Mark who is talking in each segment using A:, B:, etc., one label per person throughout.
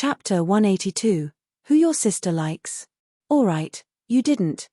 A: Chapter 182. Who your sister likes. Alright, you didn't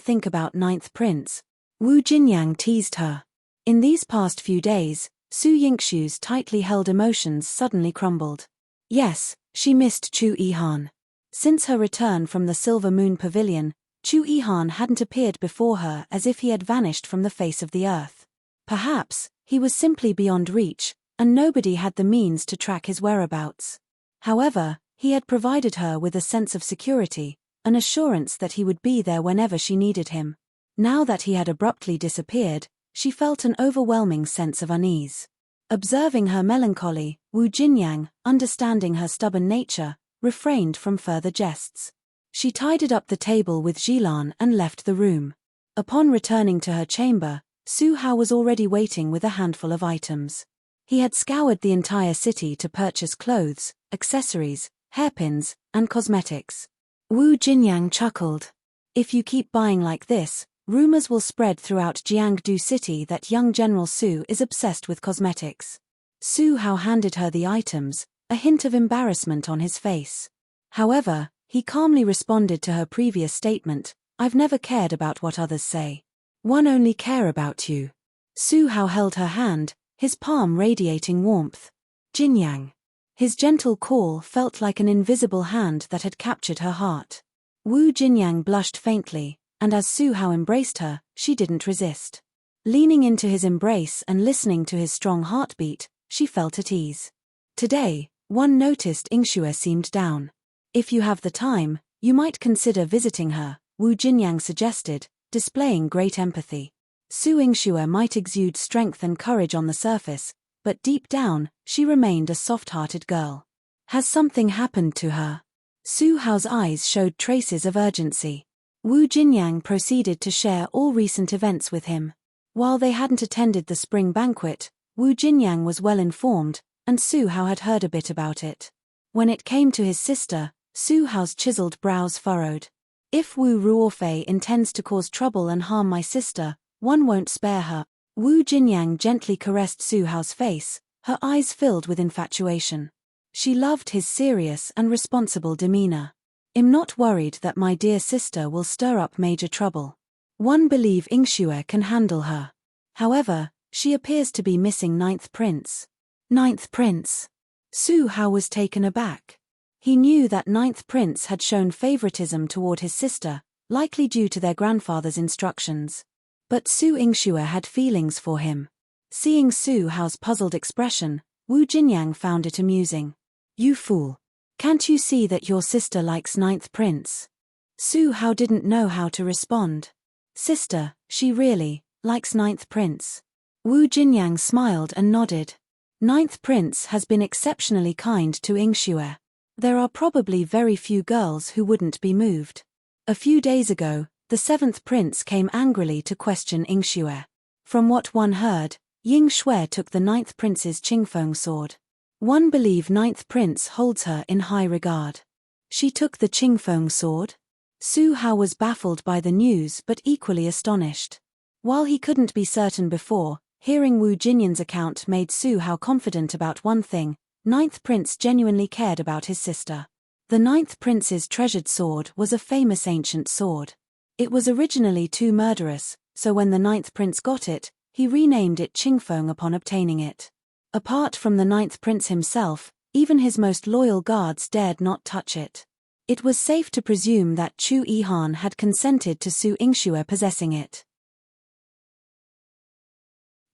A: think about ninth prince. Wu Jinyang teased her. In these past few days, Su Yingshu's tightly held emotions suddenly crumbled. Yes, she missed Chu Yihan. Since her return from the Silver Moon Pavilion, Chu Yihan hadn't appeared before her, as if he had vanished from the face of the earth. Perhaps, he was simply beyond reach, and nobody had the means to track his whereabouts. However, he had provided her with a sense of security, an assurance that he would be there whenever she needed him. Now that he had abruptly disappeared, she felt an overwhelming sense of unease. Observing her melancholy, Wu Jinyang, understanding her stubborn nature, refrained from further jests. She tidied up the table with Jilan and left the room. Upon returning to her chamber, Su Hao was already waiting with a handful of items. He had scoured the entire city to purchase clothes, accessories, hairpins, and cosmetics. Wu Jinyang chuckled. If you keep buying like this, rumors will spread throughout Jiangdu City that young General Su is obsessed with cosmetics. Su Hao handed her the items, a hint of embarrassment on his face. However, he calmly responded to her previous statement, "I've never cared about what others say. One only care about you." Su Hao held her hand, his palm radiating warmth. Jinyang. His gentle call felt like an invisible hand that had captured her heart. Wu Jinyang blushed faintly, and as Su Hao embraced her, she didn't resist. Leaning into his embrace and listening to his strong heartbeat, she felt at ease. Today, one noticed Yingxue seemed down. "If you have the time, you might consider visiting her," Wu Jinyang suggested, displaying great empathy. Su Yingxue might exude strength and courage on the surface, but deep down, she remained a soft-hearted girl. Has something happened to her? Su Hao's eyes showed traces of urgency. Wu Jinyang proceeded to share all recent events with him. While they hadn't attended the spring banquet, Wu Jinyang was well informed, and Su Hao had heard a bit about it. When it came to his sister, Su Hao's chiseled brows furrowed. "If Wu Ruofei intends to cause trouble and harm my sister, one won't spare her." Wu Jinyang gently caressed Su Hao's face, her eyes filled with infatuation. She loved his serious and responsible demeanor. "I'm not worried that my dear sister will stir up major trouble. One believe Yingxue can handle her. However, she appears to be missing ninth prince." Ninth prince? Su Hao was taken aback. He knew that ninth prince had shown favoritism toward his sister, likely due to their grandfather's instructions. But Su Yingxue had feelings for him. Seeing Su Hao's puzzled expression, Wu Jinyang found it amusing. "You fool. Can't you see that your sister likes ninth prince?" Su Hao didn't know how to respond. "Sister, she really likes ninth prince." Wu Jinyang smiled and nodded. "Ninth prince has been exceptionally kind to Yingxue. There are probably very few girls who wouldn't be moved. A few days ago, the seventh prince came angrily to question Yingxue. From what one heard, Yingxue took the ninth prince's Qingfeng sword. One believe ninth prince holds her in high regard." "She took the Qingfeng sword?" Su Hao was baffled by the news but equally astonished. While he couldn't be certain before, hearing Wu Jinyang's account made Su Hao confident about one thing: ninth prince genuinely cared about his sister. The ninth prince's treasured sword was a famous ancient sword. It was originally too murderous, so when the ninth prince got it, he renamed it Qingfeng upon obtaining it. Apart from the ninth prince himself, even his most loyal guards dared not touch it. It was safe to presume that Chu Yihan had consented to Su Yingxue possessing it.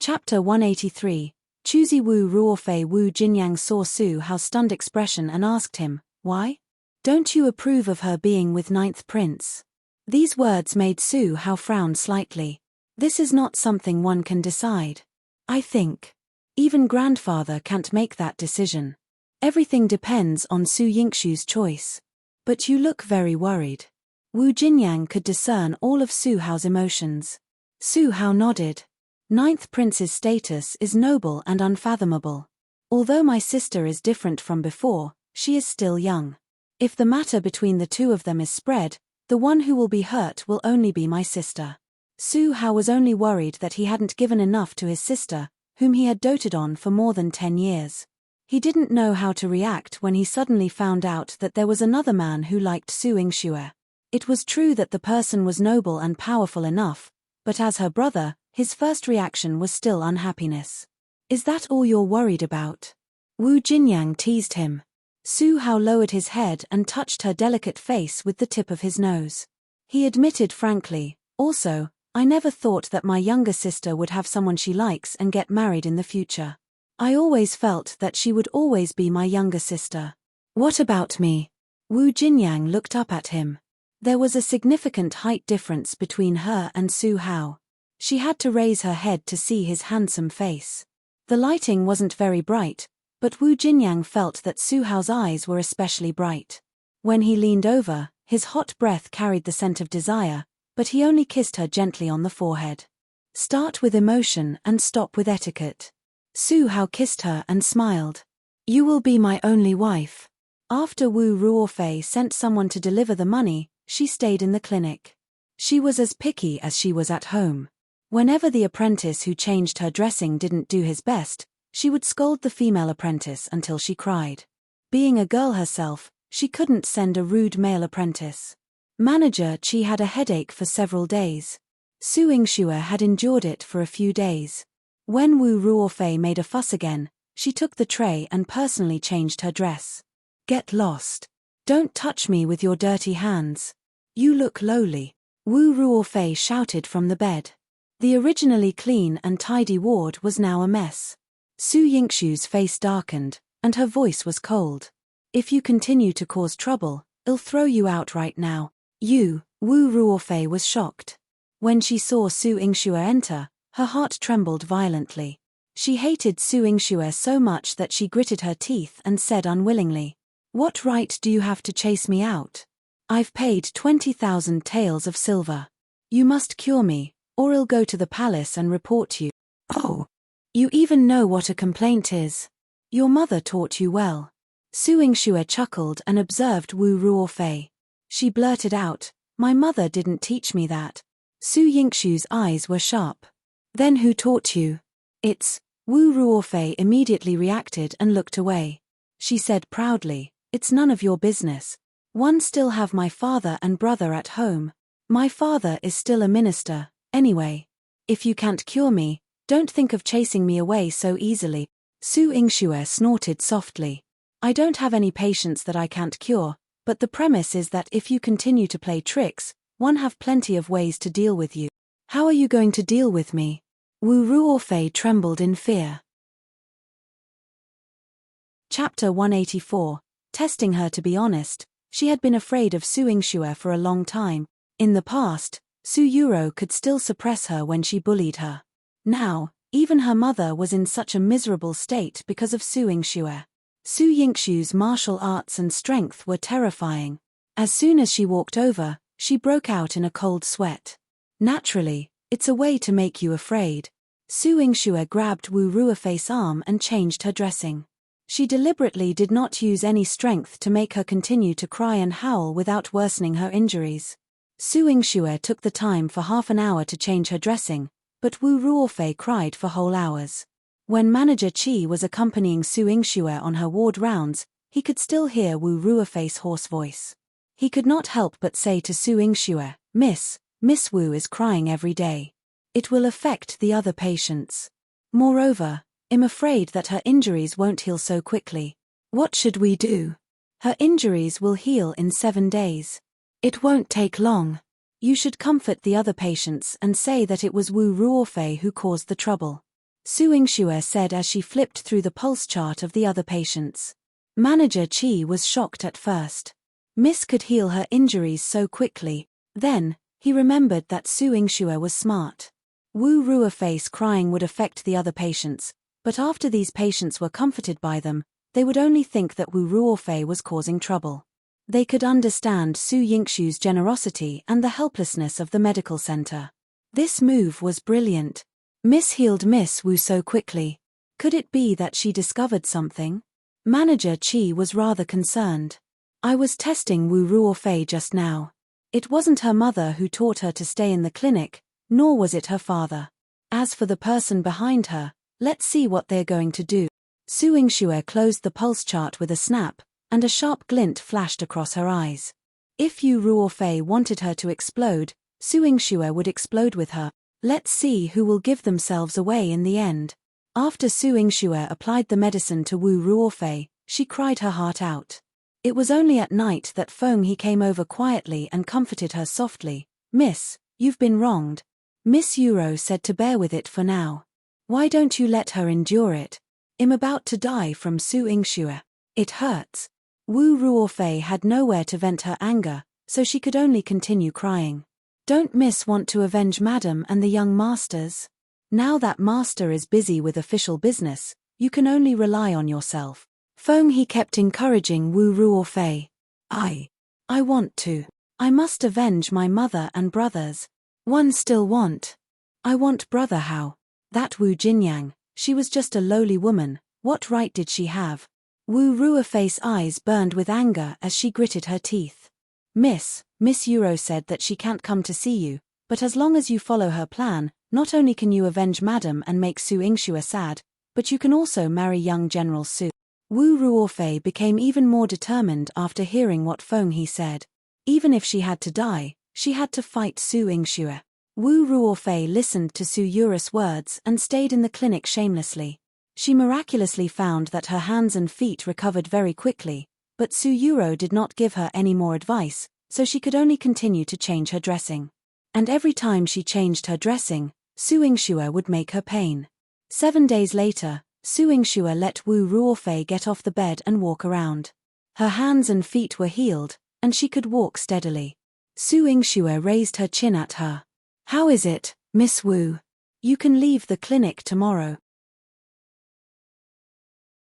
A: Chapter 183. Choosy Wu Ruofei. Wu Jinyang saw Su Hao's stunned expression and asked him, "Why? Don't you approve of her being with ninth prince?" These words made Su Hao frown slightly. "This is not something one can decide. I think. Even grandfather can't make that decision. Everything depends on Su Yingshu's choice. But you look very worried." Wu Jinyang could discern all of Su Hao's emotions. Su Hao nodded. "Ninth prince's status is noble and unfathomable. Although my sister is different from before, she is still young. If the matter between the two of them is spread, the one who will be hurt will only be my sister." Su Hao was only worried that he hadn't given enough to his sister, whom he had doted on for more than 10 years. He didn't know how to react when he suddenly found out that there was another man who liked Su Yingxue. It was true that the person was noble and powerful enough, but as her brother, his first reaction was still unhappiness. Is that all you're worried about? Wu Jinyang teased him. Su Hao lowered his head and touched her delicate face with the tip of his nose. He admitted frankly, also, I never thought that my younger sister would have someone she likes and get married in the future. I always felt that she would always be my younger sister. What about me? Wu Jinyang looked up at him. There was a significant height difference between her and Su Hao. She had to raise her head to see his handsome face. The lighting wasn't very bright, but Wu Jinyang felt that Su Hao's eyes were especially bright. When he leaned over, his hot breath carried the scent of desire, but he only kissed her gently on the forehead. Start with emotion and stop with etiquette. Su Hao kissed her and smiled. You will be my only wife. After Wu Ruofei sent someone to deliver the money, she stayed in the clinic. She was as picky as she was at home. Whenever the apprentice who changed her dressing didn't do his best, she would scold the female apprentice until she cried. Being a girl herself, she couldn't send a rude male apprentice. Manager Qi had a headache for several days. Su Yingxue had endured it for a few days. When Wu Ruofei made a fuss again, she took the tray and personally changed her dress. Get lost. Don't touch me with your dirty hands. You look lowly. Wu Ruofei shouted from the bed. The originally clean and tidy ward was now a mess. Su Yingxue's face darkened, and her voice was cold. If you continue to cause trouble, I'll throw you out right now. Wu Ruofei was shocked. When she saw Su Yingxue enter, her heart trembled violently. She hated Su Yingxue so much that she gritted her teeth and said unwillingly, What right do you have to chase me out? I've paid 20,000 taels of silver. You must cure me, or I'll go to the palace and report you. Oh! You even know what a complaint is. Your mother taught you well. Su Yingxue chuckled and observed Wu Ruofei. She blurted out, My mother didn't teach me that. Su Yingxue's eyes were sharp. Then who taught you? It's, Wu Ruofei immediately reacted and looked away. She said proudly, It's none of your business. One still have my father and brother at home. My father is still a minister, anyway. If you can't cure me, don't think of chasing me away so easily. Su Yingxue snorted softly. I don't have any patients that I can't cure, but the premise is that if you continue to play tricks, one have plenty of ways to deal with you. How are you going to deal with me? Wu Ruofei trembled in fear. Chapter 184. Testing her to be honest. She had been afraid of Su Yingxue for a long time. In the past, Su Yuro could still suppress her when she bullied her. Now, even her mother was in such a miserable state because of Su Yingxue. Su Yingxue's martial arts and strength were terrifying. As soon as she walked over, she broke out in a cold sweat. Naturally, it's a way to make you afraid. Su Yingxue grabbed Wu Ruofei's arm and changed her dressing. She deliberately did not use any strength to make her continue to cry and howl without worsening her injuries. Su Yingxue took the time for half an hour to change her dressing, but Wu Ruofei cried for whole hours. When Manager Qi was accompanying Su Yingxue on her ward rounds, he could still hear Wu Ruofei's hoarse voice. He could not help but say to Su Yingxue, Miss Wu is crying every day. It will affect the other patients. Moreover, I'm afraid that her injuries won't heal so quickly. What should we do? Her injuries will heal in 7 days. It won't take long. You should comfort the other patients and say that it was Wu Ruofei who caused the trouble. Su Yingxue said as she flipped through the pulse chart of the other patients. Manager Qi was shocked at first. Miss could heal her injuries so quickly. Then, he remembered that Su Yingxue was smart. Wu Ruofei's crying would affect the other patients, but after these patients were comforted by them, they would only think that Wu Ruofei was causing trouble. They could understand Su Yingxue's generosity and the helplessness of the medical center. This move was brilliant. Miss healed Miss Wu so quickly. Could it be that she discovered something? Manager Qi was rather concerned. I was testing Wu Ruofei just now. It wasn't her mother who taught her to stay in the clinic, nor was it her father. As for the person behind her, let's see what they're going to do. Su Yingxue closed the pulse chart with a snap, and a sharp glint flashed across her eyes. If Yu Ruofei wanted her to explode, Su Yingxue would explode with her. Let's see who will give themselves away in the end. After Su Yingxue applied the medicine to Wu Ruofei, she cried her heart out. It was only at night that Feng He came over quietly and comforted her softly. Miss, you've been wronged. Miss Yuro said to bear with it for now. Why don't you let her endure it? I'm about to die from Su Yingxue. It hurts. Wu Ruofei had nowhere to vent her anger, so she could only continue crying. Don't Miss want to avenge Madam and the young masters? Now that Master is busy with official business, you can only rely on yourself. Feng He kept encouraging Wu Ruofei. I want to. I must avenge my mother and brothers. One still want. I want brother how? That Wu Jinyang, she was just a lowly woman, what right did she have? Wu Ruofei's eyes burned with anger as she gritted her teeth. Miss Yuro said that she can't come to see you, but as long as you follow her plan, not only can you avenge Madam and make Su Yingxue sad, but you can also marry young General Su. Wu Ruofei became even more determined after hearing what Feng He said. Even if she had to die, she had to fight Su Yingxue. Wu Ruofei listened to Su Yuro's words and stayed in the clinic shamelessly. She miraculously found that her hands and feet recovered very quickly, but Su Yuro did not give her any more advice, so she could only continue to change her dressing. And every time she changed her dressing, Su Yingxue would make her pain. 7 days later, Su Yingxue let Wu Ruofei get off the bed and walk around. Her hands and feet were healed, and she could walk steadily. Su Yingxue raised her chin at her. How is it, Miss Wu? You can leave the clinic tomorrow.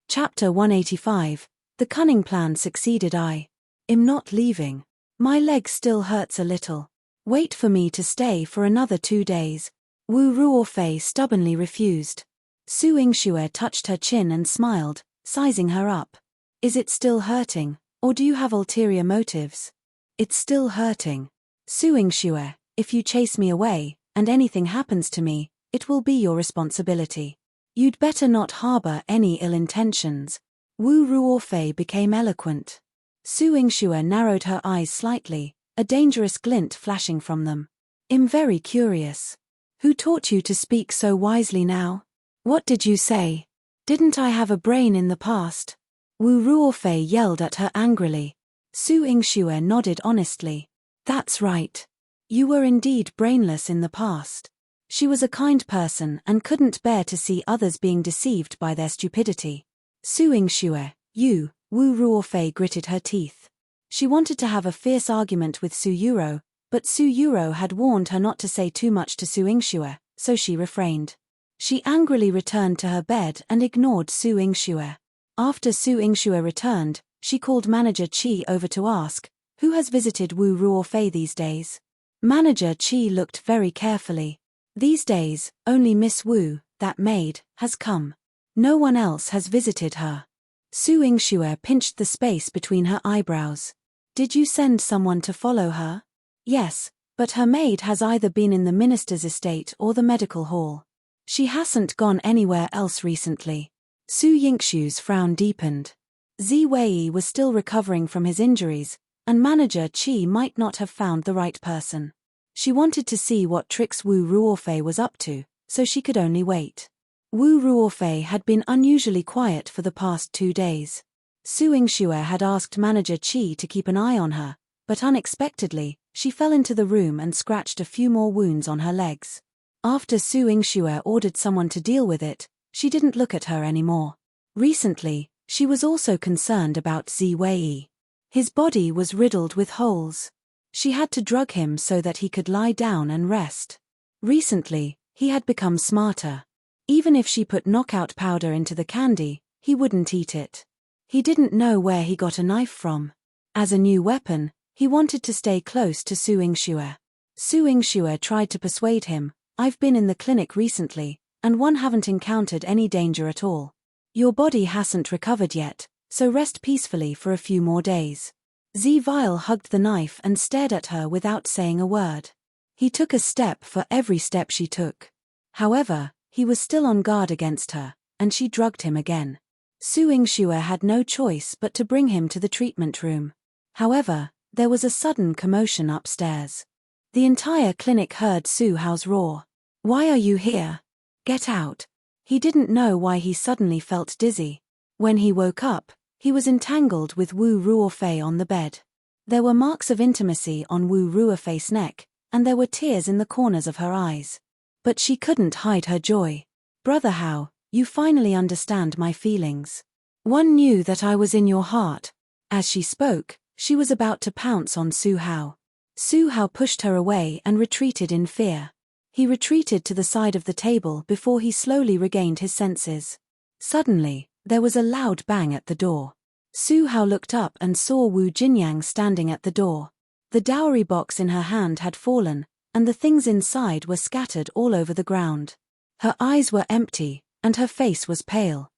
A: Chapter 185. The cunning plan succeeded. I'm not leaving. My leg still hurts a little. Wait for me to stay for another 2 days. Wu Ruofei stubbornly refused. Su Yingxue touched her chin and smiled, sizing her up. Is it still hurting, or do you have ulterior motives? It's still hurting. Su Yingxue, if you chase me away, and anything happens to me, it will be your responsibility. You'd better not harbor any ill intentions. Wu Ruofei became eloquent. Su Yingxue narrowed her eyes slightly, a dangerous glint flashing from them. I'm very curious. Who taught you to speak so wisely now? What did you say? Didn't I have a brain in the past? Wu Ruofei yelled at her angrily. Su Yingxue nodded honestly. That's right. You were indeed brainless in the past. She was a kind person and couldn't bear to see others being deceived by their stupidity. Su Yingxue, you, Wu Ruofei gritted her teeth. She wanted to have a fierce argument with Su Yuro, but Su Yuro had warned her not to say too much to Su Yingxue, so she refrained. She angrily returned to her bed and ignored Su Yingxue. After Su Yingxue returned, she called Manager Qi over to ask, who has visited Wu Ruofei these days? Manager Qi looked very carefully. These days, only Miss Wu, that maid, has come. No one else has visited her. Su Yingxue pinched the space between her eyebrows. Did you send someone to follow her? Yes, but her maid has either been in the minister's estate or the medical hall. She hasn't gone anywhere else recently. Su Yingxue's frown deepened. Ziwei was still recovering from his injuries, and Manager Qi might not have found the right person. She wanted to see what tricks Wu Ruofei was up to, so she could only wait. Wu Ruofei had been unusually quiet for the past 2 days. Su Yingxue had asked Manager Qi to keep an eye on her, but unexpectedly, she fell into the room and scratched a few more wounds on her legs. After Su Yingxue ordered someone to deal with it, she didn't look at her anymore. Recently, she was also concerned about Ziwei. His body was riddled with holes. She had to drug him so that he could lie down and rest. Recently, he had become smarter. Even if she put knockout powder into the candy, he wouldn't eat it. He didn't know where he got a knife from. As a new weapon, he wanted to stay close to Su Yingxue. Su Yingxue tried to persuade him, I've been in the clinic recently, and haven't encountered any danger at all. Your body hasn't recovered yet, so rest peacefully for a few more days. Ziwei hugged the knife and stared at her without saying a word. He took a step for every step she took. However, he was still on guard against her, and she drugged him again. Su Yingxue had no choice but to bring him to the treatment room. However, there was a sudden commotion upstairs. The entire clinic heard Su Hao's roar. "Why are you here? Get out." He didn't know why he suddenly felt dizzy. When he woke up, he was entangled with Wu Ruofei on the bed. There were marks of intimacy on Wu Ruofei's neck, and there were tears in the corners of her eyes. But she couldn't hide her joy. "Brother Hao, you finally understand my feelings. One knew that I was in your heart." As she spoke, she was about to pounce on Su Hao. Su Hao pushed her away and retreated in fear. He retreated to the side of the table before he slowly regained his senses. Suddenly, there was a loud bang at the door. Su Hao looked up and saw Wu Jinyang standing at the door. The dowry box in her hand had fallen, and the things inside were scattered all over the ground. Her eyes were empty, and her face was pale.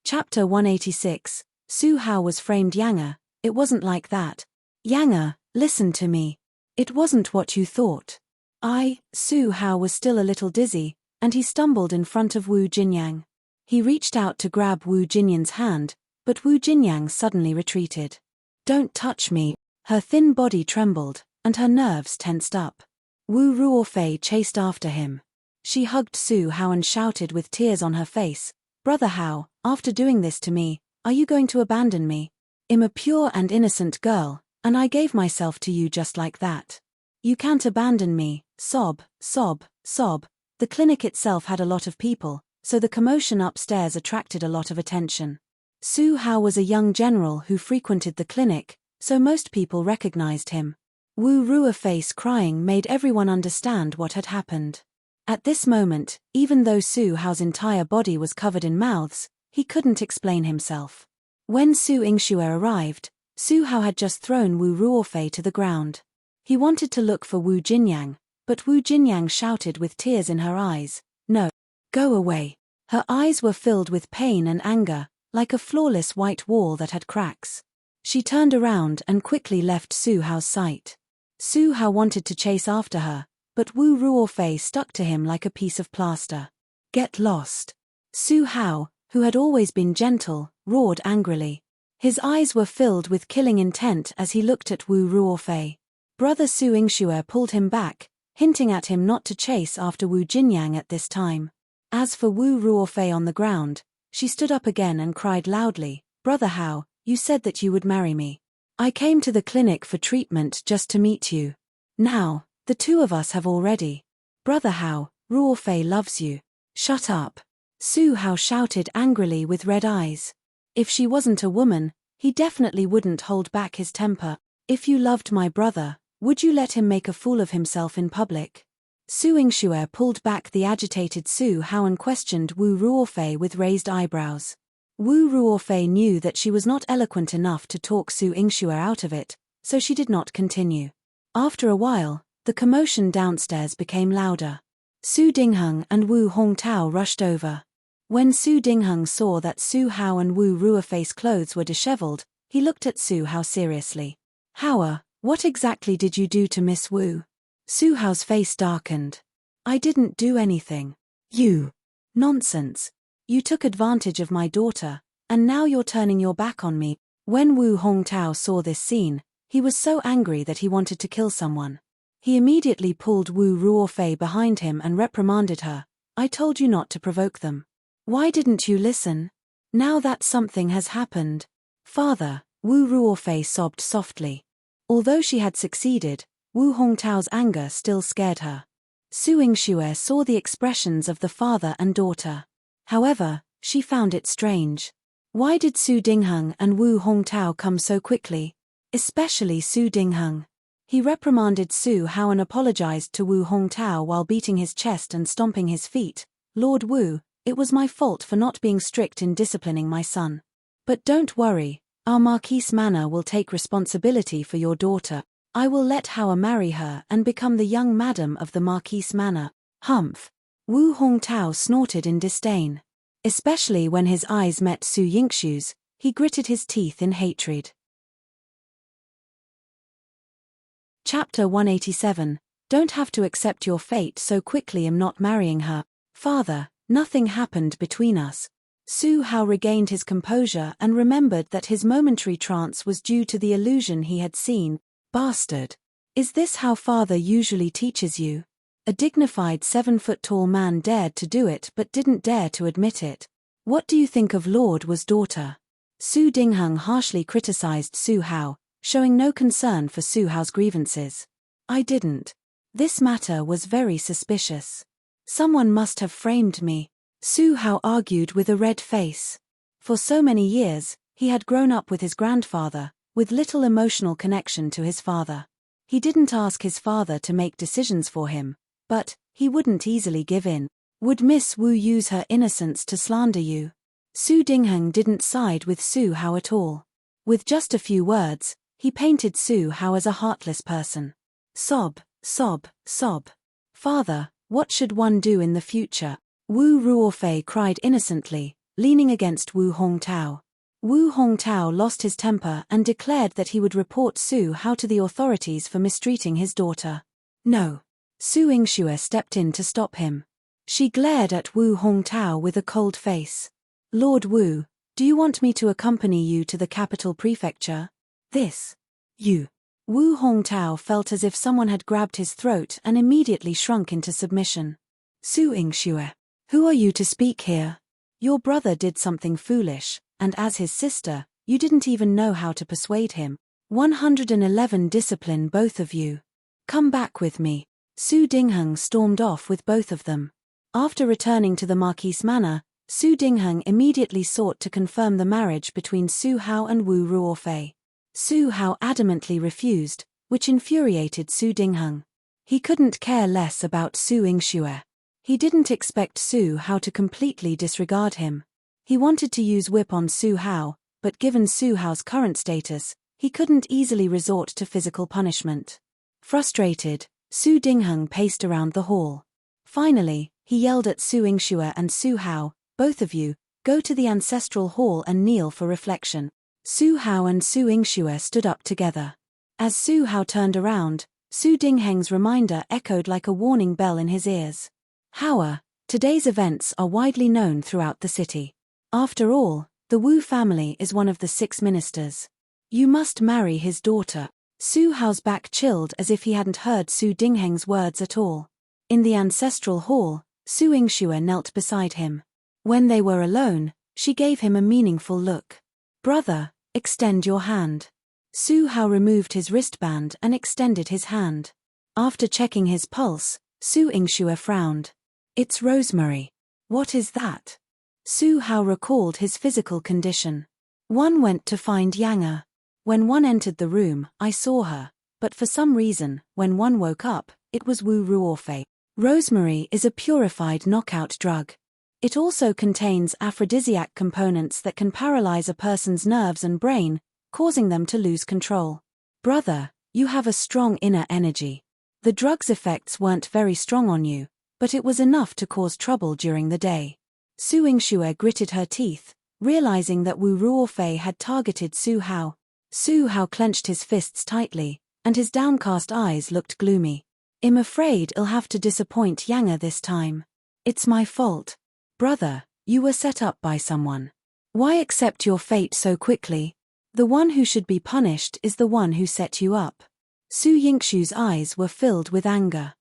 A: Chapter 186. Su Hao was framed. "Younger, it wasn't like that. Younger, listen to me. It wasn't what you thought." Su Hao was still a little dizzy, and he stumbled in front of Wu Jinyang. He reached out to grab Wu Jinyang's hand, but Wu Jinyang suddenly retreated. "Don't touch me." Her thin body trembled, and her nerves tensed up. Wu Ruofei chased after him. She hugged Su Hao and shouted with tears on her face, "Brother Hao, after doing this to me, are you going to abandon me? I'm a pure and innocent girl, and I gave myself to you just like that. You can't abandon me." Sob, sob, sob. The clinic itself had a lot of people, so the commotion upstairs attracted a lot of attention. Su Hao was a young general who frequented the clinic, so most people recognized him. Wu Ruofei's crying made everyone understand what had happened. At this moment, even though Su Hao's entire body was covered in mouths, he couldn't explain himself. When Su Yingxue arrived, Su Hao had just thrown Wu Ruofei to the ground. He wanted to look for Wu Jinyang, but Wu Jinyang shouted with tears in her eyes, "No. Go away." Her eyes were filled with pain and anger, like a flawless white wall that had cracks. She turned around and quickly left Su Hao's sight. Su Hao wanted to chase after her, but Wu Ruofei stuck to him like a piece of plaster. "Get lost." Su Hao, who had always been gentle, roared angrily. His eyes were filled with killing intent as he looked at Wu Ruofei. Brother Su Yingxue pulled him back, hinting at him not to chase after Wu Jinyang at this time. As for Wu Ruofei on the ground, she stood up again and cried loudly, "Brother Hao, you said that you would marry me. I came to the clinic for treatment just to meet you. Now, the two of us have already. Brother Hao, Ruofei loves you." "Shut up." Su Hao shouted angrily with red eyes. If she wasn't a woman, he definitely wouldn't hold back his temper. "If you loved my brother, would you let him make a fool of himself in public?" Su Yingxue pulled back the agitated Su Hao and questioned Wu Ruofei with raised eyebrows. Wu Ruofei knew that she was not eloquent enough to talk Su Yingxue out of it, so she did not continue. After a while, the commotion downstairs became louder. Su Dingheng and Wu Hongtao rushed over. When Su Dingheng saw that Su Hao and Wu Ruofei's clothes were disheveled, he looked at Su Hao seriously. "Hao, what exactly did you do to Miss Wu?" Su Hao's face darkened. "I didn't do anything." "You." "Nonsense. You took advantage of my daughter, and now you're turning your back on me." When Wu Hongtao saw this scene, he was so angry that he wanted to kill someone. He immediately pulled Wu Ruofei behind him and reprimanded her. "I told you not to provoke them. Why didn't you listen? Now that something has happened." "Father," Wu Ruofei sobbed softly. Although she had succeeded, Wu Hongtao's anger still scared her. Su Yingxue saw the expressions of the father and daughter. However, she found it strange. Why did Su Dingheng and Wu Hongtao come so quickly? Especially Su Dingheng. He reprimanded Su Hao and apologized to Wu Hongtao while beating his chest and stomping his feet. "Lord Wu, it was my fault for not being strict in disciplining my son. But don't worry, our Marquise Manor will take responsibility for your daughter. I will let Hao marry her and become the young madam of the Marquise Manor." "Humph." Wu Hongtao snorted in disdain. Especially when his eyes met Su Yingxue's, he gritted his teeth in hatred. Chapter 187. Don't have to accept your fate so quickly. I'm not marrying her. Father, Nothing happened between us. Su Hao regained his composure and remembered that his momentary trance was due to the illusion he had seen. Bastard. Is this how father usually teaches you? A dignified 7-foot-tall man dared to do it but didn't dare to admit it. What do you think of Lord Wu's daughter? Su Dingheng harshly criticized Su Hao, showing no concern for Su Hao's grievances. I didn't. This matter was very suspicious. Someone must have framed me. Su Hao argued with a red face. For so many years, he had grown up with his grandfather, with little emotional connection to his father. He didn't ask his father to make decisions for him, but he wouldn't easily give in. Would Miss Wu use her innocence to slander you? Su Dingheng didn't side with Su Hao at all. With just a few words, he painted Su Hao as a heartless person. Sob, sob, sob. Father, what should one do in the future? Wu Ruofei cried innocently, leaning against Wu Hongtao. Wu Hongtao lost his temper and declared that he would report Su Hao to the authorities for mistreating his daughter. No. Su Yingxue stepped in to stop him. She glared at Wu Hongtao with a cold face. Lord Wu, do you want me to accompany you to the capital prefecture? You. Wu Hongtao felt as if someone had grabbed his throat and immediately shrunk into submission. Su Yingxue, who are you to speak here? Your brother did something foolish, and as his sister, you didn't even know how to persuade him. 111 discipline both of you. Come back with me. Su Dingheng stormed off with both of them. After returning to the Marquise Manor, Su Dingheng immediately sought to confirm the marriage between Su Hao and Wu Ruofei. Su Hao adamantly refused, which infuriated Su Dingheng. He couldn't care less about Su Yingxue. He didn't expect Su Hao to completely disregard him. He wanted to use whip on Su Hao, but given Su Hao's current status, he couldn't easily resort to physical punishment. Frustrated, Su Dingheng paced around the hall. Finally, he yelled at Su Yingxue and Su Hao, both of you, go to the ancestral hall and kneel for reflection. Su Hao and Su Yingxue stood up together. As Su Hao turned around, Su Dingheng's reminder echoed like a warning bell in his ears. Hao, today's events are widely known throughout the city. After all, the Wu family is one of the 6 ministers. You must marry his daughter. Su Hao's back chilled as if he hadn't heard Su Dingheng's words at all. In the ancestral hall, Su Yingxue knelt beside him. When they were alone, she gave him a meaningful look. Brother, extend your hand. Su Hao removed his wristband and extended his hand. After checking his pulse, Su Yingxue frowned. It's rosemary. What is that? Su Hao recalled his physical condition. One went to find Yang. When one entered the room, I saw her, but for some reason, when one woke up, it was Wu Ruofei. Rosemary is a purified knockout drug. It also contains aphrodisiac components that can paralyze a person's nerves and brain, causing them to lose control. Brother, you have a strong inner energy. The drug's effects weren't very strong on you, but it was enough to cause trouble during the day. Su Yingxue gritted her teeth, realizing that Wu Ruofei had targeted Su Hao. Su Hao clenched his fists tightly, and his downcast eyes looked gloomy. I'm afraid I'll have to disappoint Yang this time. It's my fault. Brother, you were set up by someone. Why accept your fate so quickly? The one who should be punished is the one who set you up. Su Yingxue's eyes were filled with anger.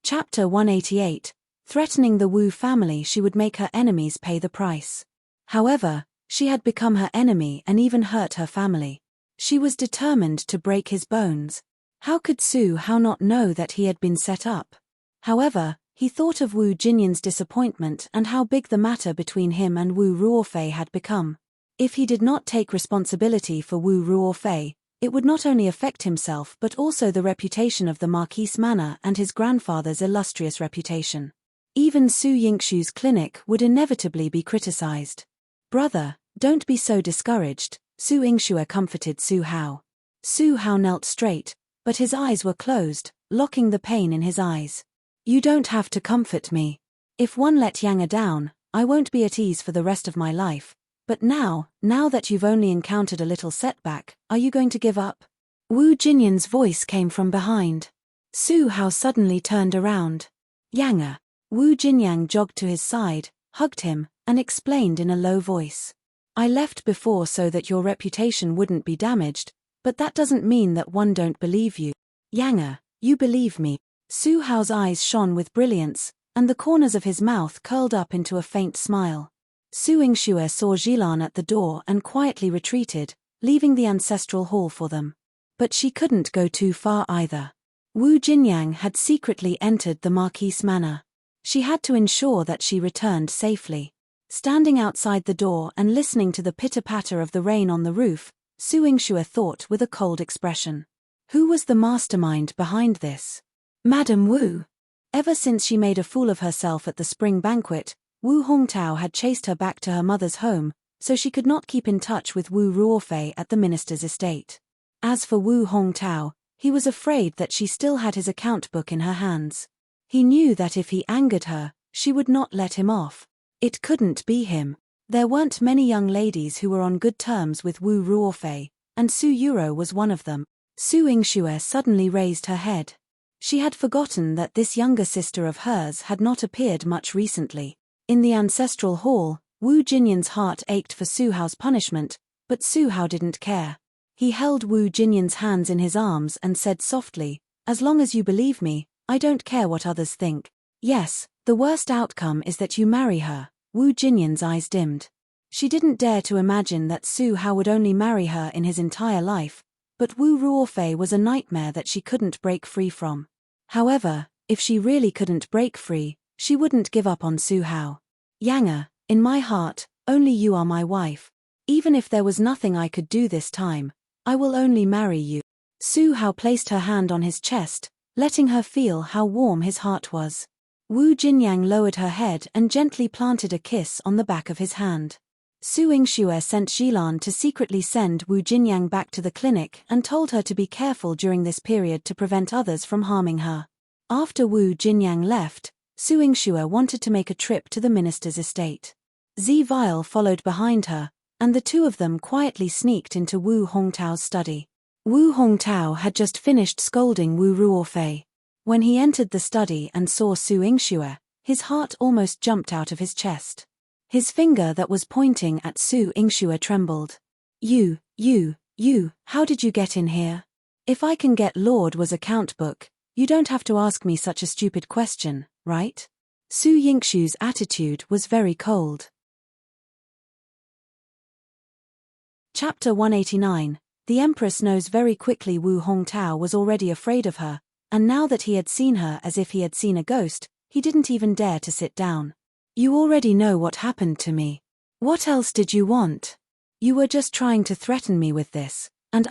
A: Chapter 188. Threatening the Wu family, she would make her enemies pay the price. However, she had become her enemy and even hurt her family. She was determined to break his bones. How could Su Hao not know that he had been set up? However, he thought of Wu Jinyan's disappointment and how big the matter between him and Wu Ruofei had become. If he did not take responsibility for Wu Ruofei, it would not only affect himself but also the reputation of the Marquise Manor and his grandfather's illustrious reputation. Even Su Yingxue's clinic would inevitably be criticized. Brother, don't be so discouraged, Su Yingxue comforted Su Hao. Su Hao knelt straight, but his eyes were closed, locking the pain in his eyes. You don't have to comfort me. If one let Yang down, I won't be at ease for the rest of my life. But now that you've only encountered a little setback, are you going to give up? Wu Jinyan's voice came from behind. Su Hao suddenly turned around. Yang. Wu Jinyang jogged to his side, hugged him, and explained in a low voice. I left before so that your reputation wouldn't be damaged, but that doesn't mean that one don't believe you. Yang, you believe me. Su Hao's eyes shone with brilliance, and the corners of his mouth curled up into a faint smile. Su Yingxue saw Jilan at the door and quietly retreated, leaving the ancestral hall for them. But she couldn't go too far either. Wu Jinyang had secretly entered the Marquise Manor. She had to ensure that she returned safely. Standing outside the door and listening to the pitter-patter of the rain on the roof, Su Yingxue thought with a cold expression. Who was the mastermind behind this? Madame Wu. Ever since she made a fool of herself at the spring banquet, Wu Hongtao had chased her back to her mother's home, so she could not keep in touch with Wu Ruofei at the minister's estate. As for Wu Hongtao, he was afraid that she still had his account book in her hands. He knew that if he angered her, she would not let him off. It couldn't be him. There weren't many young ladies who were on good terms with Wu Ruofei, and Su Yuro was one of them. Su Yingxue suddenly raised her head. She had forgotten that this younger sister of hers had not appeared much recently. In the ancestral hall, Wu Jinyan's heart ached for Su Hao's punishment, but Su Hao didn't care. He held Wu Jinyan's hands in his arms and said softly, as long as you believe me, I don't care what others think. Yes, the worst outcome is that you marry her. Wu Jinyan's eyes dimmed. She didn't dare to imagine that Su Hao would only marry her in his entire life, but Wu Ruofei was a nightmare that she couldn't break free from. However, if she really couldn't break free, she wouldn't give up on Su Hao. Yang, in my heart, only you are my wife. Even if there was nothing I could do this time, I will only marry you. Su Hao placed her hand on his chest, letting her feel how warm his heart was. Wu Jinyang lowered her head and gently planted a kiss on the back of his hand. Su Yingxue sent Jilan to secretly send Wu Jinyang back to the clinic and told her to be careful during this period to prevent others from harming her. After Wu Jinyang left, Su Yingxue wanted to make a trip to the minister's estate. Zi Vile followed behind her, and the two of them quietly sneaked into Wu Hongtao's study. Wu Hongtao had just finished scolding Wu Ruofei. When he entered the study and saw Su Yingxue, his heart almost jumped out of his chest. His finger that was pointing at Su Yingxue trembled. You, how did you get in here? If I can get Lord Wu's account book, you don't have to ask me such a stupid question, right? Su Yingxue's attitude was very cold. Chapter 189. The Empress knows very quickly Wu Hongtao was already afraid of her, and now that he had seen her as if he had seen a ghost, he didn't even dare to sit down. You already know what happened to me. What else did you want? You were just trying to threaten me with this, and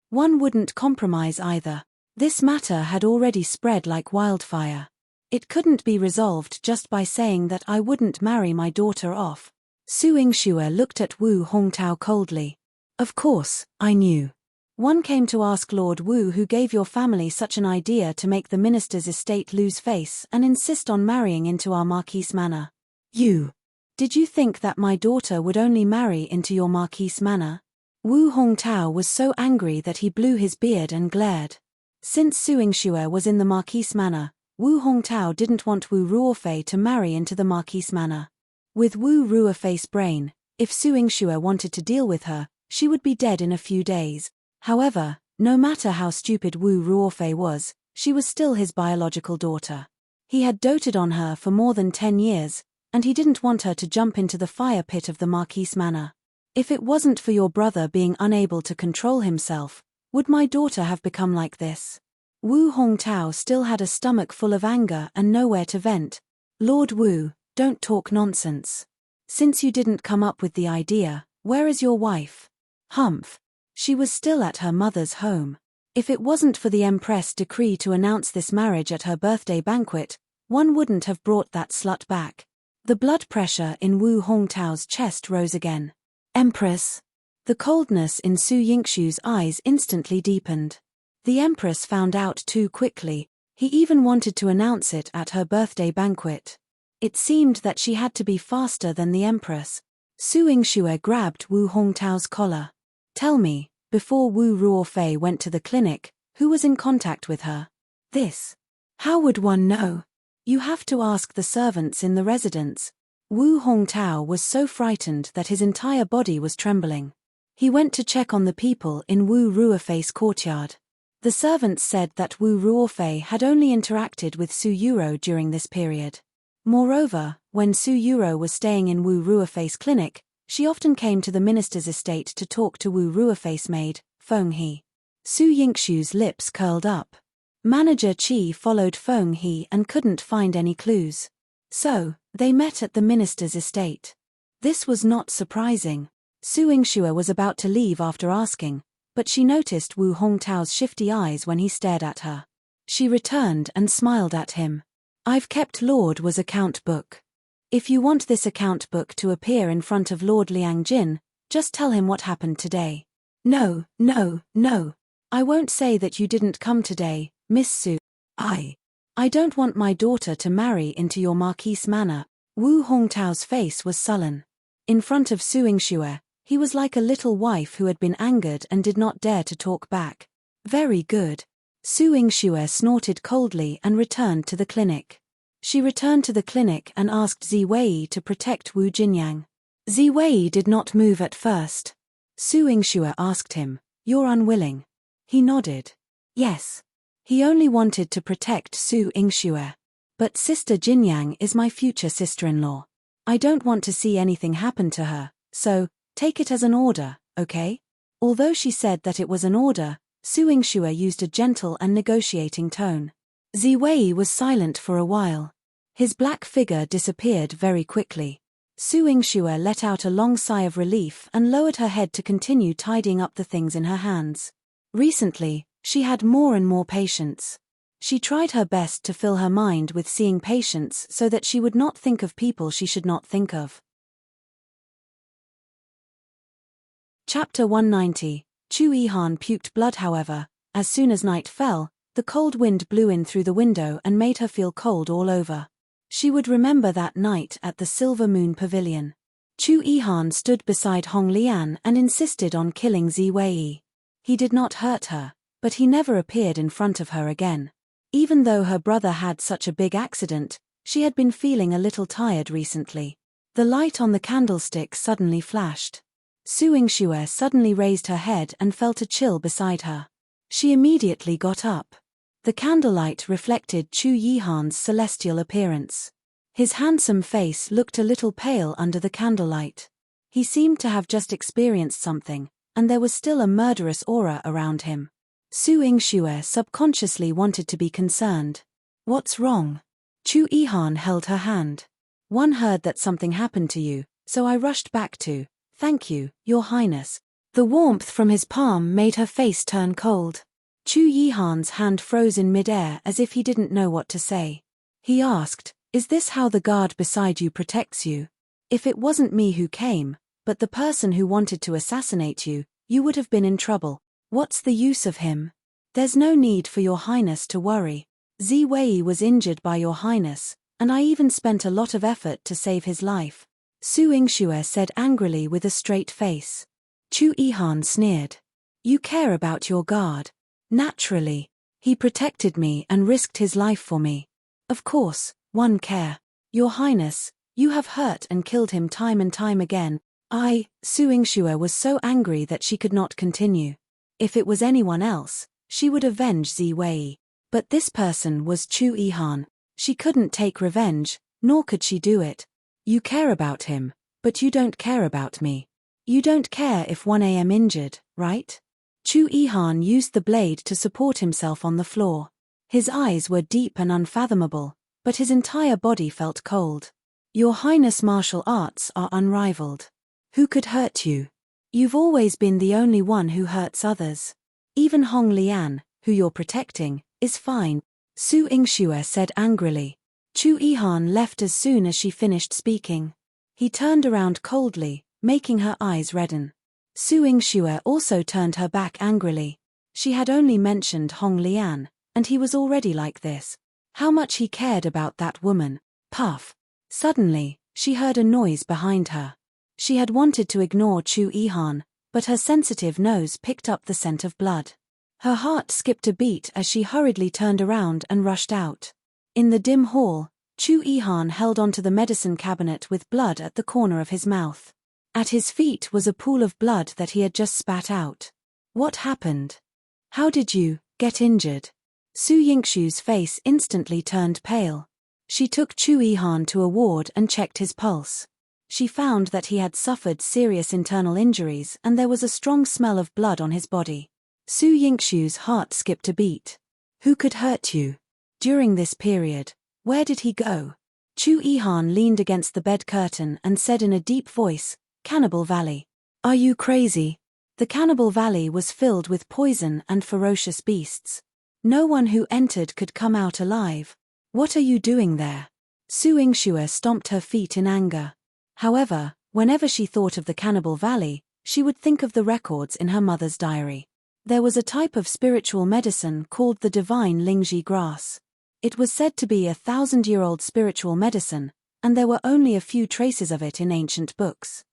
A: one wouldn't compromise either. This matter had already spread like wildfire. It couldn't be resolved just by saying that I wouldn't marry my daughter off. Su Yingxue looked at Wu Hongtao coldly. Of course, I knew. One came to ask Lord Wu who gave your family such an idea to make the minister's estate lose face and insist on marrying into our Marquise Manor. Did you think that my daughter would only marry into your Marquise Manor? Wu Hongtao was so angry that he blew his beard and glared. Since Su Yingxue was in the Marquise Manor, Wu Hongtao didn't want Wu Ruofei to marry into the Marquise Manor. With Wu Ruofei's brain, if Su Yingxue wanted to deal with her, she would be dead in a few days. However, no matter how stupid Wu Ruofei was, she was still his biological daughter. He had doted on her for more than 10 years, and he didn't want her to jump into the fire pit of the Marquise Manor. If it wasn't for your brother being unable to control himself, would my daughter have become like this? Wu Hongtao still had a stomach full of anger and nowhere to vent. Lord Wu, don't talk nonsense. Since you didn't come up with the idea, where is your wife? Humph. She was still at her mother's home. If it wasn't for the Empress' decree to announce this marriage at her birthday banquet, one wouldn't have brought that slut back. The blood pressure in Wu Hongtao's chest rose again. Empress. The coldness in Su Yingxue's eyes instantly deepened. The Empress found out too quickly. He even wanted to announce it at her birthday banquet. It seemed that she had to be faster than the Empress. Su Yingxue grabbed Wu Hongtao's collar. Tell me, before Wu Ruofei went to the clinic, who was in contact with her? This. How would one know? You have to ask the servants in the residence. Wu Hongtao was so frightened that his entire body was trembling. He went to check on the people in Wu Ruofei's courtyard. The servants said that Wu Ruofei had only interacted with Su Yuro during this period. Moreover, when Su Yuro was staying in Wu Ruofei's clinic, she often came to the minister's estate to talk to Wu Ruofei's maid, Feng He. Su Yingshu's lips curled up. Manager Qi followed Feng He and couldn't find any clues. So, they met at the minister's estate. This was not surprising. Su Yingxue was about to leave after asking, but she noticed Wu Hongtao's shifty eyes when he stared at her. She returned and smiled at him. I've kept Lord Wu's account book. If you want this account book to appear in front of Lord Liang Jin, just tell him what happened today. No. I won't say that you didn't come today, Miss Su. I don't want my daughter to marry into your Marquise manor. Wu Hongtao's face was sullen. In front of Su Yingxue, he was like a little wife who had been angered and did not dare to talk back. Very good. Su Yingxue snorted coldly and returned to the clinic. She returned to the clinic and asked Ziwei to protect Wu Jinyang. Ziwei did not move at first. Su Yingxue asked him, "You're unwilling?" He nodded. Yes. He only wanted to protect Su Yingxue. But Sister Jinyang is my future sister-in-law. I don't want to see anything happen to her, so, take it as an order, okay? Although she said that it was an order, Su Yingxue used a gentle and negotiating tone. Ziwei was silent for a while. His black figure disappeared very quickly. Su Yingxue let out a long sigh of relief and lowered her head to continue tidying up the things in her hands. Recently, she had more and more patients. She tried her best to fill her mind with seeing patients so that she would not think of people she should not think of. Chapter 190. Chu Yihan puked blood. However, as soon as night fell, the cold wind blew in through the window and made her feel cold all over. She would remember that night at the Silver Moon Pavilion. Chu Yihan stood beside Hong Lian and insisted on killing Ziwei. He did not hurt her, but he never appeared in front of her again. Even though her brother had such a big accident, she had been feeling a little tired recently. The light on the candlestick suddenly flashed. Su Yingxue suddenly raised her head and felt a chill beside her. She immediately got up. The candlelight reflected Chu Yihan's celestial appearance. His handsome face looked a little pale under the candlelight. He seemed to have just experienced something, and there was still a murderous aura around him. Su Yingxue subconsciously wanted to be concerned. What's wrong? Chu Yihan held her hand. One heard that something happened to you, so I rushed back to, thank you, Your Highness. The warmth from his palm made her face turn cold. Chu Yihan's hand froze in midair as if he didn't know what to say. He asked, is this how the guard beside you protects you? If it wasn't me who came, but the person who wanted to assassinate you, you would have been in trouble. What's the use of him? There's no need for Your Highness to worry. Ziwei was injured by Your Highness, and I even spent a lot of effort to save his life. Su Yingxue said angrily with a straight face. Chu Yihan sneered. You care about your guard. Naturally. He protected me and risked his life for me. Of course, one care. Your Highness, you have hurt and killed him time and time again. Su Yingxue was so angry that she could not continue. If it was anyone else, she would avenge Ziwei. But this person was Chu Yihan. She couldn't take revenge, nor could she do it. You care about him, but you don't care about me. You don't care if 1 a.m. injured, right? Chu Yihan used the blade to support himself on the floor. His eyes were deep and unfathomable, but his entire body felt cold. Your Highness' martial arts are unrivaled. Who could hurt you? You've always been the only one who hurts others. Even Hong Lian, who you're protecting, is fine. Su Yingxue said angrily. Chu Yihan left as soon as she finished speaking. He turned around coldly, making her eyes redden. Su Yingxue also turned her back angrily. She had only mentioned Hong Lian, and he was already like this. How much he cared about that woman. Puff. Suddenly, she heard a noise behind her. She had wanted to ignore Chu Yihan, but her sensitive nose picked up the scent of blood. Her heart skipped a beat as she hurriedly turned around and rushed out. In the dim hall, Chu Yihan held onto the medicine cabinet with blood at the corner of his mouth. At his feet was a pool of blood that he had just spat out. What happened? How did you get injured? Su Yingshu's face instantly turned pale. She took Chu Yihan to a ward and checked his pulse. She found that he had suffered serious internal injuries and there was a strong smell of blood on his body. Su Yingshu's heart skipped a beat. Who could hurt you? During this period, where did he go? Chu Yihan leaned against the bed curtain and said in a deep voice, Cannibal Valley. Are you crazy? The Cannibal Valley was filled with poison and ferocious beasts. No one who entered could come out alive. What are you doing there? Su Yingxue stomped her feet in anger. However, whenever she thought of the Cannibal Valley, she would think of the records in her mother's diary. There was a type of spiritual medicine called the divine Lingji grass. It was said to be a 1,000-year-old spiritual medicine, and there were only a few traces of it in ancient books.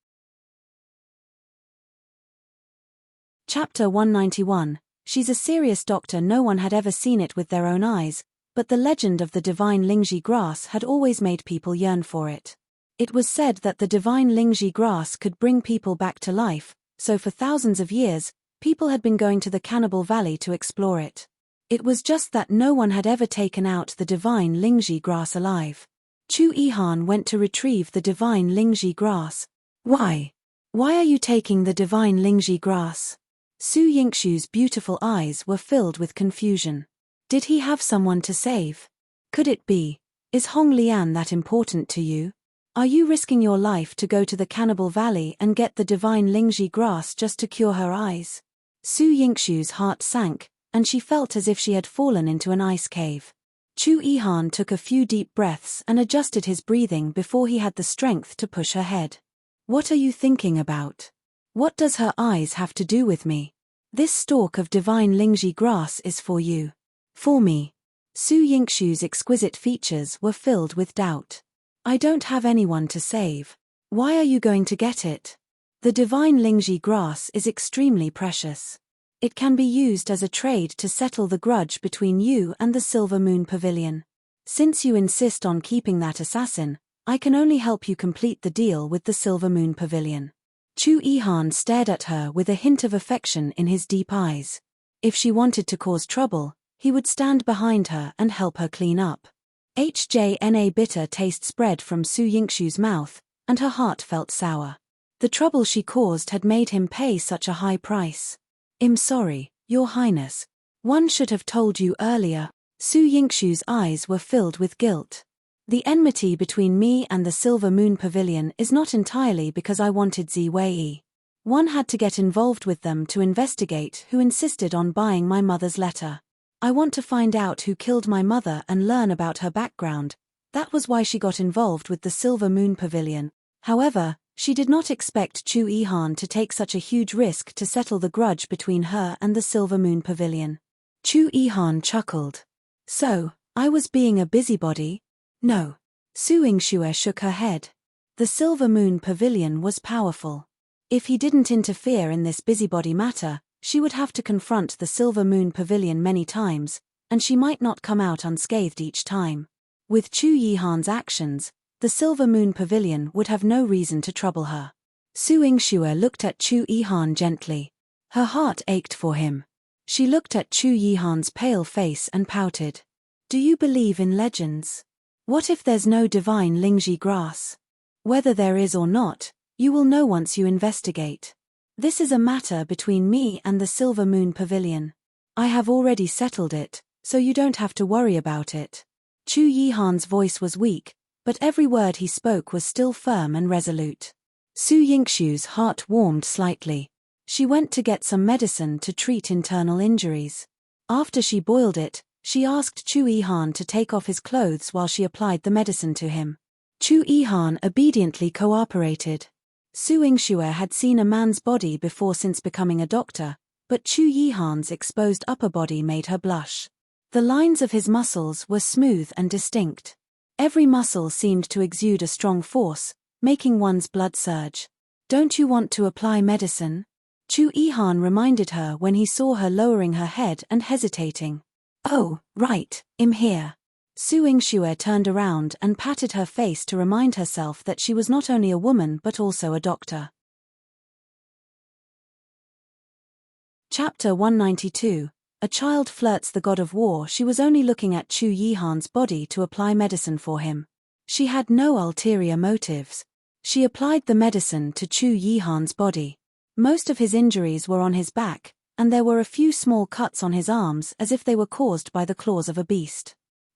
A: Chapter 191. She's a serious doctor. No one had ever seen it with their own eyes, but the legend of the divine Lingji grass had always made people yearn for it. It was said that the divine Lingji grass could bring people back to life, so for thousands of years, people had been going to the Cannibal Valley to explore it. It was just that no one had ever taken out the divine Lingji grass alive. Chu Yihan went to retrieve the divine Lingji grass. Why? Why are you taking the divine Lingji grass? Su Yingshu's beautiful eyes were filled with confusion. Did he have someone to save? Could it be? Is Hong Lian that important to you? Are you risking your life to go to the Cannibal Valley and get the divine Lingji grass just to cure her eyes? Su Yingshu's heart sank, and she felt as if she had fallen into an ice cave. Chu Yihan took a few deep breaths and adjusted his breathing before he had the strength to push her head. What are you thinking about? What does her eyes have to do with me? This stalk of divine Lingji grass is for you. For me. Su Yingshu's exquisite features were filled with doubt. I don't have anyone to save. Why are you going to get it? The divine Lingji grass is extremely precious. It can be used as a trade to settle the grudge between you and the Silver Moon Pavilion. Since you insist on keeping that assassin, I can only help you complete the deal with the Silver Moon Pavilion. Chu Yihan stared at her with a hint of affection in his deep eyes. If she wanted to cause trouble, he would stand behind her and help her clean up. HJNA bitter taste spread from Su Yingshu's mouth, and her heart felt sour. The trouble she caused had made him pay such a high price. I'm sorry, Your Highness. One should have told you earlier. Su Yingshu's eyes were filled with guilt. The enmity between me and the Silver Moon Pavilion is not entirely because I wanted Ziwei. One had to get involved with them to investigate who insisted on buying my mother's letter. I want to find out who killed my mother and learn about her background. That was why she got involved with the Silver Moon Pavilion. However, she did not expect Chu Yihan to take such a huge risk to settle the grudge between her and the Silver Moon Pavilion. Chu Yihan chuckled. So, I was being a busybody? No. Su Yingxue shook her head. The Silver Moon Pavilion was powerful. If he didn't interfere in this busybody matter, she would have to confront the Silver Moon Pavilion many times, and she might not come out unscathed each time. With Chu Yihan's actions, the Silver Moon Pavilion would have no reason to trouble her. Su Yingxue looked at Chu Yihan gently. Her heart ached for him. She looked at Chu Yihan's pale face and pouted. Do you believe in legends? What if there's no divine Lingji grass? Whether there is or not, you will know once you investigate. This is a matter between me and the Silver Moon Pavilion. I have already settled it, so you don't have to worry about it. Chu Yihan's voice was weak, but every word he spoke was still firm and resolute. Su Yingshu's heart warmed slightly. She went to get some medicine to treat internal injuries. After she boiled it, she asked Chu Yihan to take off his clothes while she applied the medicine to him. Chu Yihan obediently cooperated. Su Yingxue had seen a man's body before since becoming a doctor, but Chu Yihan's exposed upper body made her blush. The lines of his muscles were smooth and distinct. Every muscle seemed to exude a strong force, making one's blood surge. Don't you want to apply medicine? Chu Yihan reminded her when he saw her lowering her head and hesitating. Oh, right, I'm here. Su Yingxue turned around and patted her face to remind herself that she was not only a woman but also a doctor. Chapter 192. A child flirts the god of war. She was only looking at Chu Yihan's body to apply medicine for him. She had no ulterior motives. She applied the medicine to Chu Yihan's body. Most of his injuries were on his back, and there were a few small cuts on his arms as if they were caused by the claws of a beast.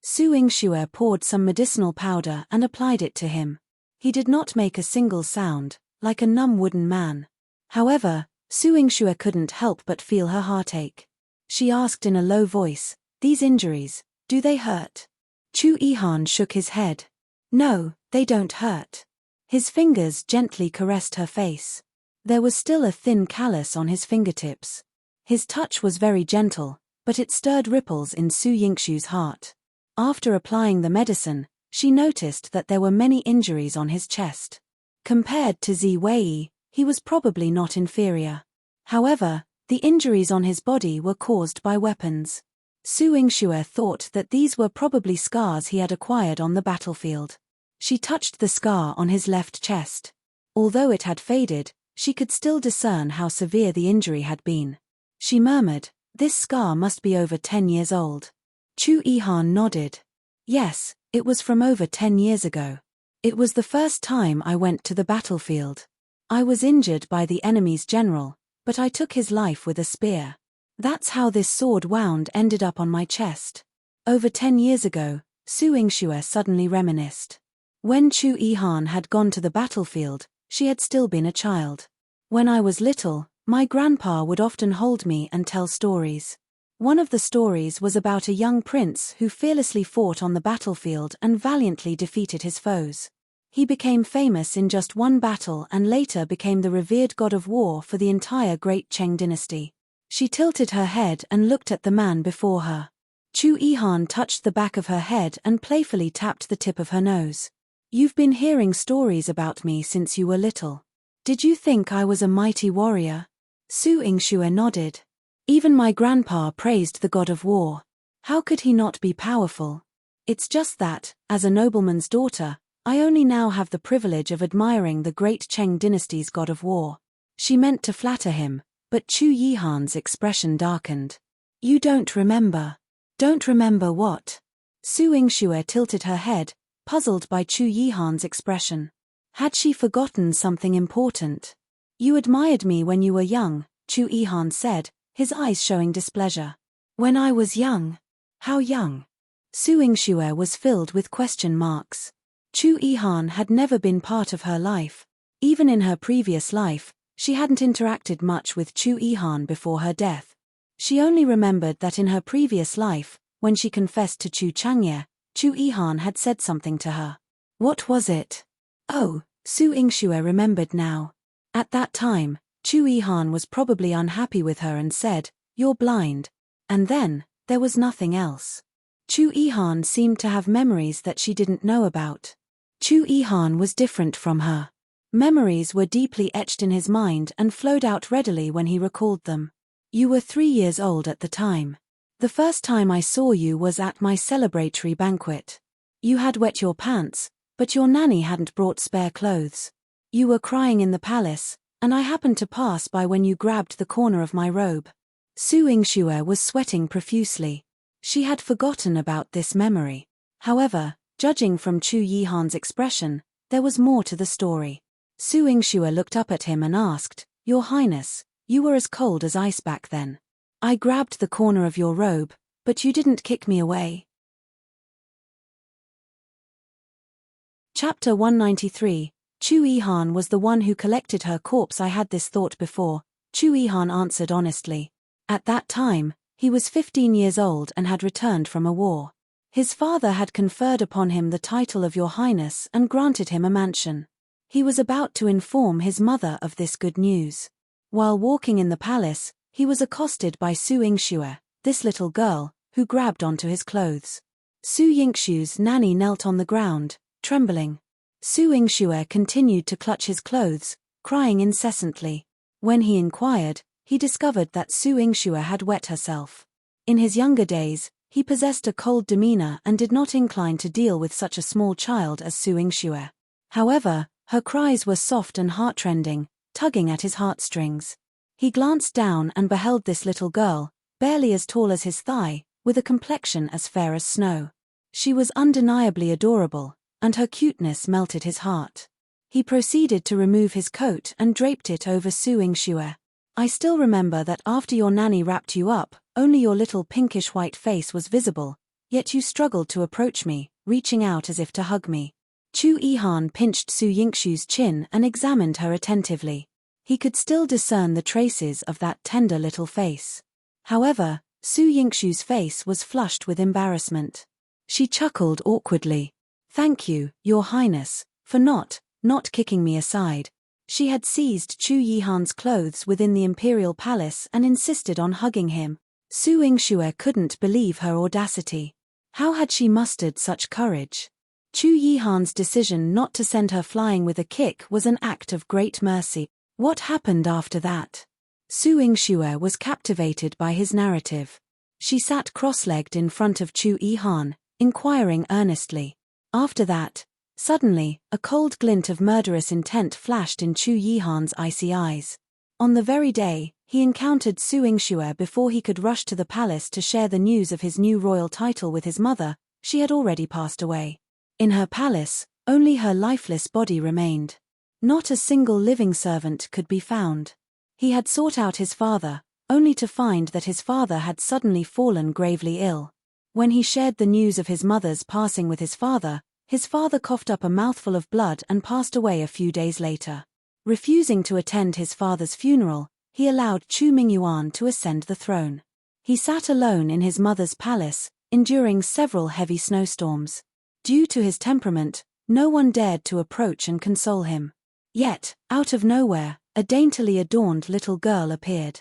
A: Su Yingxue poured some medicinal powder and applied it to him. He did not make a single sound, like a numb wooden man. However, Su Yingxue couldn't help but feel her heartache. She asked in a low voice, "These injuries, do they hurt?" Chu Yihan shook his head. "No, they don't hurt." His fingers gently caressed her face. There was still a thin callus on his fingertips. His touch was very gentle, but it stirred ripples in Su Yingxue's heart. After applying the medicine, she noticed that there were many injuries on his chest. Compared to Zi Wei, he was probably not inferior. However, the injuries on his body were caused by weapons. Su Yingxue thought that these were probably scars he had acquired on the battlefield. She touched the scar on his left chest. Although it had faded, she could still discern how severe the injury had been. She murmured, "This scar must be over 10 years old." Chu Yihan nodded. "Yes, it was from over 10 years ago. It was the first time I went to the battlefield. I was injured by the enemy's general, but I took his life with a spear. That's how this sword wound ended up on my chest." Over 10 years ago, Su Yingxue suddenly reminisced. When Chu Yihan had gone to the battlefield, she had still been a child. "When I was little, my grandpa would often hold me and tell stories. One of the stories was about a young prince who fearlessly fought on the battlefield and valiantly defeated his foes. He became famous in just one battle and later became the revered god of war for the entire Great Cheng dynasty." She tilted her head and looked at the man before her. Chu Yihan touched the back of her head and playfully tapped the tip of her nose. "You've been hearing stories about me since you were little. Did you think I was a mighty warrior?" Su Yingxue nodded. "Even my grandpa praised the god of war. How could he not be powerful? It's just that, as a nobleman's daughter, I only now have the privilege of admiring the Great Cheng dynasty's god of war." She meant to flatter him, but Chu Yihan's expression darkened. "You don't remember." "Don't remember what?" Su Yingxue tilted her head, puzzled by Chu Yihan's expression. Had she forgotten something important? "You admired me when you were young," Chu Yihan said, his eyes showing displeasure. "When I was young? How young?" Su Yingxue was filled with question marks. Chu Yihan had never been part of her life. Even in her previous life, she hadn't interacted much with Chu Yihan before her death. She only remembered that in her previous life, when she confessed to Chu Changye, Chu Yihan had said something to her. What was it? Oh, Su Yingxue remembered now. At that time, Chu Yihan was probably unhappy with her and said, "You're blind." And then, there was nothing else. Chu Yihan seemed to have memories that she didn't know about. Chu Yihan was different from her. Memories were deeply etched in his mind and flowed out readily when he recalled them. "You were 3 years old at the time. The first time I saw you was at my celebratory banquet. You had wet your pants, but your nanny hadn't brought spare clothes. You were crying in the palace, and I happened to pass by when you grabbed the corner of my robe." Su Yingxue was sweating profusely. She had forgotten about this memory. However, judging from Chu Yihan's expression, there was more to the story. Su Yingxue looked up at him and asked, "Your Highness, you were as cold as ice back then. I grabbed the corner of your robe, but you didn't kick me away." Chapter 193. Chu Yihan was the one who collected her corpse. "I had this thought before," Chu Yihan answered honestly. At that time, he was 15 years old and had returned from a war. His father had conferred upon him the title of Your Highness and granted him a mansion. He was about to inform his mother of this good news. While walking in the palace, he was accosted by Su Yingxue, this little girl, who grabbed onto his clothes. Su Yingxue's nanny knelt on the ground, trembling. Su Yingxue continued to clutch his clothes, crying incessantly. When he inquired, he discovered that Su Yingxue had wet herself. In his younger days, He possessed a cold demeanor and did not incline to deal with such a small child as Su Yingxue. However, her cries were soft and heartrending, tugging at his heartstrings. He glanced down and beheld this little girl, barely as tall as his thigh, with a complexion as fair as snow. She was undeniably adorable, and her cuteness melted his heart. He proceeded to remove his coat and draped it over Su Yingxue. I still remember that after your nanny wrapped you up, only your little pinkish-white face was visible, yet you struggled to approach me, reaching out as if to hug me. Chu Yihan pinched Su Yingxue's chin and examined her attentively. He could still discern the traces of that tender little face. However, Su Yingxue's face was flushed with embarrassment. She chuckled awkwardly. "Thank you, Your Highness, for not kicking me aside." She had seized Chu Yihan's clothes within the imperial palace and insisted on hugging him. Su Yingxue couldn't believe her audacity. How had she mustered such courage? Chu Yihan's decision not to send her flying with a kick was an act of great mercy. What happened after that? Su Yingxue was captivated by his narrative. She sat cross-legged in front of Chu Yihan, inquiring earnestly. After that, suddenly, a cold glint of murderous intent flashed in Chu Yihan's icy eyes. On the very day he encountered Su Yingxue before he could rush to the palace to share the news of his new royal title with his mother, she had already passed away. In her palace, only her lifeless body remained. Not a single living servant could be found. He had sought out his father, only to find that his father had suddenly fallen gravely ill. When he shared the news of his mother's passing with his father coughed up a mouthful of blood and passed away a few days later. Refusing to attend his father's funeral, he allowed Chu Mingyuan to ascend the throne. He sat alone in his mother's palace, enduring several heavy snowstorms. Due to his temperament, no one dared to approach and console him. Yet, out of nowhere, a daintily adorned little girl appeared.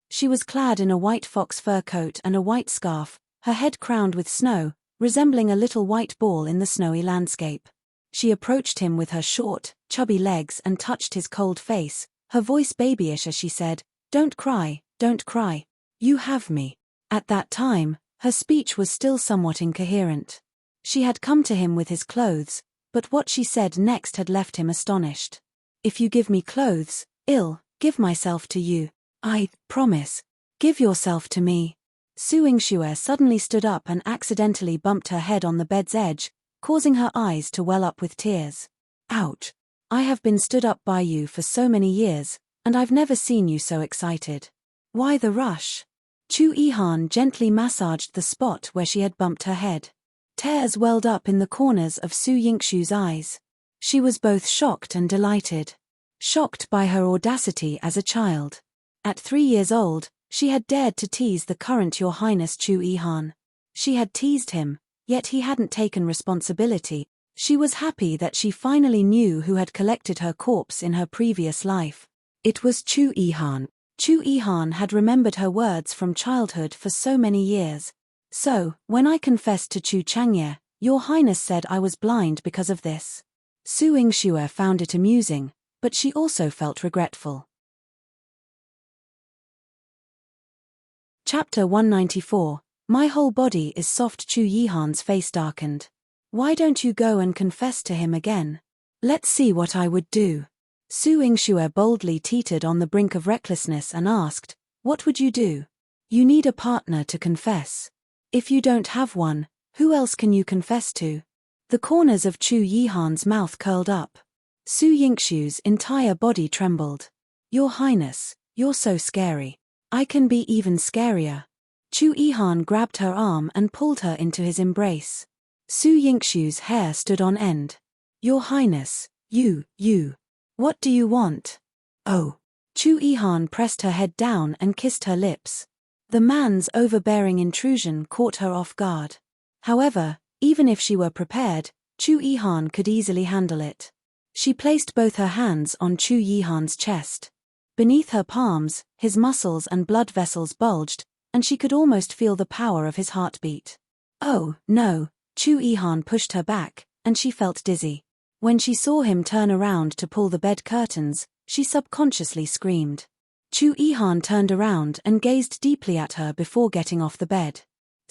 A: She was clad in a white fox fur coat and a white scarf, her head crowned with snow, resembling a little white ball in the snowy landscape. She approached him with her short, chubby legs and touched his cold face, her voice babyish as she said, "Don't cry, don't cry. You have me." At that time, her speech was still somewhat incoherent. She had come to him with his clothes, but what she said next had left him astonished. "If you give me clothes, I'll give myself to you. I promise. Give yourself to me." Su Yingxue suddenly stood up and accidentally bumped her head on the bed's edge, causing her eyes to well up with tears. "Ouch. I have been stood up by you for so many years, and I've never seen you so excited. Why the rush?" Chu Yihan gently massaged the spot where she had bumped her head. Tears welled up in the corners of Su Yingxue's eyes. She was both shocked and delighted. Shocked by her audacity as a child. At 3 years old, she had dared to tease the current Your Highness Chu Yihan. She had teased him, yet he hadn't taken responsibility. She was happy that she finally knew who had collected her corpse in her previous life. It was Chu Yihan. Chu Yihan had remembered her words from childhood for so many years. "So, when I confessed to Chu Changye, Your Highness said I was blind because of this." Su Yingxue found it amusing, but she also felt regretful. Chapter 194, My Whole Body is Soft. Chu Yihan's face darkened. "Why don't you go and confess to him again? Let's see what I would do." Su Yingxue boldly teetered on the brink of recklessness and asked, "What would you do? You need a partner to confess. If you don't have one, who else can you confess to?" The corners of Chu Yihan's mouth curled up. Su Yingxue's entire body trembled. "Your Highness, you're so scary. I can be even scarier." Chu Yihan grabbed her arm and pulled her into his embrace. Su Yingxue's hair stood on end. "Your Highness, you. What do you want?" "Oh." Chu Yihan pressed her head down and kissed her lips. The man's overbearing intrusion caught her off guard. However, even if she were prepared, Chu Yihan could easily handle it. She placed both her hands on Chu Yihan's chest. Beneath her palms, his muscles and blood vessels bulged, and she could almost feel the power of his heartbeat. "Oh, no." Chu Yihan pushed her back, and she felt dizzy. When she saw him turn around to pull the bed curtains, she subconsciously screamed. Chu Yihan turned around and gazed deeply at her before getting off the bed.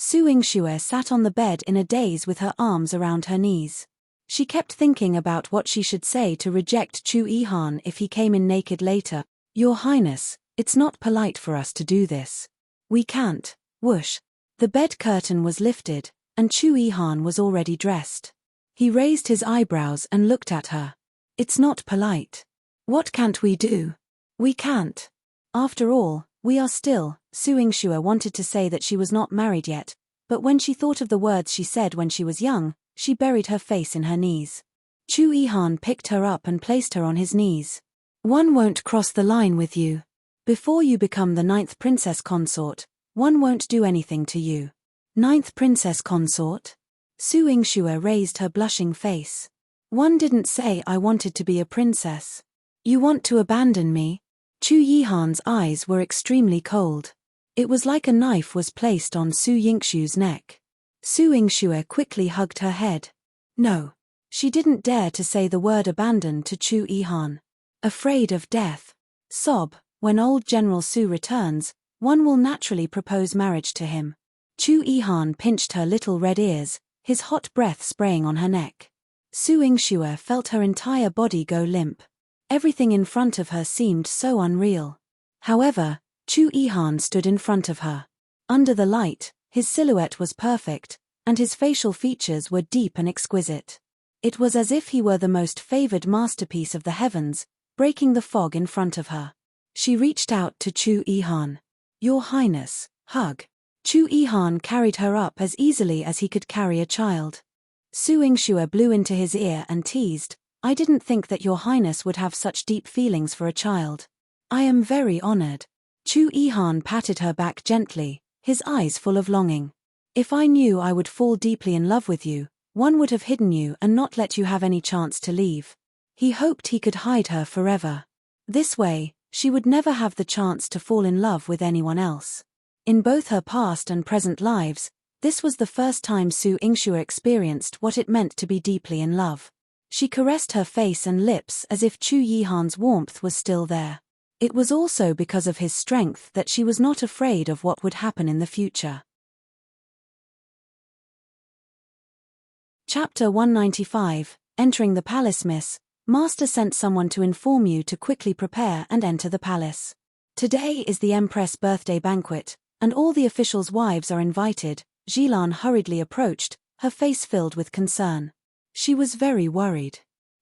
A: Su Yingxue sat on the bed in a daze with her arms around her knees. She kept thinking about what she should say to reject Chu Yihan if he came in naked later. Your Highness, it's not polite for us to do this. We can't. Whoosh. The bed curtain was lifted, and Chu Yihan was already dressed. He raised his eyebrows and looked at her. It's not polite. What can't we do? We can't. After all, we are still. Su Yingxue wanted to say that she was not married yet, but when she thought of the words she said when she was young, she buried her face in her knees. Chu Yihan picked her up and placed her on his knees. One won't cross the line with you. Before you become the 9th princess consort, one won't do anything to you. 9th princess consort? Su Yingxue raised her blushing face. One didn't say I wanted to be a princess. You want to abandon me? Chu Yihan's eyes were extremely cold. It was like a knife was placed on Su Yingxue's neck. Su Yingxue quickly hugged her head. No. She didn't dare to say the word abandon to Chu Yihan. Afraid of death. Sob, when old General Su returns, one will naturally propose marriage to him. Chu Yihan pinched her little red ears, his hot breath spraying on her neck. Su Yingxue felt her entire body go limp. Everything in front of her seemed so unreal. However, Chu Yihan stood in front of her. Under the light, his silhouette was perfect, and his facial features were deep and exquisite. It was as if he were the most favored masterpiece of the heavens, breaking the fog in front of her. She reached out to Chu Yihan. Your Highness, hug. Chu Yihan carried her up as easily as he could carry a child. Su Yingxue blew into his ear and teased, I didn't think that your Highness would have such deep feelings for a child. I am very honored. Chu Yihan patted her back gently, his eyes full of longing. If I knew I would fall deeply in love with you, one would have hidden you and not let you have any chance to leave. He hoped he could hide her forever. This way, she would never have the chance to fall in love with anyone else. In both her past and present lives, this was the first time Su Yingxue experienced what it meant to be deeply in love. She caressed her face and lips as if Chu Yihan's warmth was still there. It was also because of his strength that she was not afraid of what would happen in the future. Chapter 195, Entering the Palace. Miss, Master sent someone to inform you to quickly prepare and enter the palace. Today is the Empress' birthday banquet, and all the officials' wives are invited. Jilan hurriedly approached, her face filled with concern. She was very worried.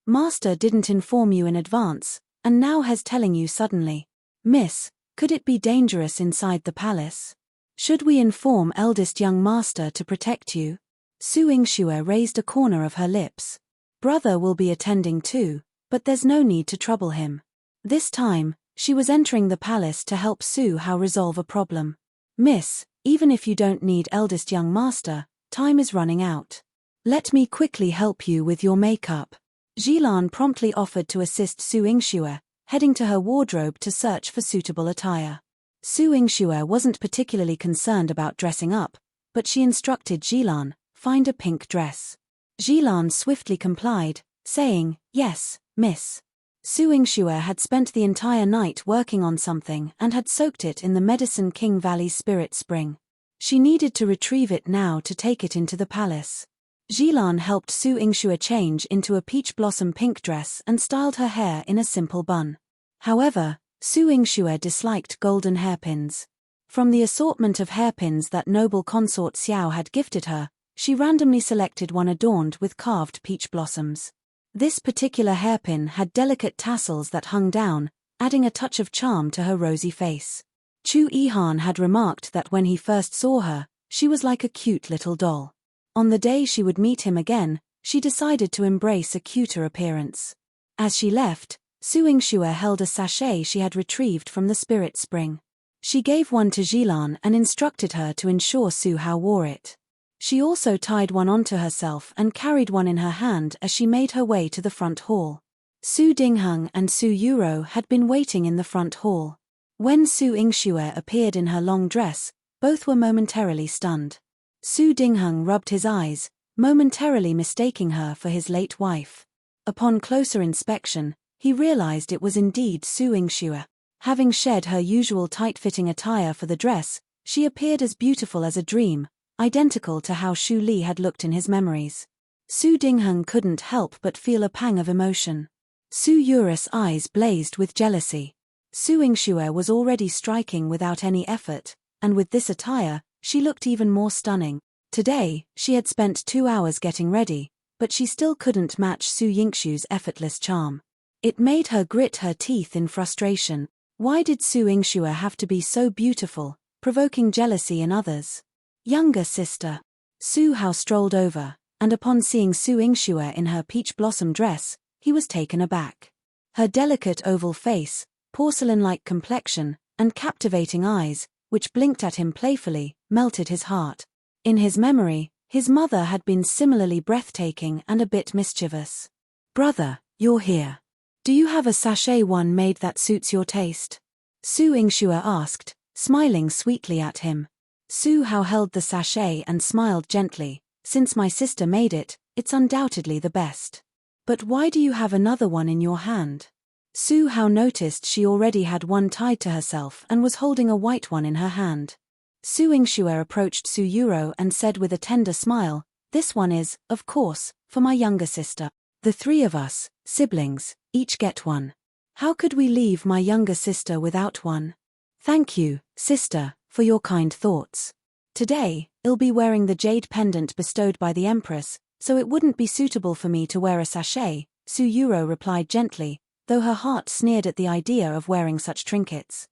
A: Master didn't inform you in advance, and now has telling you suddenly. Miss, could it be dangerous inside the palace? Should we inform eldest young master to protect you? Su Yingxue raised a corner of her lips. Brother will be attending too, but there's no need to trouble him. This time, she was entering the palace to help Su Hao resolve a problem. Miss, even if you don't need eldest young master, time is running out. Let me quickly help you with your makeup. Jilan promptly offered to assist Su Yingxue, heading to her wardrobe to search for suitable attire. Su Yingxue wasn't particularly concerned about dressing up, but she instructed Jilan, find a pink dress. Jilan swiftly complied, saying, yes, miss. Su Yingxue had spent the entire night working on something and had soaked it in the Medicine King Valley's spirit spring. She needed to retrieve it now to take it into the palace. Jilan helped Su Yingxue change into a peach blossom pink dress and styled her hair in a simple bun. However, Su Yingxue disliked golden hairpins. From the assortment of hairpins that noble consort Xiao had gifted her, she randomly selected one adorned with carved peach blossoms. This particular hairpin had delicate tassels that hung down, adding a touch of charm to her rosy face. Chu Yihan had remarked that when he first saw her, she was like a cute little doll. On the day she would meet him again, she decided to embrace a cuter appearance. As she left, Su Yingxue held a sachet she had retrieved from the spirit spring. She gave one to Jilan and instructed her to ensure Su Hao wore it. She also tied one onto herself and carried one in her hand as she made her way to the front hall. Su Dingheng and Su Yuro had been waiting in the front hall. When Su Yingxue appeared in her long dress, both were momentarily stunned. Su Dingheng rubbed his eyes, momentarily mistaking her for his late wife. Upon closer inspection, he realized it was indeed Su Yingxue. Having shed her usual tight-fitting attire for the dress, she appeared as beautiful as a dream, identical to how Shu Li had looked in his memories. Su Dingheng couldn't help but feel a pang of emotion. Su Yuris' eyes blazed with jealousy. Su Yingxue was already striking without any effort, and with this attire, she looked even more stunning. Today, she had spent 2 hours getting ready, but she still couldn't match Su Yingxue's effortless charm. It made her grit her teeth in frustration. Why did Su Yingxue have to be so beautiful, provoking jealousy in others? Younger sister. Su Hao strolled over, and upon seeing Su Yingxue in her peach blossom dress, he was taken aback. Her delicate oval face, porcelain-like complexion, and captivating eyes, which blinked at him playfully, melted his heart. In his memory, his mother had been similarly breathtaking and a bit mischievous. "Brother, you're here. Do you have a sachet one made that suits your taste?" Su Yingxue asked, smiling sweetly at him. Su Hao held the sachet and smiled gently. "Since my sister made it, it's undoubtedly the best. But why do you have another one in your hand?" Su Hao noticed she already had one tied to herself and was holding a white one in her hand. Su Yingxue approached Su Yuro and said with a tender smile, "This one is, of course, for my younger sister. The 3 of us, siblings, each get one. How could we leave my younger sister without one? Thank you, sister, for your kind thoughts. Today, I'll be wearing the jade pendant bestowed by the Empress, so it wouldn't be suitable for me to wear a sachet," Su Yuro replied gently, though her heart sneered at the idea of wearing such trinkets.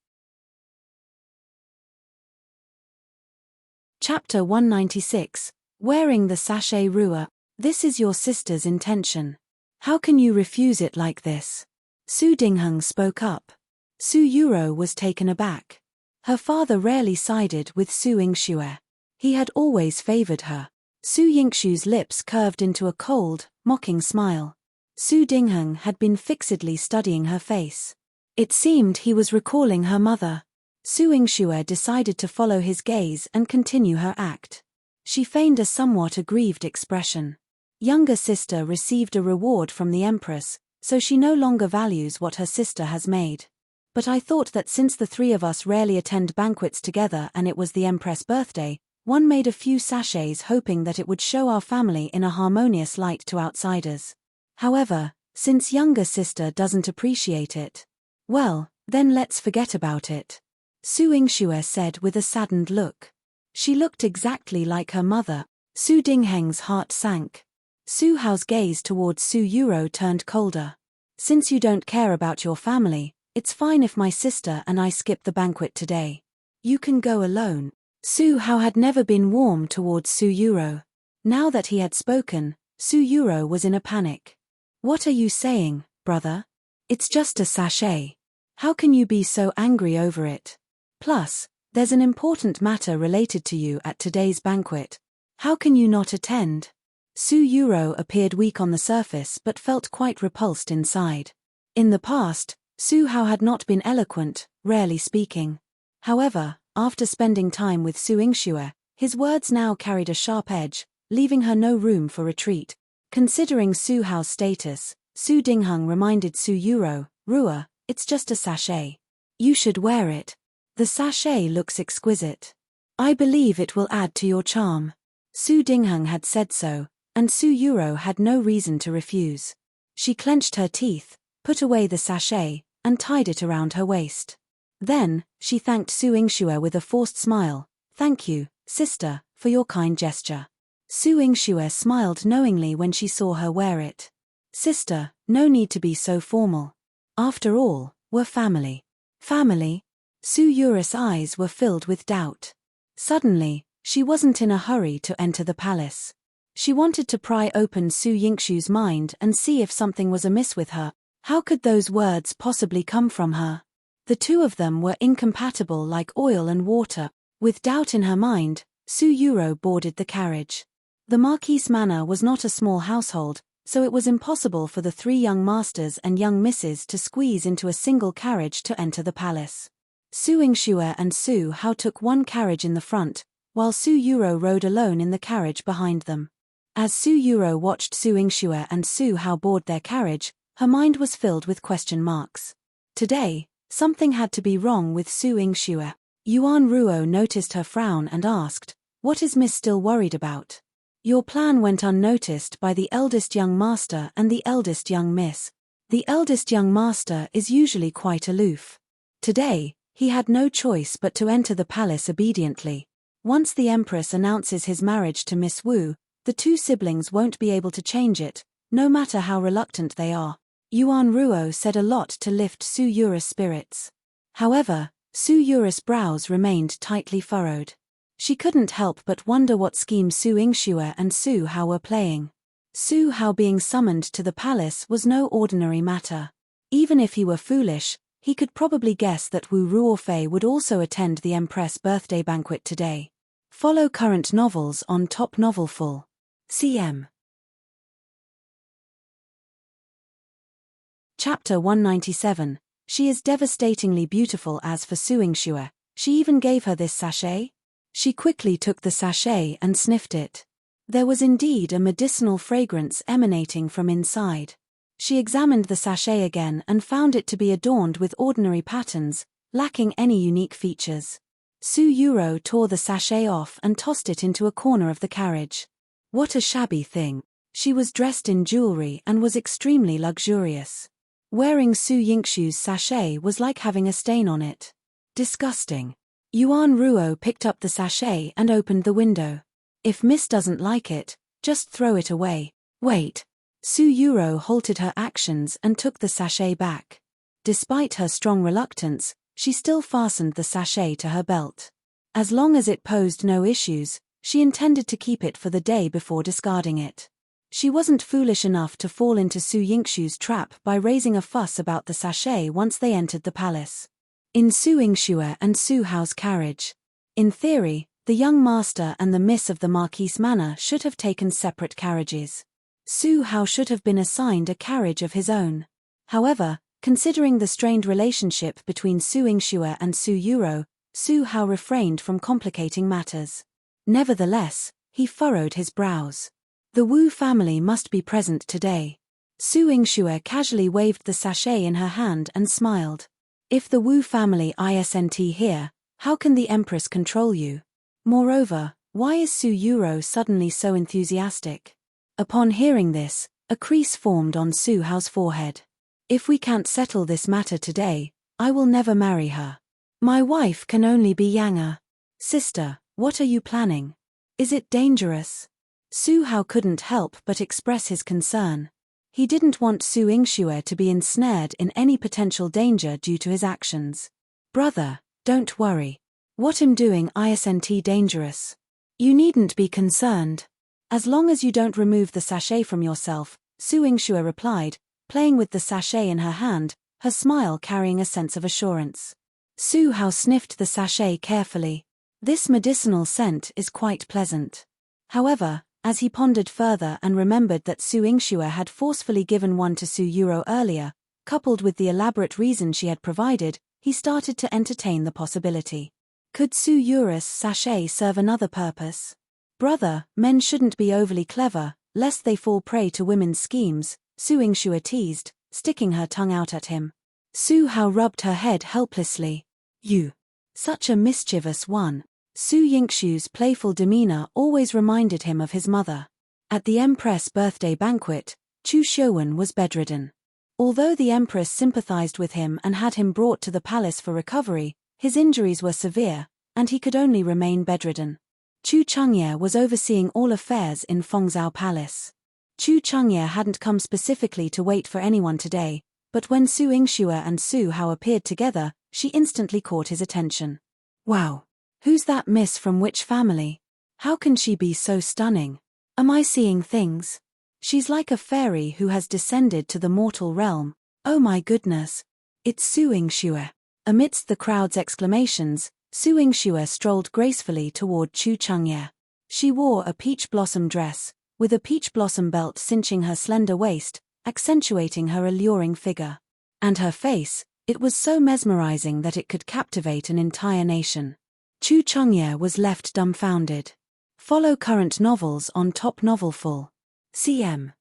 A: Chapter 196, Wearing the Sachet Rua. "This is your sister's intention. How can you refuse it like this?" Su Dingheng spoke up. Su Yuro was taken aback. Her father rarely sided with Su Yingxue. He had always favored her. Su Yingxue's lips curved into a cold, mocking smile. Su Dingheng had been fixedly studying her face. It seemed he was recalling her mother. Su Yingxue decided to follow his gaze and continue her act. She feigned a somewhat aggrieved expression. Younger sister received a reward from the Empress, so she no longer values what her sister has made. But I thought that since the 3 of us rarely attend banquets together and it was the Empress' birthday, one made a few sachets hoping that it would show our family in a harmonious light to outsiders. However, since younger sister doesn't appreciate it, well, then let's forget about it," Su Yingxue said with a saddened look. She looked exactly like her mother. Su Dingheng's heart sank. Su Hao's gaze towards Su Yuro turned colder. "Since you don't care about your family, it's fine if my sister and I skip the banquet today. You can go alone." Su Hao had never been warm towards Su Yuro. Now that he had spoken, Su Yuro was in a panic. "What are you saying, brother? It's just a sachet. How can you be so angry over it? Plus, there's an important matter related to you at today's banquet. How can you not attend?" Su Yuro appeared weak on the surface but felt quite repulsed inside. In the past, Su Hao had not been eloquent, rarely speaking. However, after spending time with Su Yingxue, his words now carried a sharp edge, leaving her no room for retreat. Considering Su Hao's status, Su Dingheng reminded Su Yuro, "Rua, it's just a sachet. You should wear it. The sachet looks exquisite. I believe it will add to your charm." Su Dingheng had said so, and Su Yuro had no reason to refuse. She clenched her teeth, put away the sachet, and tied it around her waist. Then, she thanked Su Yingxue with a forced smile. "Thank you, sister, for your kind gesture." Su Yingxue smiled knowingly when she saw her wear it. "Sister, no need to be so formal. After all, we're family." "Family?" Su Yuris' eyes were filled with doubt. Suddenly, she wasn't in a hurry to enter the palace. She wanted to pry open Su Yingxue's mind and see if something was amiss with her. How could those words possibly come from her? The 2 of them were incompatible like oil and water. With doubt in her mind, Su Yuro boarded the carriage. The Marquise Manor was not a small household, so it was impossible for the 3 young masters and young misses to squeeze into a single carriage to enter the palace. Su Yingxue and Su Hao took one carriage in the front, while Su Yuro rode alone in the carriage behind them. As Su Yuro watched Su Yingxue and Su Hao board their carriage, her mind was filled with question marks. Today, something had to be wrong with Su Yingxue. Yuan Ruo noticed her frown and asked, What is Miss still worried about? Your plan went unnoticed by the eldest young master and the eldest young miss. The eldest young master is usually quite aloof. Today, he had no choice but to enter the palace obediently. Once the Empress announces his marriage to Miss Wu, the two siblings won't be able to change it, no matter how reluctant they are. Yuan Ruo said a lot to lift Su Yuru's spirits. However, Su Yuru's brows remained tightly furrowed. She couldn't help but wonder what scheme Su Yingxue and Su Hao were playing. Su Hao being summoned to the palace was no ordinary matter. Even if he were foolish, he could probably guess that Wu Ruofei would also attend the Empress birthday banquet today. Follow current novels on Top Novelful. CM. Chapter 197. She is devastatingly beautiful. As for Su Yingxue, she even gave her this sachet? She quickly took the sachet and sniffed it. There was indeed a medicinal fragrance emanating from inside. She examined the sachet again and found it to be adorned with ordinary patterns, lacking any unique features. Su Yuro tore the sachet off and tossed it into a corner of the carriage. What a shabby thing. She was dressed in jewelry and was extremely luxurious. Wearing Su Yingxue's sachet was like having a stain on it. Disgusting. Yuan Ruo picked up the sachet and opened the window. If Miss doesn't like it, just throw it away. Wait. Su Yuro halted her actions and took the sachet back. Despite her strong reluctance, she still fastened the sachet to her belt. As long as it posed no issues, she intended to keep it for the day before discarding it. She wasn't foolish enough to fall into Su Yingxue's trap by raising a fuss about the sachet once they entered the palace. In Su Yingxue and Su Hao's carriage. In theory, the young master and the miss of the Marquise Manor should have taken separate carriages. Su Hao should have been assigned a carriage of his own. However, considering the strained relationship between Su Yingxue and Su Yuro, Su Hao refrained from complicating matters. Nevertheless, he furrowed his brows. The Wu family must be present today. Su Yingxue casually waved the sachet in her hand and smiled. If the Wu family isn't here, how can the Empress control you? Moreover, why is Su Yuro suddenly so enthusiastic? Upon hearing this, a crease formed on Su Hao's forehead. If we can't settle this matter today, I will never marry her. My wife can only be Yanga. Sister, what are you planning? Is it dangerous? Su Hao couldn't help but express his concern. He didn't want Su Yingxue to be ensnared in any potential danger due to his actions. Brother, don't worry. What I'm doing isn't dangerous. You needn't be concerned. As long as you don't remove the sachet from yourself, Su Yingxue replied, playing with the sachet in her hand, her smile carrying a sense of assurance. Su Hao sniffed the sachet carefully. This medicinal scent is quite pleasant. However, as he pondered further and remembered that Su Yingxue had forcefully given one to Su Yuro earlier, coupled with the elaborate reason she had provided, he started to entertain the possibility. Could Su Yuro's sachet serve another purpose? Brother, men shouldn't be overly clever, lest they fall prey to women's schemes, Su Yingxue teased, sticking her tongue out at him. Su Hao rubbed her head helplessly. You. Such a mischievous one. Su Yingxue's playful demeanor always reminded him of his mother. At the Empress birthday banquet, Chu Shouwen was bedridden. Although the Empress sympathized with him and had him brought to the palace for recovery, his injuries were severe, and he could only remain bedridden. Chu Chengye was overseeing all affairs in Fengzhou Palace. Chu Chengye hadn't come specifically to wait for anyone today, but when Su Yingxue and Su Hao appeared together, she instantly caught his attention. Wow! Who's that miss from which family? How can she be so stunning? Am I seeing things? She's like a fairy who has descended to the mortal realm. Oh my goodness! It's Su Yingxue. Amidst the crowd's exclamations, Su Yingxue strolled gracefully toward Chu Chengye. She wore a peach blossom dress, with a peach blossom belt cinching her slender waist, accentuating her alluring figure. And her face, it was so mesmerizing that it could captivate an entire nation. Chu Chengye was left dumbfounded. Follow current novels on Top Novelful. CM.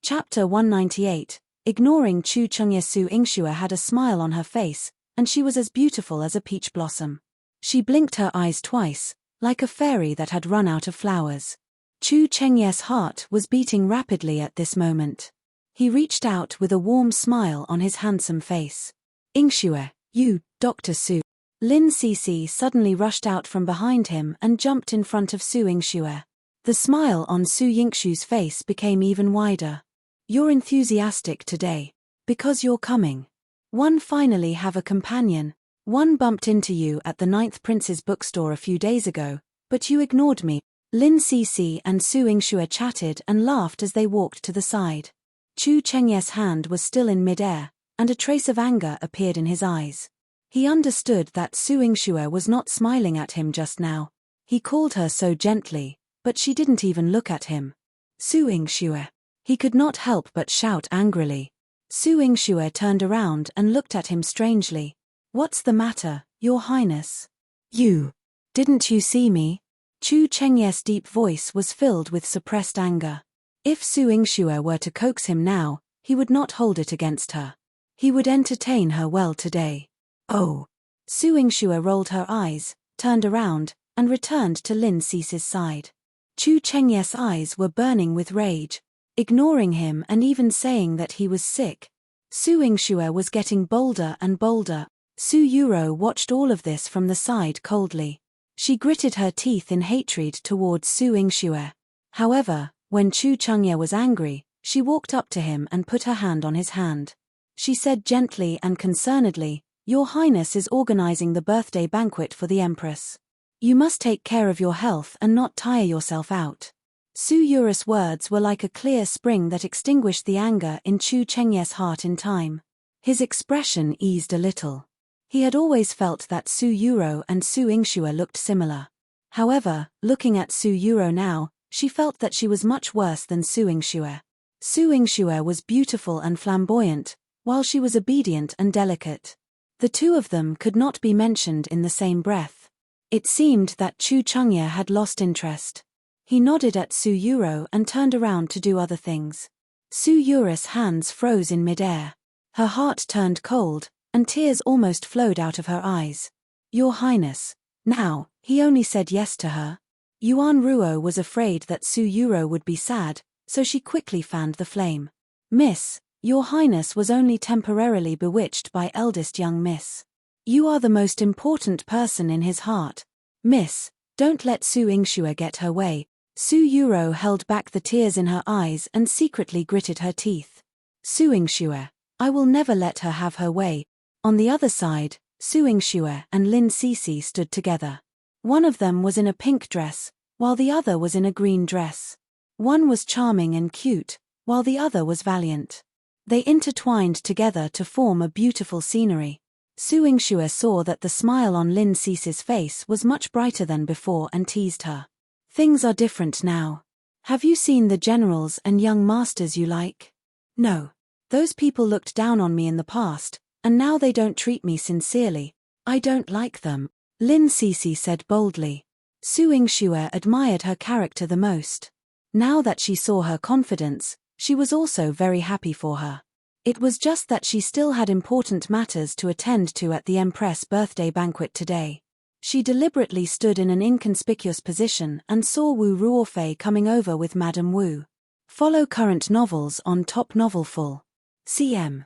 A: Chapter 198. Ignoring Chu Chengye, Su Yingxue had a smile on her face, and she was as beautiful as a peach blossom. She blinked her eyes twice, like a fairy that had run out of flowers. Chu Chengye's heart was beating rapidly at this moment. He reached out with a warm smile on his handsome face. "Yingxue, you, Dr. Su." Lin Sisi suddenly rushed out from behind him and jumped in front of Su Yingxue. The smile on Su Yingxue's face became even wider. "You're enthusiastic today. Because you're coming. One finally have a companion. One bumped into you at the Ninth Prince's bookstore a few days ago, but you ignored me." Lin Sisi and Su Yingxue chatted and laughed as they walked to the side. Chu Chengye's hand was still in midair, and a trace of anger appeared in his eyes. He understood that Su Yingxue was not smiling at him just now. He called her so gently, but she didn't even look at him. "Su Yingxue." He could not help but shout angrily. Su Yingxue turned around and looked at him strangely. "What's the matter, Your Highness? Didn't you see me?" Chu Chengye's deep voice was filled with suppressed anger. If Su Yingxue were to coax him now, he would not hold it against her. He would entertain her well today. "Oh." Su Yingxue rolled her eyes, turned around, and returned to Lin Sisi's side. Chu Chengye's eyes were burning with rage. Ignoring him and even saying that he was sick. Su Yingxue was getting bolder and bolder. Su Yuro watched all of this from the side coldly. She gritted her teeth in hatred towards Su Yingxue. However, when Chu Chengye was angry, she walked up to him and put her hand on his hand. She said gently and concernedly, "Your Highness is organizing the birthday banquet for the Empress. You must take care of your health and not tire yourself out." Su Yuro's words were like a clear spring that extinguished the anger in Chu Chengye's heart in time. His expression eased a little. He had always felt that Su Yuro and Su Yingxue looked similar. However, looking at Su Yuro now, she felt that she was much worse than Su Yingxue. Su Yingxue was beautiful and flamboyant, while she was obedient and delicate. The two of them could not be mentioned in the same breath. It seemed that Chu Chengye had lost interest. He nodded at Su Yuro and turned around to do other things. Su Yuro's hands froze in midair. Her heart turned cold, and tears almost flowed out of her eyes. "Your Highness." Now, he only said yes to her. Yuan Ruo was afraid that Su Yuro would be sad, so she quickly fanned the flame. "Miss, Your Highness was only temporarily bewitched by eldest young Miss. You are the most important person in his heart. Miss, don't let Su Yingxue get her way." Su Yuro held back the tears in her eyes and secretly gritted her teeth. "Su Yingxue, I will never let her have her way." On the other side, Su Yingxue and Lin Sisi stood together. One of them was in a pink dress, while the other was in a green dress. One was charming and cute, while the other was valiant. They intertwined together to form a beautiful scenery. Su Yingxue saw that the smile on Lin Sisi's face was much brighter than before and teased her. "Things are different now. Have you seen the generals and young masters you like?" "No. Those people looked down on me in the past, and now they don't treat me sincerely. I don't like them," Lin Sisi said boldly. Su Yingxue admired her character the most. Now that she saw her confidence, she was also very happy for her. It was just that she still had important matters to attend to at the Empress birthday banquet today. She deliberately stood in an inconspicuous position and saw Wu Ruofei coming over with Madame Wu. Follow current novels on Top Novel Full. CM.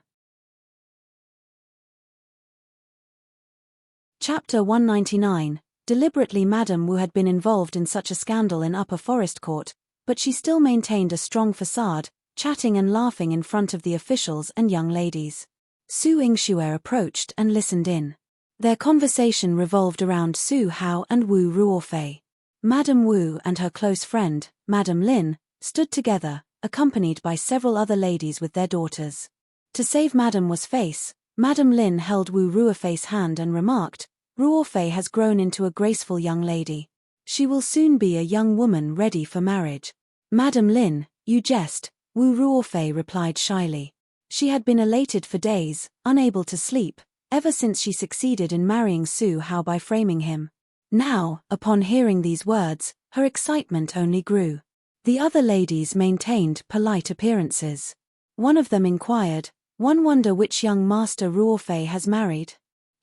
A: Chapter 199. Deliberately Madame Wu had been involved in such a scandal in Upper Forest Court, but she still maintained a strong facade, chatting and laughing in front of the officials and young ladies. Su Yingxue approached and listened in. Their conversation revolved around Su Hao and Wu Ruofei. Madame Wu and her close friend, Madame Lin, stood together, accompanied by several other ladies with their daughters. To save Madame Wu's face, Madame Lin held Wu Ruofei's hand and remarked, "Ruofei has grown into a graceful young lady. She will soon be a young woman ready for marriage." "Madame Lin, you jest," Wu Ruofei replied shyly. She had been elated for days, unable to sleep, ever since she succeeded in marrying Su Hao by framing him. Now, upon hearing these words, her excitement only grew. The other ladies maintained polite appearances. One of them inquired, "One wonder which young master Ruofei has married?"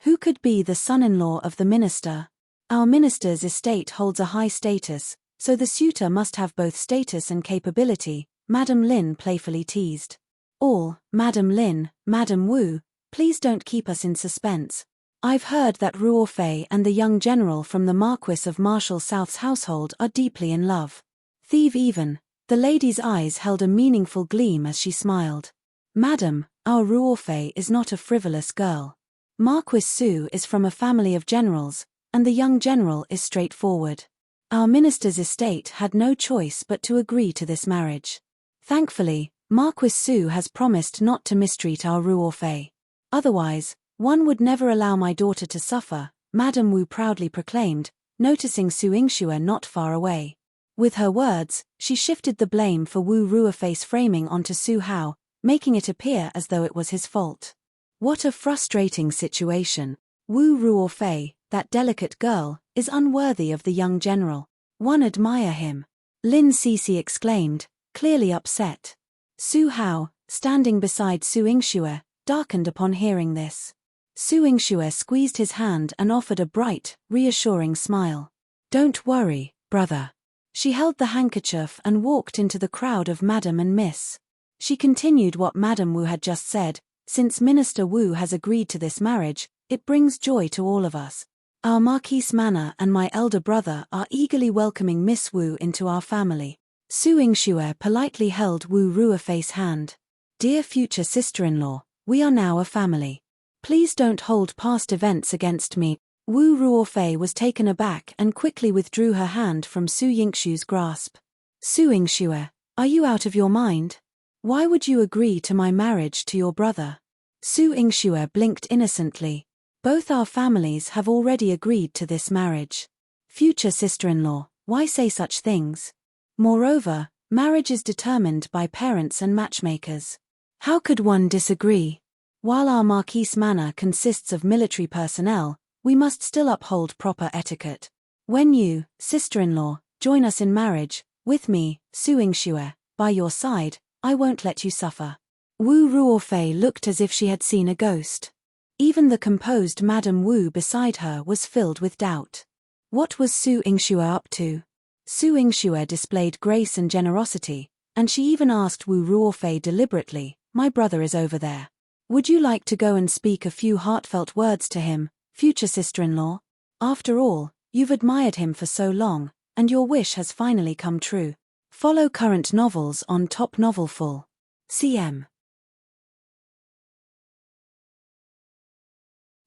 A: Who could be the son-in-law of the minister? Our minister's estate holds a high status, so the suitor must have both status and capability, Madam Lin playfully teased. All, Madam Lin, Madam Wu, please don't keep us in suspense. I've heard that Ruo Fei and the young general from the Marquis of Marshall South's household are deeply in love. Thieve even. The lady's eyes held a meaningful gleam as she smiled. Madam, our Ruo Fei is not a frivolous girl. Marquis Su is from a family of generals, and the young general is straightforward. Our minister's estate had no choice but to agree to this marriage. Thankfully, Marquis Su has promised not to mistreat our Ruo Fei. Otherwise, one would never allow my daughter to suffer, Madam Wu proudly proclaimed, noticing Su Yingxue not far away. With her words, she shifted the blame for Wu Ruofei's framing onto Su Hao, making it appear as though it was his fault. What a frustrating situation. Wu Ruofei, that delicate girl, is unworthy of the young general. One admire him. Lin Sisi exclaimed, clearly upset. Su Hao, standing beside Su Yingxue, darkened upon hearing this. Su Yingxue squeezed his hand and offered a bright, reassuring smile. Don't worry, brother. She held the handkerchief and walked into the crowd of Madam and Miss. She continued what Madam Wu had just said, since Minister Wu has agreed to this marriage, it brings joy to all of us. Our Marquise Manor and my elder brother are eagerly welcoming Miss Wu into our family. Su Yingxue politely held Wu Ruofei's hand. Dear future sister-in-law, we are now a family. Please don't hold past events against me. Wu Ruofei was taken aback and quickly withdrew her hand from Su Yingxue's grasp. Su Yingxue, are you out of your mind? Why would you agree to my marriage to your brother? Su Yingxue blinked innocently. Both our families have already agreed to this marriage. Future sister-in-law, why say such things? Moreover, marriage is determined by parents and matchmakers. How could one disagree? While our Marquise Manor consists of military personnel, we must still uphold proper etiquette. When you, sister-in-law, join us in marriage, with me, Su Yingxue, by your side, I won't let you suffer. Wu Ruofei looked as if she had seen a ghost. Even the composed Madam Wu beside her was filled with doubt. What was Su Yingxue up to? Su Yingxue displayed grace and generosity, and she even asked Wu Ruofei deliberately, my brother is over there. Would you like to go and speak a few heartfelt words to him, future sister-in-law? After all, you've admired him for so long, and your wish has finally come true. Follow current novels on Top Novelful. CM.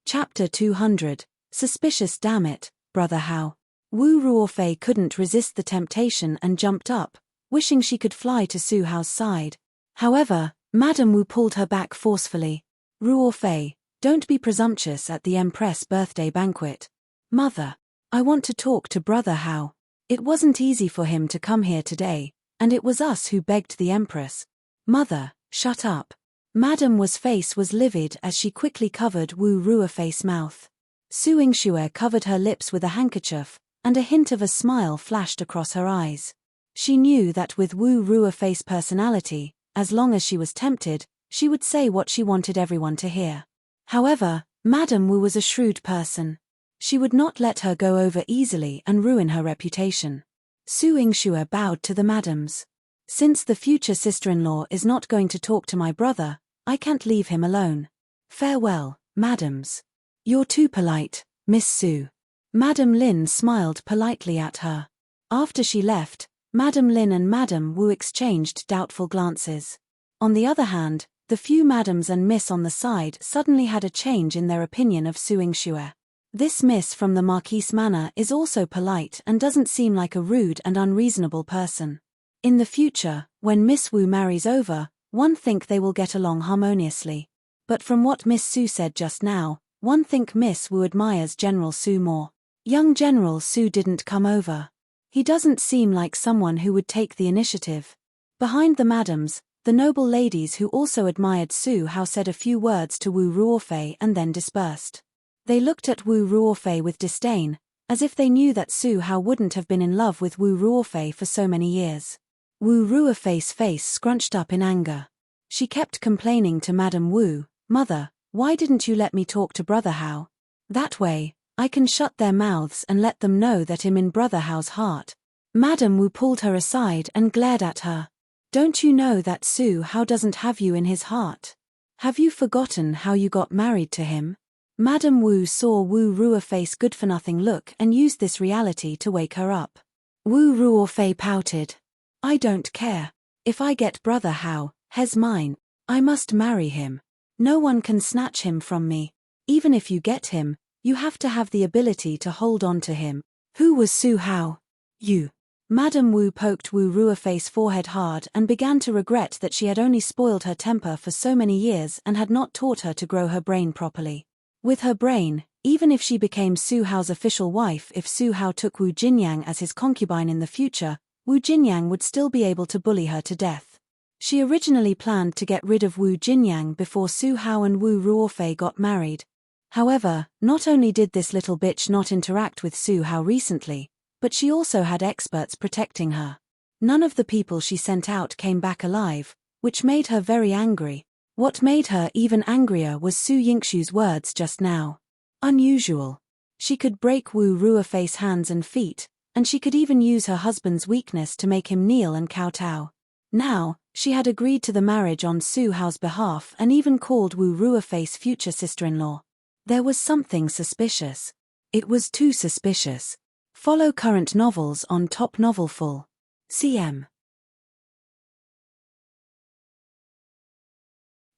A: Chapter 200, Suspicious Damn it, Brother Hao. Wu Ruofei couldn't resist the temptation and jumped up, wishing she could fly to Su Hao's side. However, Madam Wu pulled her back forcefully. Ruofei, don't be presumptuous at the Empress birthday banquet. Mother, I want to talk to Brother Hao. It wasn't easy for him to come here today, and it was us who begged the Empress. Mother, shut up. Madam Wu's face was livid as she quickly covered Wu Ruofei's mouth. Su Yingxue covered her lips with a handkerchief, and a hint of a smile flashed across her eyes. She knew that with Wu Ruofei's personality, as long as she was tempted, she would say what she wanted everyone to hear. However, Madam Wu was a shrewd person. She would not let her go over easily and ruin her reputation. Su Yingxue bowed to the madams. Since the future sister-in-law is not going to talk to my brother, I can't leave him alone. Farewell, madams. You're too polite, Miss Su. Madam Lin smiled politely at her. After she left, Madam Lin and Madam Wu exchanged doubtful glances. On the other hand, the few madams and miss on the side suddenly had a change in their opinion of Su Yingxue. This miss from the Marquise Manor is also polite and doesn't seem like a rude and unreasonable person. In the future, when Miss Wu marries over, one think they will get along harmoniously. But from what Miss Su said just now, one think Miss Wu admires General Su more. Young General Su didn't come over. He doesn't seem like someone who would take the initiative. Behind the madams, the noble ladies who also admired Su Hao said a few words to Wu Ruofei and then dispersed. They looked at Wu Ruofei with disdain, as if they knew that Su Hao wouldn't have been in love with Wu Ruofei for so many years. Wu Ruofei's face scrunched up in anger. She kept complaining to Madam Wu, Mother, why didn't you let me talk to Brother Hao? That way, I can shut their mouths and let them know that I'm in Brother Hao's heart. Madame Wu pulled her aside and glared at her. Don't you know that Su Hao doesn't have you in his heart? Have you forgotten how you got married to him? Madame Wu saw Wu Ruofei's good-for-nothing look and used this reality to wake her up. Wu Ruofei pouted. I don't care. If I get Brother Hao, he's mine. I must marry him. No one can snatch him from me. Even if you get him, you have to have the ability to hold on to him. Who was Su Hao? You. Madame Wu poked Wu Ruofei's forehead hard and began to regret that she had only spoiled her temper for so many years and had not taught her to grow her brain properly. With her brain, even if she became Su Hao's official wife, if Su Hao took Wu Jinyang as his concubine in the future, Wu Jinyang would still be able to bully her to death. She originally planned to get rid of Wu Jinyang before Su Hao and Wu Ruofei got married. However, not only did this little bitch not interact with Su Hao recently, but she also had experts protecting her. None of the people she sent out came back alive, which made her very angry. What made her even angrier was Su Yingshu's words just now. Unusual. She could break Wu Ruofei's hands and feet, and she could even use her husband's weakness to make him kneel and kowtow. Now, she had agreed to the marriage on Su Hao's behalf and even called Wu Ruofei's future sister-in-law. There was something suspicious. It was too suspicious. Follow current novels on Top Novelful. CM.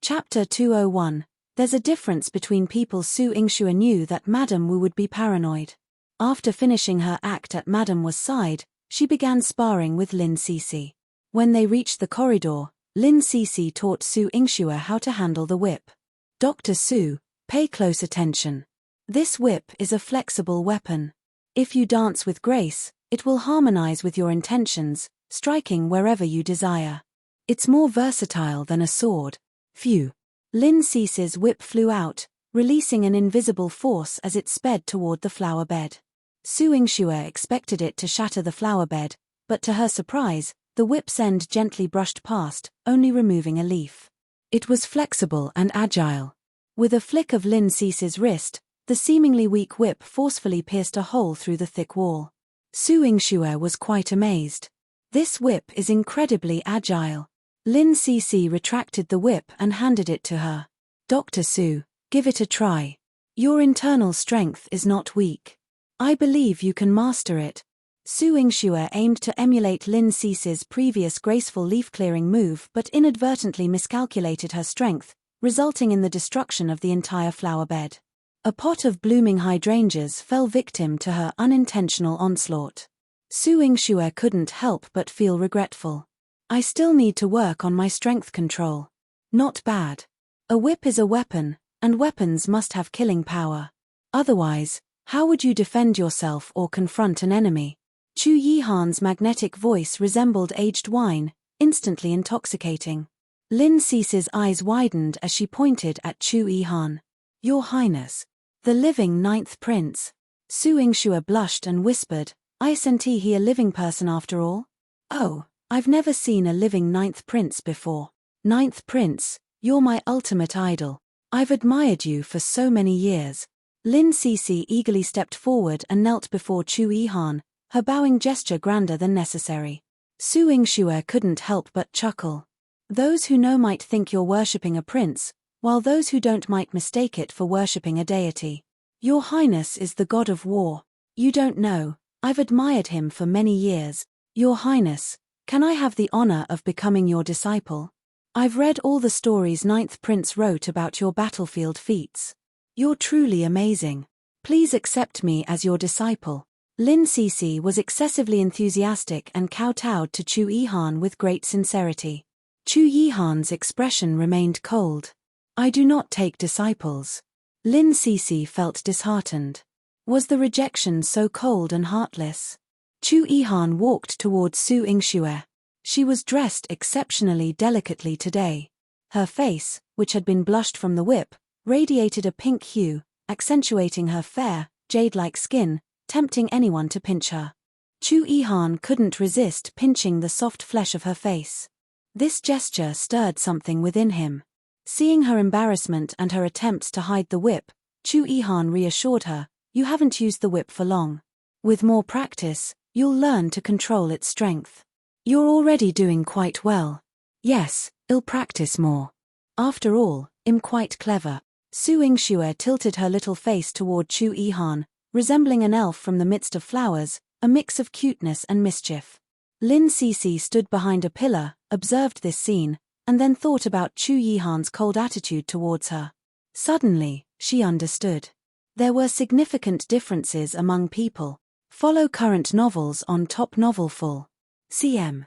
A: Chapter 201. There's a difference between people. Su Yingshu knew that Madame Wu would be paranoid. After finishing her act at Madame Wu's side, she began sparring with Lin Cece. When they reached the corridor, Lin Cece taught Su Yingshu how to handle the whip. Dr. Su, pay close attention. This whip is a flexible weapon. If you dance with grace, it will harmonize with your intentions, striking wherever you desire. It's more versatile than a sword. Phew. Lin Cece's whip flew out, releasing an invisible force as it sped toward the flower bed. Su Yingshu expected it to shatter the flower bed, but to her surprise, the whip's end gently brushed past, only removing a leaf. It was flexible and agile. With a flick of Lin Cece's wrist, the seemingly weak whip forcefully pierced a hole through the thick wall. Su Yingshu was quite amazed. This whip is incredibly agile. Lin Cece retracted the whip and handed it to her. Dr. Su, give it a try. Your internal strength is not weak. I believe you can master it. Su Yingshu aimed to emulate Lin Cece's previous graceful leaf-clearing move but inadvertently miscalculated her strength, resulting in the destruction of the entire flower bed. A pot of blooming hydrangeas fell victim to her unintentional onslaught. Su Yingshu couldn't help but feel regretful. I still need to work on my strength control. Not bad. A whip is a weapon, and weapons must have killing power. Otherwise, how would you defend yourself or confront an enemy? Chu Yihan's magnetic voice resembled aged wine, instantly intoxicating. Lin Cece's eyes widened as she pointed at Chu Yihan. Your Highness. The living ninth prince. Su Yingshu blushed and whispered, Isn't he a living person after all? Oh, I've never seen a living ninth prince before. Ninth prince, you're my ultimate idol. I've admired you for so many years. Lin Cece eagerly stepped forward and knelt before Chu Yihan, her bowing gesture grander than necessary. Su Yingshu couldn't help but chuckle. Those who know might think you're worshipping a prince, while those who don't might mistake it for worshipping a deity. Your Highness is the god of war. You don't know, I've admired him for many years. Your Highness, can I have the honor of becoming your disciple? I've read all the stories Ninth Prince wrote about your battlefield feats. You're truly amazing. Please accept me as your disciple. Lin Cece was excessively enthusiastic and kowtowed to Chu Yihan with great sincerity. Chu Yihan's expression remained cold. I do not take disciples. Lin Cece felt disheartened. Was the rejection so cold and heartless? Chu Yihan walked towards Su Yingshu. She was dressed exceptionally delicately today. Her face, which had been blushed from the whip, radiated a pink hue, accentuating her fair, jade-like skin, tempting anyone to pinch her. Chu Yihan couldn't resist pinching the soft flesh of her face. This gesture stirred something within him. Seeing her embarrassment and her attempts to hide the whip, Chu Yihan reassured her, you haven't used the whip for long. With more practice, you'll learn to control its strength. You're already doing quite well. Yes, I'll practice more. After all, I'm quite clever. Su Yingxue tilted her little face toward Chu Yihan, resembling an elf from the midst of flowers, a mix of cuteness and mischief. Lin Cece stood behind a pillar, observed this scene, and then thought about Chu Yihan's cold attitude towards her. Suddenly, she understood. There were significant differences among people. Follow current novels on Top Novelful. CM.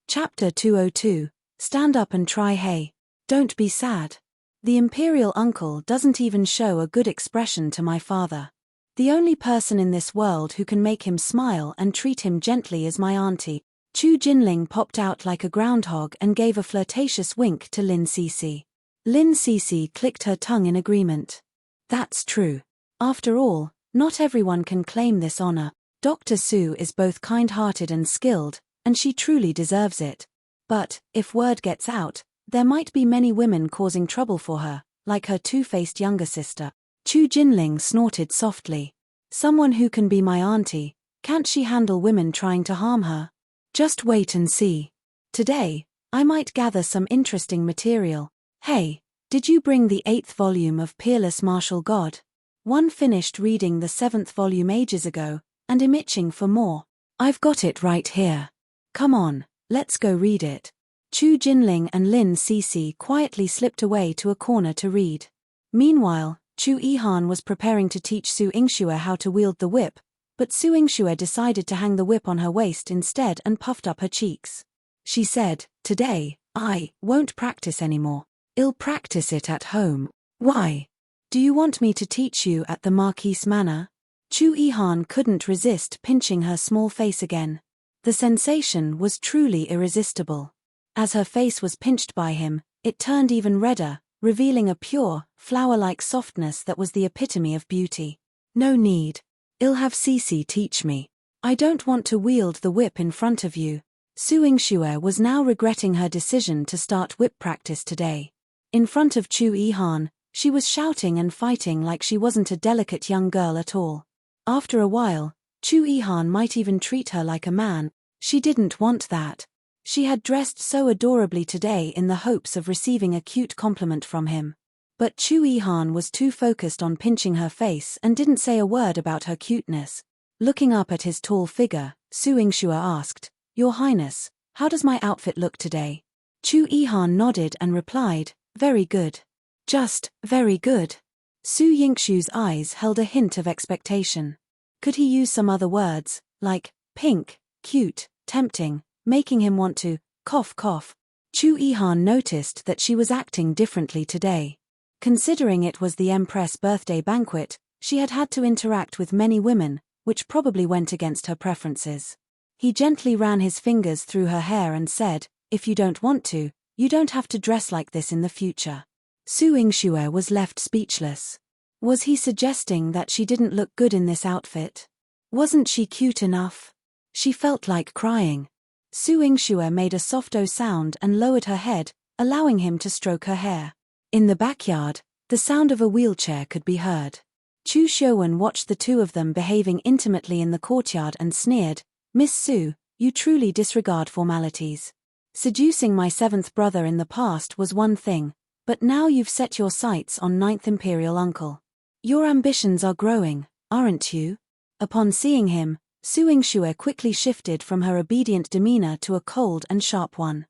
A: Chapter 202. Stand up and try. Hey. Don't be sad. The imperial uncle doesn't even show a good expression to my father. The only person in this world who can make him smile and treat him gently is my auntie. Chu Jinling popped out like a groundhog and gave a flirtatious wink to Lin Cece. Lin Cece clicked her tongue in agreement. That's true. After all, not everyone can claim this honor. Dr. Su is both kind-hearted and skilled, and she truly deserves it. But, if word gets out, there might be many women causing trouble for her, like her two-faced younger sister. Chu Jinling snorted softly. Someone who can be my auntie, can't she handle women trying to harm her? Just wait and see. Today, I might gather some interesting material. Hey, did you bring the 8th volume of Peerless Martial God? One finished reading the 7th volume ages ago, and I'm itching for more. I've got it right here. Come on, let's go read it. Chu Jinling and Lin Cece quietly slipped away to a corner to read. Meanwhile, Chu Yihan was preparing to teach Su Yingxue how to wield the whip, but Su Yingxue decided to hang the whip on her waist instead and puffed up her cheeks. She said, today, I won't practice anymore. I'll practice it at home. Why? Do you want me to teach you at the Marquise Manor? Chu Yihan couldn't resist pinching her small face again. The sensation was truly irresistible. As her face was pinched by him, it turned even redder, revealing a pure, flower-like softness that was the epitome of beauty. No need. I'll have Cece teach me. I don't want to wield the whip in front of you. Su Yingxue was now regretting her decision to start whip practice today. In front of Chu Yihan, she was shouting and fighting like she wasn't a delicate young girl at all. After a while, Chu Yihan might even treat her like a man. She didn't want that. She had dressed so adorably today in the hopes of receiving a cute compliment from him. But Chu Yihan was too focused on pinching her face and didn't say a word about her cuteness. Looking up at his tall figure, Su Yingxue asked, Your Highness, how does my outfit look today? Chu Yihan nodded and replied, Very good. Just, very good. Su Yingxue's eyes held a hint of expectation. Could he use some other words, like, pink, cute, tempting, making him want to, cough cough? Chu Yihan noticed that she was acting differently today. Considering it was the Empress' birthday banquet, she had had to interact with many women, which probably went against her preferences. He gently ran his fingers through her hair and said, If you don't want to, you don't have to dress like this in the future. Su Yingxue was left speechless. Was he suggesting that she didn't look good in this outfit? Wasn't she cute enough? She felt like crying. Su Yingxue made a soft "oh" sound and lowered her head, allowing him to stroke her hair. In the backyard, the sound of a wheelchair could be heard. Chu Xiuwen watched the two of them behaving intimately in the courtyard and sneered, Miss Su, you truly disregard formalities. Seducing my 7th brother in the past was one thing, but now you've set your sights on 9th Imperial Uncle. Your ambitions are growing, aren't you? Upon seeing him, Su Yingxue quickly shifted from her obedient demeanor to a cold and sharp one.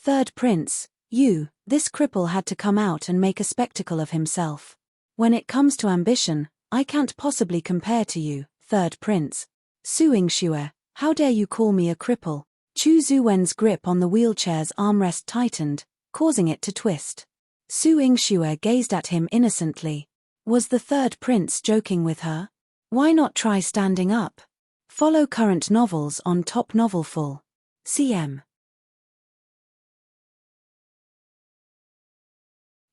A: 3rd Prince, this cripple had to come out and make a spectacle of himself. When it comes to ambition, I can't possibly compare to you, 3rd Prince. Su Yingxue, how dare you call me a cripple? Chu Zuwen's grip on the wheelchair's armrest tightened, causing it to twist. Su Yingxue gazed at him innocently. Was the 3rd Prince joking with her? Why not try standing up? Follow current novels on Top Novelful. CM.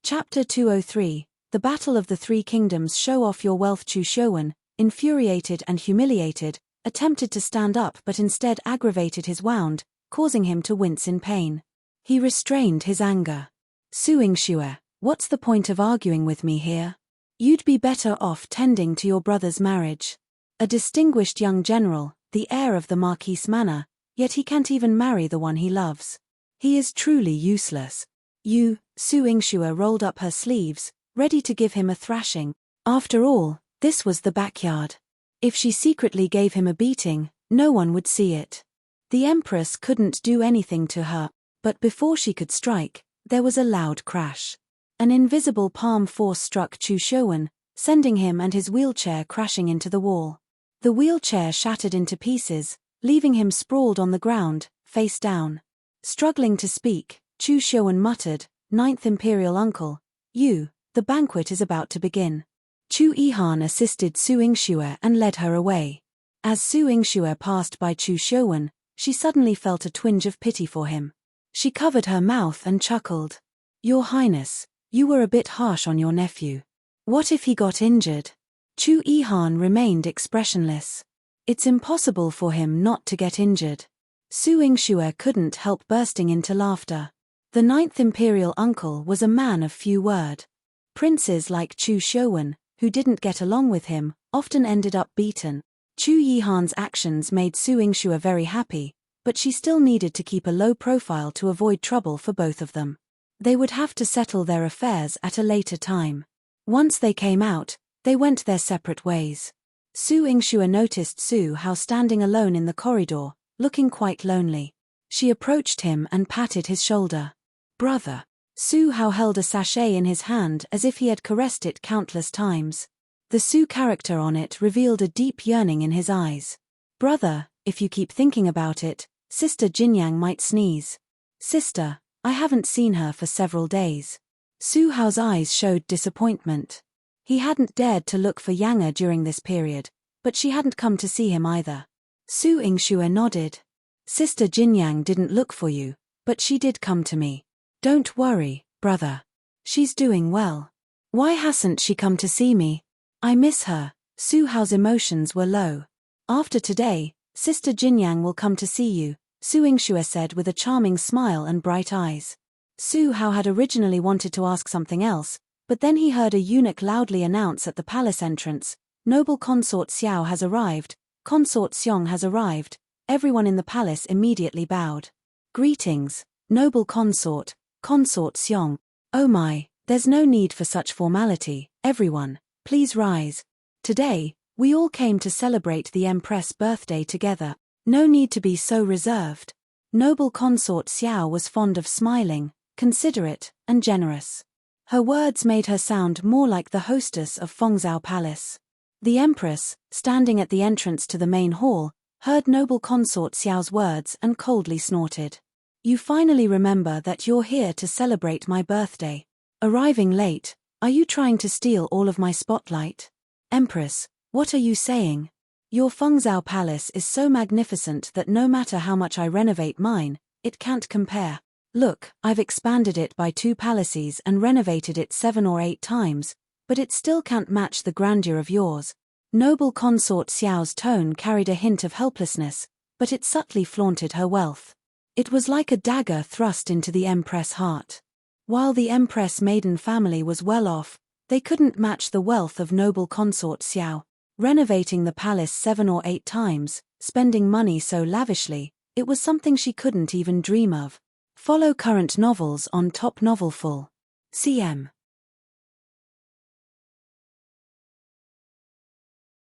A: Chapter 203. The Battle of the Three Kingdoms. Show off your wealth. Chu Xiuwen, infuriated and humiliated, attempted to stand up but instead aggravated his wound, causing him to wince in pain. He restrained his anger. Su Yingxue, what's the point of arguing with me here? You'd be better off tending to your brother's marriage. A distinguished young general, the heir of the Marquise Manor, yet he can't even marry the one he loves. He is truly useless. Su Yingxue rolled up her sleeves, ready to give him a thrashing. After all, this was the backyard. If she secretly gave him a beating, no one would see it. The Empress couldn't do anything to her, but before she could strike, there was a loud crash. An invisible palm force struck Chu Shouwen, sending him and his wheelchair crashing into the wall. The wheelchair shattered into pieces, leaving him sprawled on the ground, face down. Struggling to speak, Chu Shouwen muttered, "Ninth Imperial Uncle, the banquet is about to begin." Chu Yihan assisted Su Yingxue and led her away. As Su Yingxue passed by Chu Shouwen, she suddenly felt a twinge of pity for him. She covered her mouth and chuckled. "Your Highness, you were a bit harsh on your nephew. What if he got injured?" Chu Yihan remained expressionless. It's impossible for him not to get injured. Su Yingxue couldn't help bursting into laughter. The Ninth Imperial Uncle was a man of few words. Princes like Chu Shouwen, who didn't get along with him, often ended up beaten. Chu Yihan's actions made Su Yingxue very happy, but she still needed to keep a low profile to avoid trouble for both of them. They would have to settle their affairs at a later time. Once they came out, they went their separate ways. Su Yingxue noticed Su Hao standing alone in the corridor, looking quite lonely. She approached him and patted his shoulder. "Brother." Su Hao held a sachet in his hand as if he had caressed it countless times. The Su character on it revealed a deep yearning in his eyes. "Brother, if you keep thinking about it, Sister Jinyang might sneeze." "Sister, I haven't seen her for several days." Su Hao's eyes showed disappointment. He hadn't dared to look for Yang during this period, but she hadn't come to see him either. Su Yingxue nodded. "Sister Jinyang didn't look for you, but she did come to me. Don't worry, brother. She's doing well. Why hasn't she come to see me? I miss her." Su Hao's emotions were low. "After today, Sister Jinyang will come to see you," Su Yingxue said with a charming smile and bright eyes. Su Hao had originally wanted to ask something else, but then he heard a eunuch loudly announce at the palace entrance, "Noble Consort Xiao has arrived, Consort Xiong has arrived." Everyone in the palace immediately bowed. "Greetings, noble consort, Consort Xiong." "Oh my, there's no need for such formality, everyone, please rise. Today, we all came to celebrate the Empress' birthday together. No need to be so reserved." Noble Consort Xiao was fond of smiling, considerate, and generous. Her words made her sound more like the hostess of Fengzhou Palace. The Empress, standing at the entrance to the main hall, heard Noble Consort Xiao's words and coldly snorted. "You finally remember that you're here to celebrate my birthday. Arriving late, are you trying to steal all of my spotlight? Empress, what are you saying? Your Fengzhou Palace is so magnificent that no matter how much I renovate mine, it can't compare. Look, I've expanded it by 2 palaces and renovated it 7 or 8 times, but it still can't match the grandeur of yours." Noble Consort Xiao's tone carried a hint of helplessness, but it subtly flaunted her wealth. It was like a dagger thrust into the Empress' heart. While the Empress maiden family was well off, they couldn't match the wealth of Noble Consort Xiao. Renovating the palace 7 or 8 times, spending money so lavishly, it was something she couldn't even dream of. Follow current novels on Top Novelful. CM.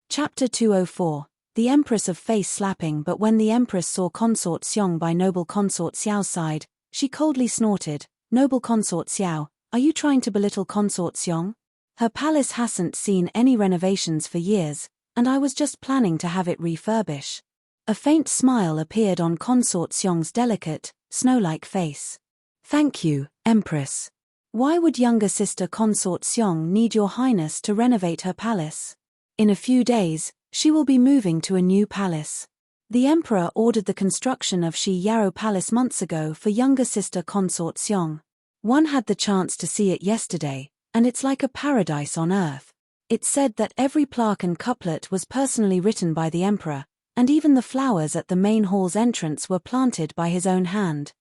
A: Chapter 204. The Empress of Face Slapping. But when the Empress saw Consort Xiong by Noble Consort Xiao's side, she coldly snorted, "Noble Consort Xiao, are you trying to belittle Consort Xiong? Her palace hasn't seen any renovations for years, and I was just planning to have it refurbish." A faint smile appeared on Consort Xiong's delicate, snow-like face. "Thank you, Empress. Why would younger sister Consort Xiong need your highness to renovate her palace? In a few days, she will be moving to a new palace. The emperor ordered the construction of Shi Yarrow Palace months ago for younger sister Consort Xiong. One had the chance to see it yesterday, and it's like a paradise on earth. It's said that every plaque and couplet was personally written by the emperor, and even the flowers at the main hall's entrance were planted by his own hand."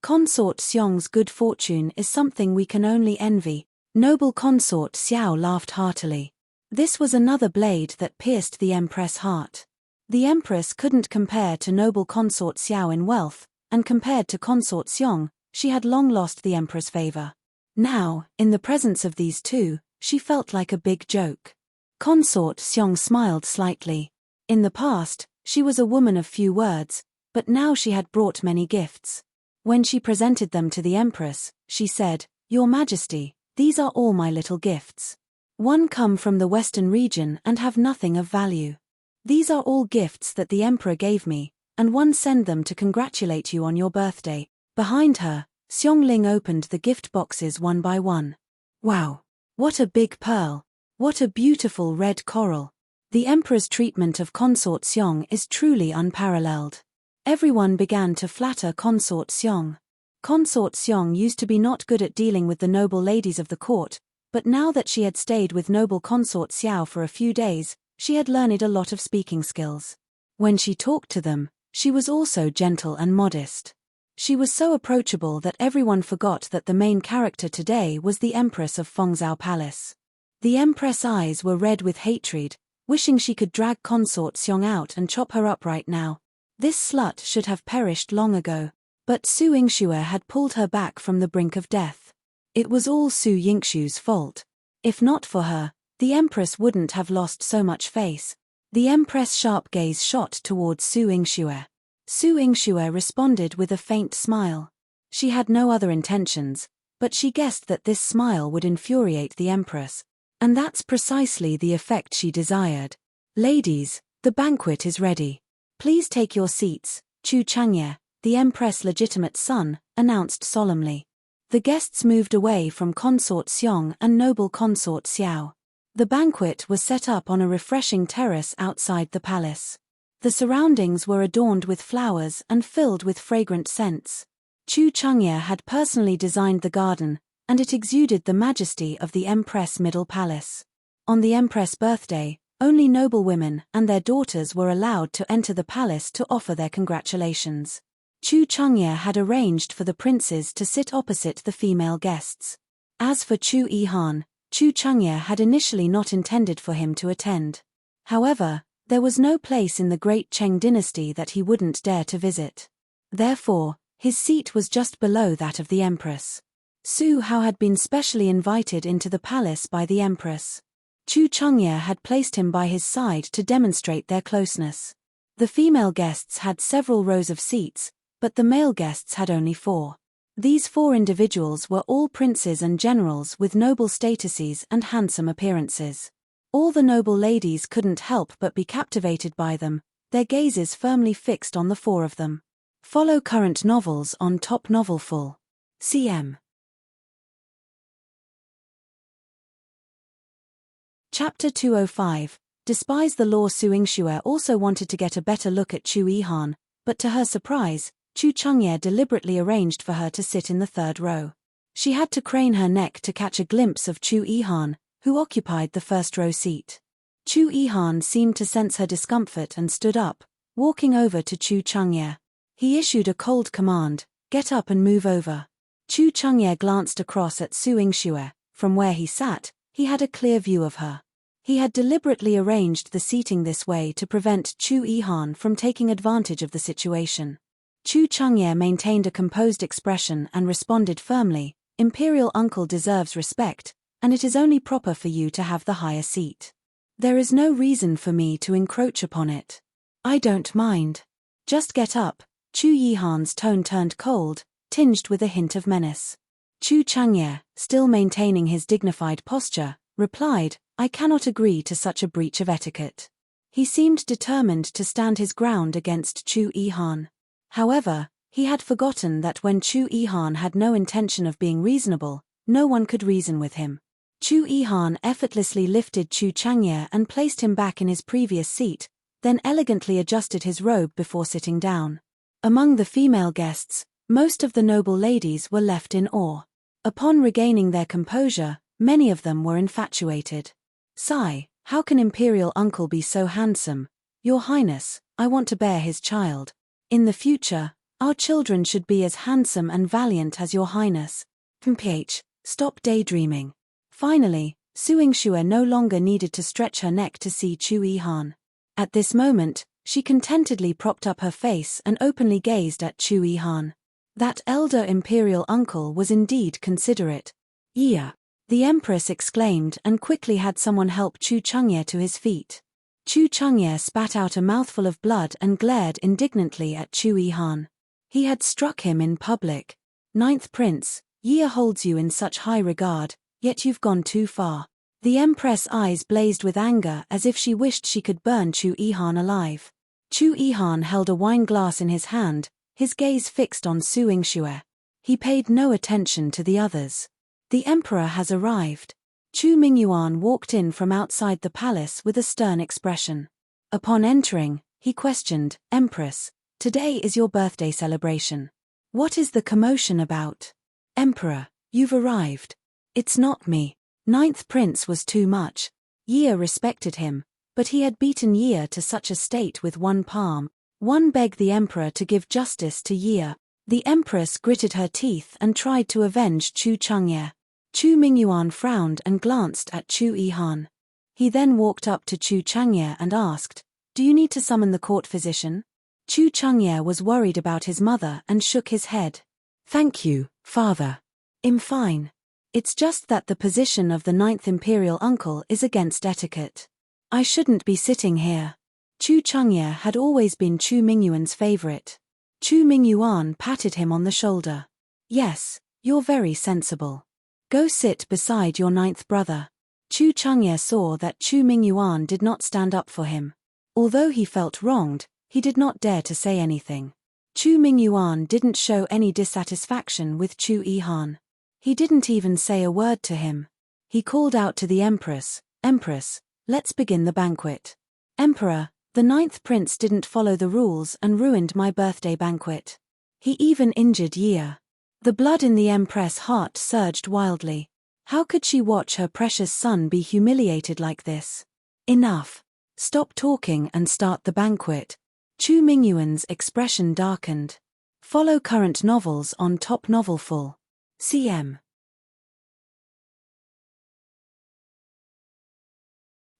A: Consort Xiong's good fortune is something we can only envy. Noble Consort Xiao laughed heartily. This was another blade that pierced the Empress' heart. The Empress couldn't compare to noble Consort Xiao in wealth, and compared to Consort Xiong, she had long lost the Emperor's favor. Now, in the presence of these two, she felt like a big joke. Consort Xiong smiled slightly. In the past, she was a woman of few words, but now she had brought many gifts. When she presented them to the Empress, she said, "Your Majesty, these are all my little gifts. One come from the western region and have nothing of value. These are all gifts that the Emperor gave me, and one send them to congratulate you on your birthday." Behind her, Xiongling opened the gift boxes one by one. Wow! What a big pearl! What a beautiful red coral! The Emperor's treatment of Consort Xiong is truly unparalleled. Everyone began to flatter Consort Xiong. Consort Xiong used to be not good at dealing with the noble ladies of the court, but now that she had stayed with noble Consort Xiao for a few days, she had learned a lot of speaking skills. When she talked to them, she was also gentle and modest. She was so approachable that everyone forgot that the main character today was the Empress of Fengzhou Palace. The Empress' eyes were red with hatred, wishing she could drag Consort Xiong out and chop her up right now. This slut should have perished long ago. But Su Yingxue had pulled her back from the brink of death. It was all Su Yingxue's fault. If not for her, the Empress wouldn't have lost so much face. The Empress' sharp gaze shot towards Su Yingxue. Su Yingxue responded with a faint smile. She had no other intentions, but she guessed that this smile would infuriate the Empress. And that's precisely the effect she desired. "Ladies, the banquet is ready. Please take your seats," Chu Changye, the Empress' legitimate son, announced solemnly. The guests moved away from Consort Xiong and noble Consort Xiao. The banquet was set up on a refreshing terrace outside the palace. The surroundings were adorned with flowers and filled with fragrant scents. Chu Changye had personally designed the garden, and it exuded the majesty of the Empress' middle palace. On the Empress' birthday, only noble women and their daughters were allowed to enter the palace to offer their congratulations. Chu Changye had arranged for the princes to sit opposite the female guests. As for Chu Yihan, Chu Changye had initially not intended for him to attend. However, there was no place in the great Cheng dynasty that he wouldn't dare to visit. Therefore, his seat was just below that of the Empress. Su Hao had been specially invited into the palace by the Empress. Chu Changye had placed him by his side to demonstrate their closeness. The female guests had several rows of seats, but the male guests had only 4. These 4 individuals were all princes and generals with noble statuses and handsome appearances. All the noble ladies couldn't help but be captivated by them, their gazes firmly fixed on the 4 of them. Follow current novels on Top Novelful. CM. Chapter 205. Despise the law. Su Yingxue also wanted to get a better look at Chu Yihan, but to her surprise, Chu Changye deliberately arranged for her to sit in the 3rd row. She had to crane her neck to catch a glimpse of Chu Yihan, who occupied the 1st row seat. Chu Yihan seemed to sense her discomfort and stood up, walking over to Chu Changye. He issued a cold command, "Get up and move over." Chu Changye glanced across at Su Yingxue. From where he sat, he had a clear view of her. He had deliberately arranged the seating this way to prevent Chu Yihan from taking advantage of the situation. Chu Changye maintained a composed expression and responded firmly, "Imperial uncle deserves respect, and it is only proper for you to have the higher seat. There is no reason for me to encroach upon it. I don't mind. Just get up." Chu Yihan's tone turned cold, tinged with a hint of menace. Chu Changye, still maintaining his dignified posture, replied, "I cannot agree to such a breach of etiquette." He seemed determined to stand his ground against Chu Yihan. However, he had forgotten that when Chu Yihan had no intention of being reasonable, no one could reason with him. Chu Yihan effortlessly lifted Chu Changye and placed him back in his previous seat, then elegantly adjusted his robe before sitting down. Among the female guests, most of the noble ladies were left in awe. Upon regaining their composure, many of them were infatuated. "Sigh, how can Imperial uncle be so handsome? Your Highness, I want to bear his child. In the future, Our children should be as handsome and valiant as your highness. Stop daydreaming. Finally, Su Yingxue no longer needed to stretch her neck to see Chu Yihan. At this moment, she contentedly propped up her face and openly gazed at Chu Yihan. That elder imperial uncle was indeed considerate. Yeah, the empress exclaimed and quickly had someone help Chu Changye to his feet. Chu Changye spat out a mouthful of blood and glared indignantly at Chu Yihan. He had struck him in public. Ninth Prince, Ye holds you in such high regard, yet you've gone too far. The empress' eyes blazed with anger as if she wished she could burn Chu Yihan alive. Chu Yihan held a wine glass in his hand, his gaze fixed on Su Yingxue. He paid no attention to the others. The emperor has arrived. Chu Mingyuan walked in from outside the palace with a stern expression. Upon entering, he questioned, Empress, today is your birthday celebration. What is the commotion about? Emperor, you've arrived. It's not me. Ninth Prince was too much. Ye respected him, but he had beaten Ye to such a state with one palm. One begged the emperor to give justice to Ye. The empress gritted her teeth and tried to avenge Chu Changye. Chu Mingyuan frowned and glanced at Chu Yihan. He then walked up to Chu Changye and asked, Do you need to summon the court physician? Chu Changye was worried about his mother and shook his head. Thank you, father. I'm fine. It's just that the position of the ninth imperial uncle is against etiquette. I shouldn't be sitting here. Chu Changye had always been Chu Mingyuan's favorite. Chu Mingyuan patted him on the shoulder. Yes, you're very sensible. Go sit beside your ninth brother. Chu Changye saw that Chu Mingyuan did not stand up for him. Although he felt wronged, he did not dare to say anything. Chu Mingyuan didn't show any dissatisfaction with Chu Yihan. He didn't even say a word to him. He called out to the empress, Empress, let's begin the banquet. Emperor, the ninth prince didn't follow the rules and ruined my birthday banquet. He even injured Ye. The blood in the empress' heart surged wildly. How could she watch her precious son be humiliated like this? Enough. Stop talking and start the banquet. Chu Mingyuan's expression darkened. Follow current novels on Top Novelful. CM.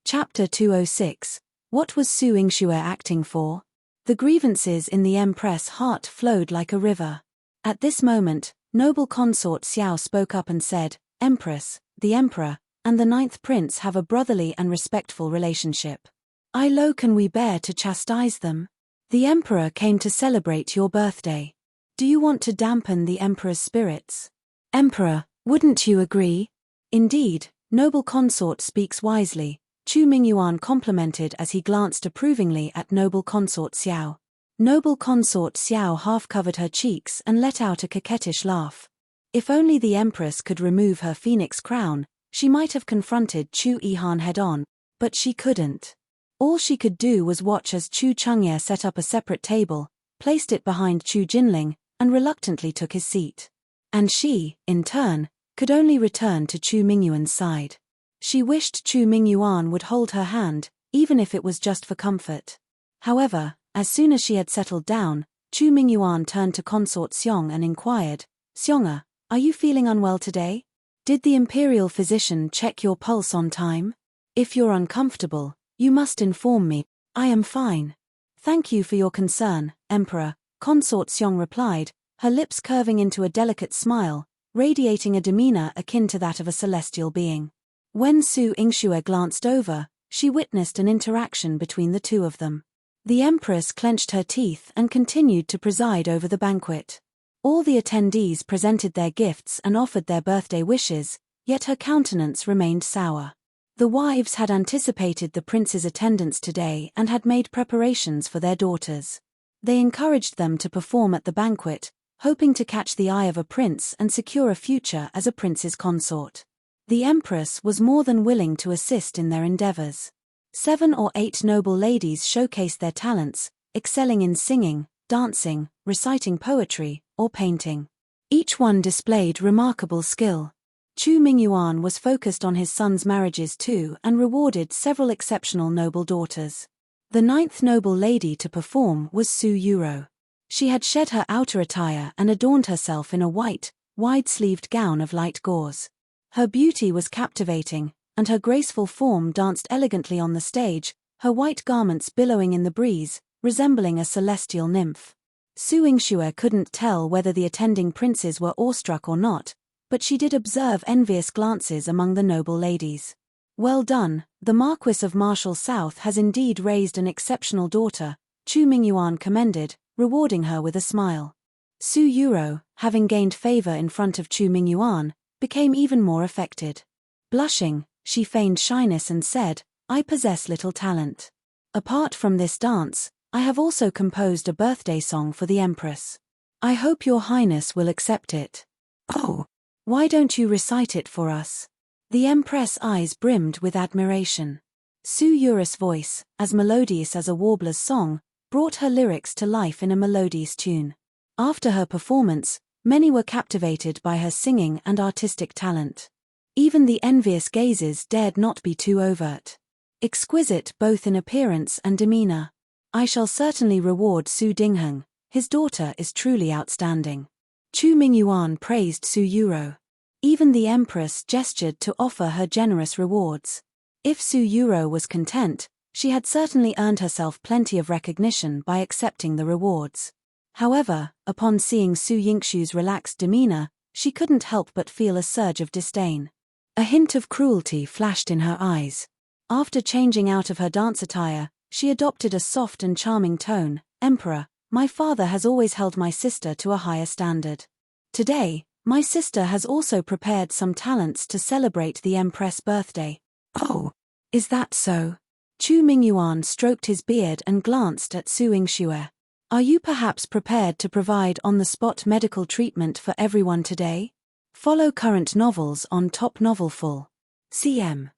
A: Chapter 206. What was Su Yingxue acting for? The grievances in the empress' heart flowed like a river. At this moment, noble consort Xiao spoke up and said, Empress, the emperor, and the ninth prince have a brotherly and respectful relationship. I low can we bear to chastise them? The emperor came to celebrate your birthday. Do you want to dampen the emperor's spirits? Emperor, wouldn't you agree? Indeed, noble consort speaks wisely, Chu Mingyuan complimented as he glanced approvingly at noble consort Xiao. Noble consort Xiao half covered her cheeks and let out a coquettish laugh. If only the empress could remove her phoenix crown, she might have confronted Chu Yihan head-on, but she couldn't. All she could do was watch as Chu Changye set up a separate table, placed it behind Chu Jinling, and reluctantly took his seat. And she, in turn, could only return to Chu Mingyuan's side. She wished Chu Mingyuan would hold her hand, even if it was just for comfort. However, as soon as she had settled down, Chu Mingyuan turned to consort Xiong and inquired, Xiong, are you feeling unwell today? Did the imperial physician check your pulse on time? If you're uncomfortable, you must inform me. I am fine. Thank you for your concern, Emperor, consort Xiong replied, her lips curving into a delicate smile, radiating a demeanor akin to that of a celestial being. When Su Yingxue glanced over, she witnessed an interaction between the two of them. The empress clenched her teeth and continued to preside over the banquet. All the attendees presented their gifts and offered their birthday wishes, yet her countenance remained sour. The wives had anticipated the prince's attendance today and had made preparations for their daughters. They encouraged them to perform at the banquet, hoping to catch the eye of a prince and secure a future as a prince's consort. The empress was more than willing to assist in their endeavors. 7 or 8 noble ladies showcased their talents, excelling in singing, dancing, reciting poetry, or painting. Each one displayed remarkable skill. Chu Mingyuan was focused on his son's marriages too and rewarded several exceptional noble daughters. The 9th noble lady to perform was Su Yuro. She had shed her outer attire and adorned herself in a white, wide-sleeved gown of light gauze. Her beauty was captivating, and her graceful form danced elegantly on the stage, her white garments billowing in the breeze, resembling a celestial nymph. Su Yingxue couldn't tell whether the attending princes were awestruck or not, but she did observe envious glances among the noble ladies. "Well done, the Marquis of Martial South has indeed raised an exceptional daughter," Chu Mingyuan commended, rewarding her with a smile. Su Yuro, having gained favor in front of Chu Mingyuan, became even more affected. Blushing, she feigned shyness and said, "I possess little talent. Apart from this dance, I have also composed a birthday song for the Empress. I hope your Highness will accept it." "Oh, why don't you recite it for us?" The Empress' eyes brimmed with admiration. Su Yuro's voice, as melodious as a warbler's song, brought her lyrics to life in a melodious tune. After her performance, many were captivated by her singing and artistic talent. Even the envious gazes dared not be too overt. Exquisite both in appearance and demeanor. "I shall certainly reward Su Dingheng, his daughter is truly outstanding." Chu Mingyuan praised Su Yuro. Even the Empress gestured to offer her generous rewards. If Su Yuro was content, she had certainly earned herself plenty of recognition by accepting the rewards. However, upon seeing Su Yingxu's relaxed demeanor, she couldn't help but feel a surge of disdain. A hint of cruelty flashed in her eyes. After changing out of her dance attire, she adopted a soft and charming tone. "Emperor, my father has always held my sister to a higher standard. Today, my sister has also prepared some talents to celebrate the Empress' birthday." "Oh, is that so?" Chu Mingyuan stroked his beard and glanced at Su Yingxue. "Are you perhaps prepared to provide on-the-spot medical treatment for everyone today? Follow current novels on Top Novelful. CM.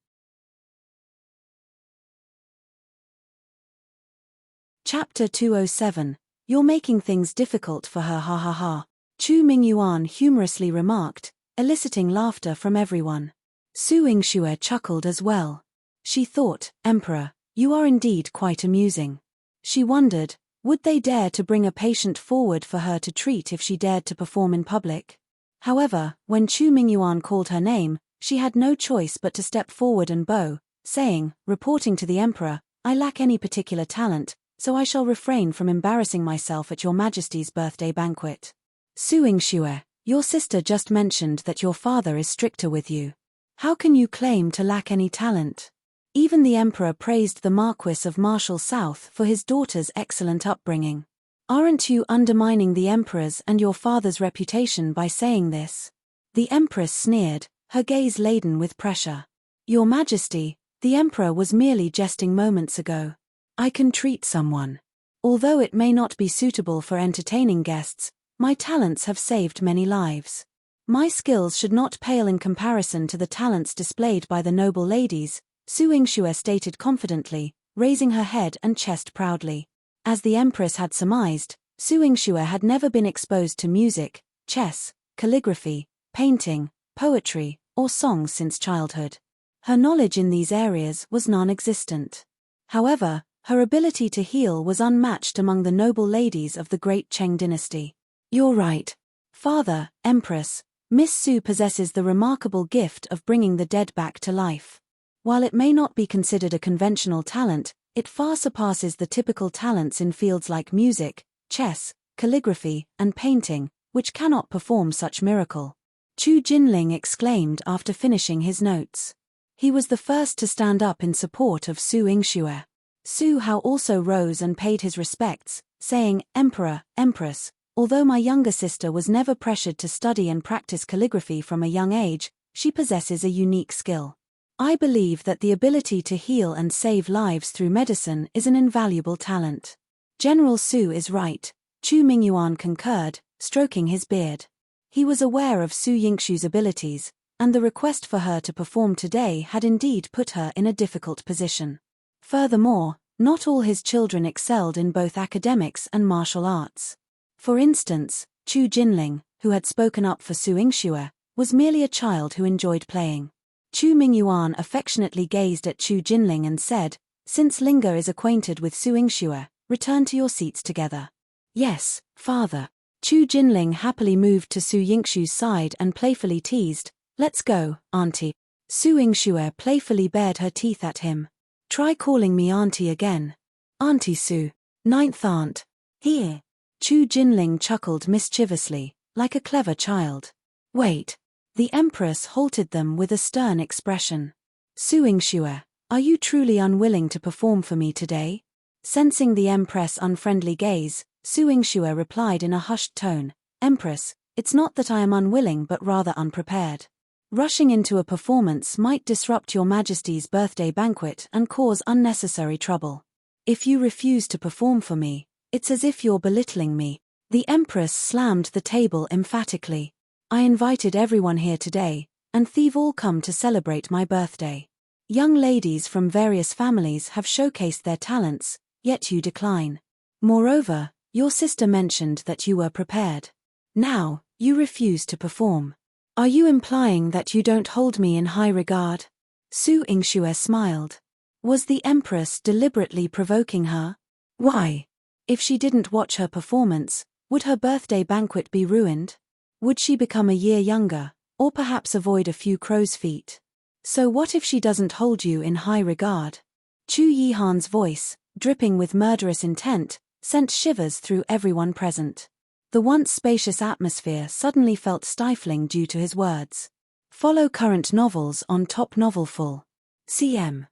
A: Chapter 207. You're making things difficult for her, ha ha ha. Chu Mingyuan humorously remarked, eliciting laughter from everyone. Su Yingxue chuckled as well. She thought, "Emperor, you are indeed quite amusing." She wondered, would they dare to bring a patient forward for her to treat if she dared to perform in public? However, when Chu Mingyuan called her name, she had no choice but to step forward and bow, saying, "Reporting to the Emperor, I lack any particular talent, so I shall refrain from embarrassing myself at your Majesty's birthday banquet." "Su Yingxue, your sister just mentioned that your father is stricter with you. How can you claim to lack any talent?" Even the Emperor praised the Marquis of Martial South for his daughter's excellent upbringing. "Aren't you undermining the Emperor's and your father's reputation by saying this?" The Empress sneered, her gaze laden with pressure. "Your Majesty, the Emperor was merely jesting moments ago. I can treat someone. Although it may not be suitable for entertaining guests, my talents have saved many lives. My skills should not pale in comparison to the talents displayed by the noble ladies," Su Yingxue stated confidently, raising her head and chest proudly. As the Empress had surmised, Su Yingxue had never been exposed to music, chess, calligraphy, painting, poetry, or songs since childhood. Her knowledge in these areas was non-existent. However, her ability to heal was unmatched among the noble ladies of the great Cheng dynasty. "You're right. Father, Empress, Miss Su possesses the remarkable gift of bringing the dead back to life. While it may not be considered a conventional talent, it far surpasses the typical talents in fields like music, chess, calligraphy, and painting, which cannot perform such miracle." Chu Jinling exclaimed after finishing his notes. He was the first to stand up in support of Su Yingxue. Su Hao also rose and paid his respects, saying, "Emperor, Empress, although my younger sister was never pressured to study and practice calligraphy from a young age, she possesses a unique skill. I believe that the ability to heal and save lives through medicine is an invaluable talent." "General Su is right," Chu Mingyuan concurred, stroking his beard. He was aware of Su Yingxue's abilities, and the request for her to perform today had indeed put her in a difficult position. Furthermore, not all his children excelled in both academics and martial arts. For instance, Chu Jinling, who had spoken up for Su Yingxue, was merely a child who enjoyed playing. Chu Mingyuan affectionately gazed at Chu Jinling and said, "Since Linga is acquainted with Su Yingxue, return to your seats together. Yes, father. Chu Jinling happily moved to Su Yingshu's side and playfully teased, "Let's go, auntie." Su Yingxue playfully bared her teeth at him. "Try calling me auntie again. Auntie Su. Ninth aunt. Here." Chu Jinling chuckled mischievously, like a clever child. "Wait." The Empress halted them with a stern expression. "Su Yingxue, are you truly unwilling to perform for me today?" Sensing the Empress' unfriendly gaze, Su Yingxue replied in a hushed tone, "Empress, it's not that I am unwilling but rather unprepared. Rushing into a performance might disrupt your Majesty's birthday banquet and cause unnecessary trouble. If you refuse to perform for me, it's as if you're belittling me." The Empress slammed the table emphatically. "I invited everyone here today, and they've all come to celebrate my birthday. Young ladies from various families have showcased their talents, yet you decline. Moreover, your sister mentioned that you were prepared. Now, you refuse to perform. Are you implying that you don't hold me in high regard?" Su Yingxue smiled. Was the Empress deliberately provoking her? Why? If she didn't watch her performance, would her birthday banquet be ruined? Would she become a year younger, or perhaps avoid a few crow's feet? So what if she doesn't hold you in high regard? Chu Yihan's voice, dripping with murderous intent, sent shivers through everyone present. The once spacious atmosphere suddenly felt stifling due to his words. Follow current novels on Top Novelful. CM.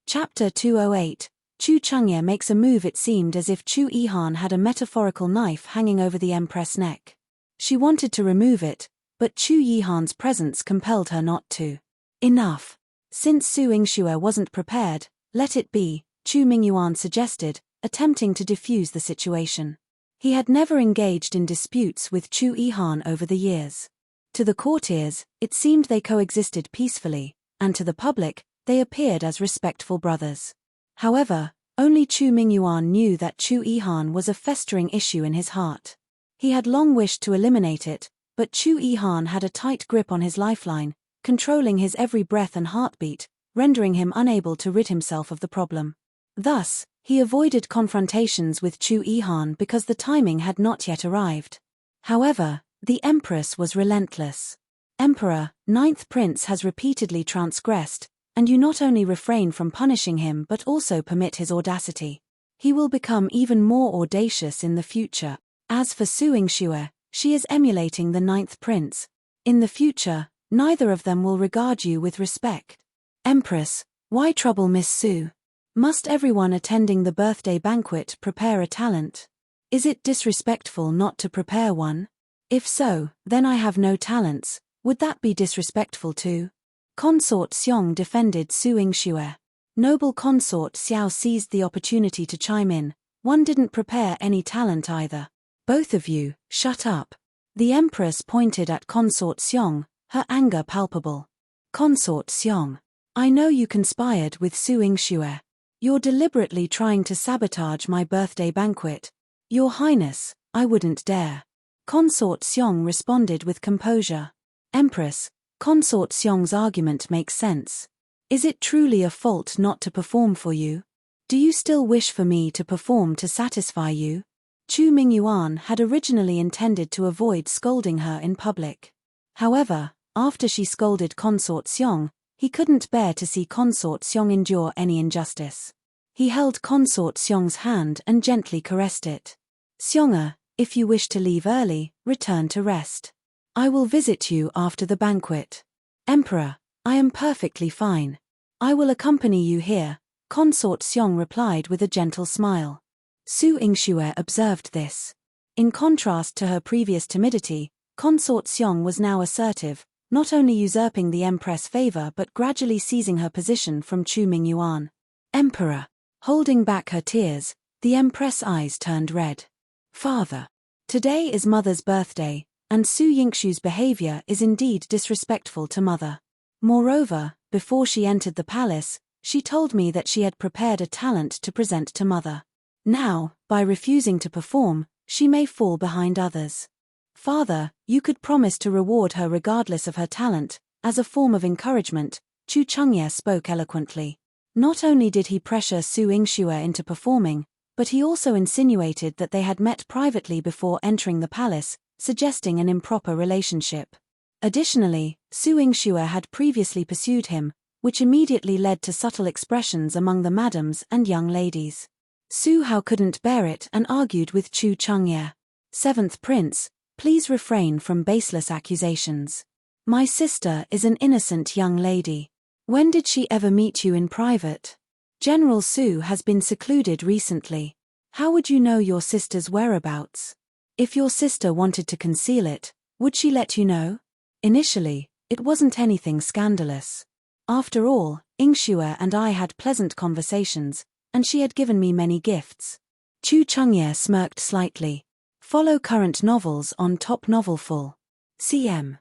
A: Chapter 208. Chu Changye makes a move. It seemed as if Chu Yihan had a metaphorical knife hanging over the Empress' neck. She wanted to remove it, but Chu Yihan's presence compelled her not to. Enough. Since Su Yingxue wasn't prepared, let it be, Chu Mingyuan suggested, attempting to defuse the situation. He had never engaged in disputes with Chu Yihan over the years. To the courtiers, it seemed they coexisted peacefully, and to the public, they appeared as respectful brothers. However, only Chu Mingyuan knew that Chu Yihan was a festering issue in his heart. He had long wished to eliminate it, but Chu Yihan had a tight grip on his lifeline, controlling his every breath and heartbeat, rendering him unable to rid himself of the problem. Thus, he avoided confrontations with Chu Yihan because the timing had not yet arrived. However, the Empress was relentless. "Emperor, Ninth Prince has repeatedly transgressed, and you not only refrain from punishing him but also permit his audacity. He will become even more audacious in the future. As for Su Yingxue, she is emulating the Ninth Prince. In the future, neither of them will regard you with respect. Empress, why trouble Miss Su? Must everyone attending the birthday banquet prepare a talent? Is it disrespectful not to prepare one? If so, then I have no talents. Would that be disrespectful too?" Consort Xiong defended Su Yingxue. Noble Consort Xiao seized the opportunity to chime in. "One didn't prepare any talent either. Both of you, shut up." The Empress pointed at Consort Xiong, her anger palpable. "Consort Xiong, I know you conspired with Su Yingxue. You're deliberately trying to sabotage my birthday banquet. Your Highness, I wouldn't dare." Consort Xiong responded with composure. "Empress, Consort Xiong's argument makes sense. Is it truly a fault not to perform for you? Do you still wish for me to perform to satisfy you?" Chu Mingyuan had originally intended to avoid scolding her in public. However, after she scolded Consort Xiong, he couldn't bear to see Consort Xiong endure any injustice. He held Consort Xiong's hand and gently caressed it. "Xiong'er, if you wish to leave early, return to rest. I will visit you after the banquet." "Emperor, I am perfectly fine. I will accompany you here," Consort Xiong replied with a gentle smile. Su Yingxue observed this. In contrast to her previous timidity, Consort Xiong was now assertive, not only usurping the Empress' favor but gradually seizing her position from Chu Mingyuan. "Emperor." Holding back her tears, the Empress' eyes turned red. "Father. Today is Mother's birthday, and Su Yingxue's behavior is indeed disrespectful to Mother. Moreover, before she entered the palace, she told me that she had prepared a talent to present to Mother. Now, by refusing to perform, she may fall behind others. Father, you could promise to reward her regardless of her talent, as a form of encouragement." Chu Changye spoke eloquently. Not only did he pressure Su Yingxue into performing, but he also insinuated that they had met privately before entering the palace, suggesting an improper relationship. Additionally, Su Yingxue had previously pursued him, which immediately led to subtle expressions among the madams and young ladies. Su Hao couldn't bear it and argued with Chu Chengye. "Seventh Prince, please refrain from baseless accusations. My sister is an innocent young lady. When did she ever meet you in private? General Su has been secluded recently. How would you know your sister's whereabouts? If your sister wanted to conceal it, would she let you know? Initially, it wasn't anything scandalous. After all, Yingxue and I had pleasant conversations, and she had given me many gifts." Chu Chengye smirked slightly. Follow current novels on Top Novelful. CM.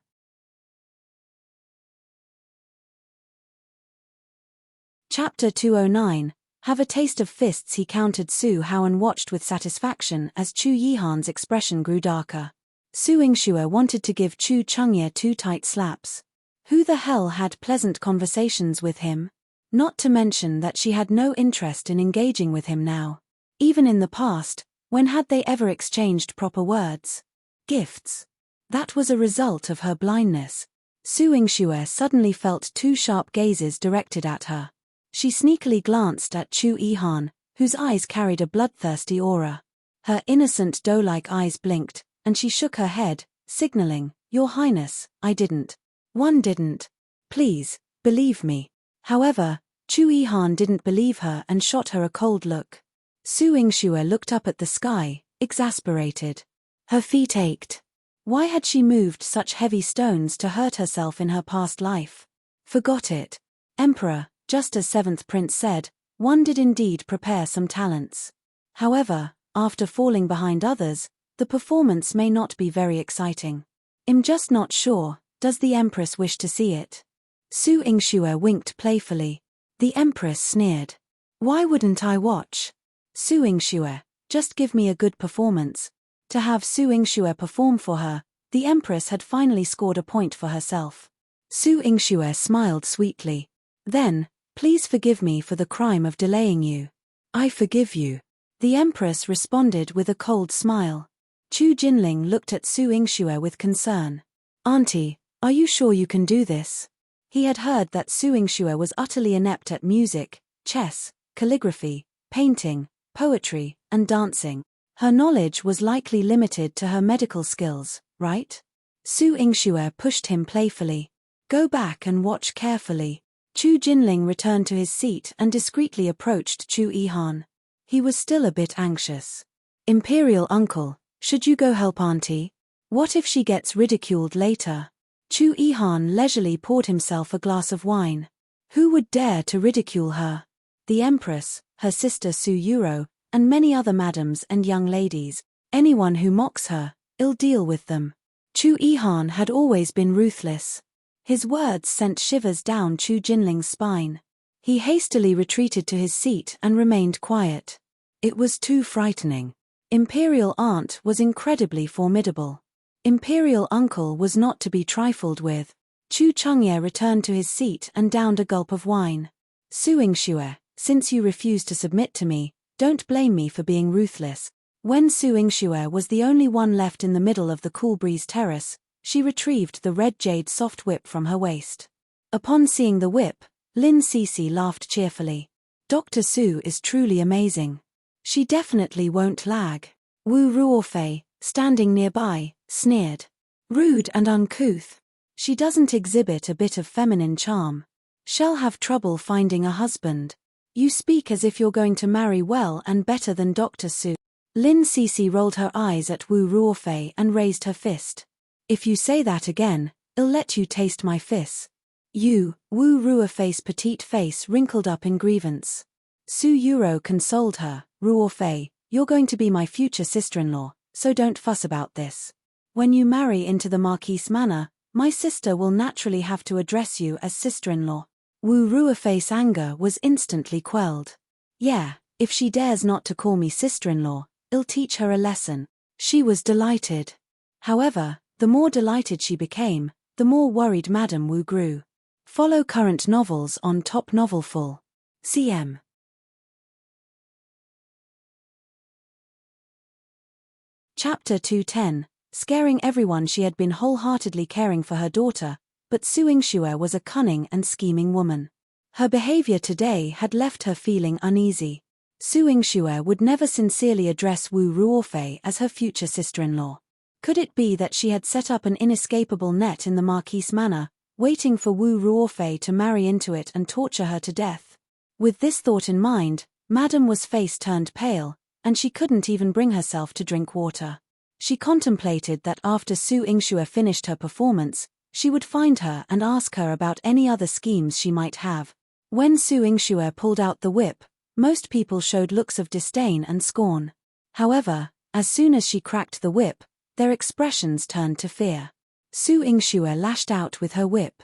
A: Chapter 209. Have a taste of fists. He countered Su Hao and watched with satisfaction as Chu Yihan's expression grew darker. Su Yingxue wanted to give Chu Chengye 2 tight slaps. Who the hell had pleasant conversations with him? Not to mention that she had no interest in engaging with him now. Even in the past, when had they ever exchanged proper words? Gifts. That was a result of her blindness. Su Yingxue suddenly felt 2 sharp gazes directed at her. She sneakily glanced at Chu Yihan, whose eyes carried a bloodthirsty aura. Her innocent doe-like eyes blinked, and she shook her head, signaling, "Your Highness, I didn't." "One didn't. Please, believe me." However, Chu Yihan didn't believe her and shot her a cold look. Su Yingxue looked up at the sky, exasperated. Her feet ached. Why had she moved such heavy stones to hurt herself in her past life? Forgot it. Emperor, just as 7th Prince said, one did indeed prepare some talents. However, after falling behind others, the performance may not be very exciting. I'm just not sure, does the Empress wish to see it? Su Yingxue winked playfully. The Empress sneered. Why wouldn't I watch? Su Yingxue, just give me a good performance. To have Su Yingxue perform for her, the Empress had finally scored a point for herself. Su Yingxue smiled sweetly. Then, please forgive me for the crime of delaying you. I forgive you. The Empress responded with a cold smile. Chu Jinling looked at Su Yingxue with concern. Auntie, are you sure you can do this? He had heard that Su Yingxue was utterly inept at music, chess, calligraphy, painting, poetry, and dancing. Her knowledge was likely limited to her medical skills, right? Su Yingxue pushed him playfully. Go back and watch carefully. Chu Jinling returned to his seat and discreetly approached Chu Yihan. He was still a bit anxious. Imperial uncle, should you go help auntie? What if she gets ridiculed later? Chu Yihan leisurely poured himself a glass of wine. Who would dare to ridicule her? The Empress, her sister Su Yuro, and many other madams and young ladies. Anyone who mocks her, I'll deal with them. Chu Yihan had always been ruthless. His words sent shivers down Chu Jinling's spine. He hastily retreated to his seat and remained quiet. It was too frightening. Imperial aunt was incredibly formidable. Imperial uncle was not to be trifled with. Chu Chengye returned to his seat and downed a gulp of wine. Su Yingxue, since you refuse to submit to me, don't blame me for being ruthless. When Su Yingxue was the only one left in the middle of the cool breeze terrace, she retrieved the red jade soft whip from her waist. Upon seeing the whip, Lin Cece laughed cheerfully. Dr. Su is truly amazing. She definitely won't lag. Wu Ruofei, standing nearby, sneered. Rude and uncouth. She doesn't exhibit a bit of feminine charm. She'll have trouble finding a husband. You speak as if you're going to marry well and better than Dr. Su. Lin Cece rolled her eyes at Wu Ruofei and raised her fist. If you say that again, I'll let you taste my fists. You, Wu Ruofei's petite face wrinkled up in grievance. Su Yuro consoled her. Ruofei, you're going to be my future sister-in-law, so don't fuss about this. When you marry into the Marquise manor, my sister will naturally have to address you as sister-in-law. Wu Ruofei's anger was instantly quelled. Yeah, if she dares not to call me sister-in-law, I'll teach her a lesson. She was delighted. However, the more delighted she became, the more worried Madame Wu grew. Follow current novels on Top Novelful. cm. Chapter 210, scaring everyone. She had been wholeheartedly caring for her daughter, but Su Yingxue was a cunning and scheming woman. Her behavior today had left her feeling uneasy. Su Yingxue would never sincerely address Wu Ruofei as her future sister-in-law. Could it be that she had set up an inescapable net in the Marquise manor, waiting for Wu Ruofei to marry into it and torture her to death? With this thought in mind, Madame Wu's face turned pale, and she couldn't even bring herself to drink water. She contemplated that after Su Yingxue finished her performance, she would find her and ask her about any other schemes she might have. When Su Yingxue pulled out the whip, most people showed looks of disdain and scorn. However, as soon as she cracked the whip, their expressions turned to fear. Su Yingxue lashed out with her whip.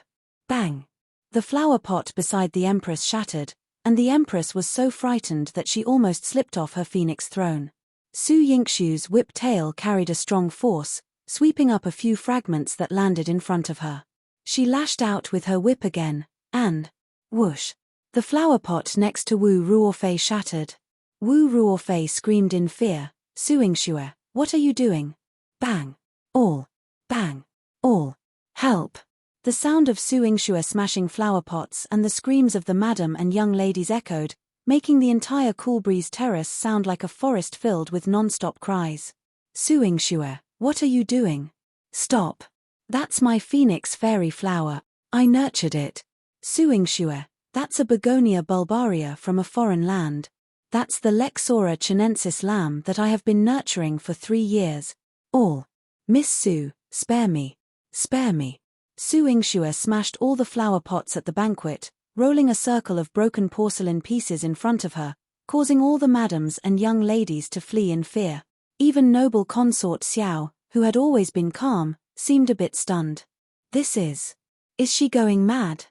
A: Bang! The flower pot beside the Empress shattered, and the Empress was so frightened that she almost slipped off her phoenix throne. Su Yingxue's whip tail carried a strong force, sweeping up a few fragments that landed in front of her. She lashed out with her whip again, and whoosh! The flower pot next to Wu Ruofei shattered. Wu Ruofei screamed in fear, "Su Yingxue, what are you doing?" Bang! All! Bang! All! Help! The sound of Su Yingxue smashing flower pots and the screams of the madam and young ladies echoed, making the entire Cool Breeze terrace sound like a forest filled with non-stop cries. "Su Yingxue, what are you doing? Stop! That's my phoenix fairy flower. I nurtured it. Su Yingxue, that's a Begonia bulbaria from a foreign land. That's the Lexaura chinensis lamb that I have been nurturing for 3 years. All! Miss Su, spare me. Spare me." Su Yingxue smashed all the flower pots at the banquet, rolling a circle of broken porcelain pieces in front of her, causing all the madams and young ladies to flee in fear. Even noble Consort Xiao, who had always been calm, seemed a bit stunned. Is she going mad?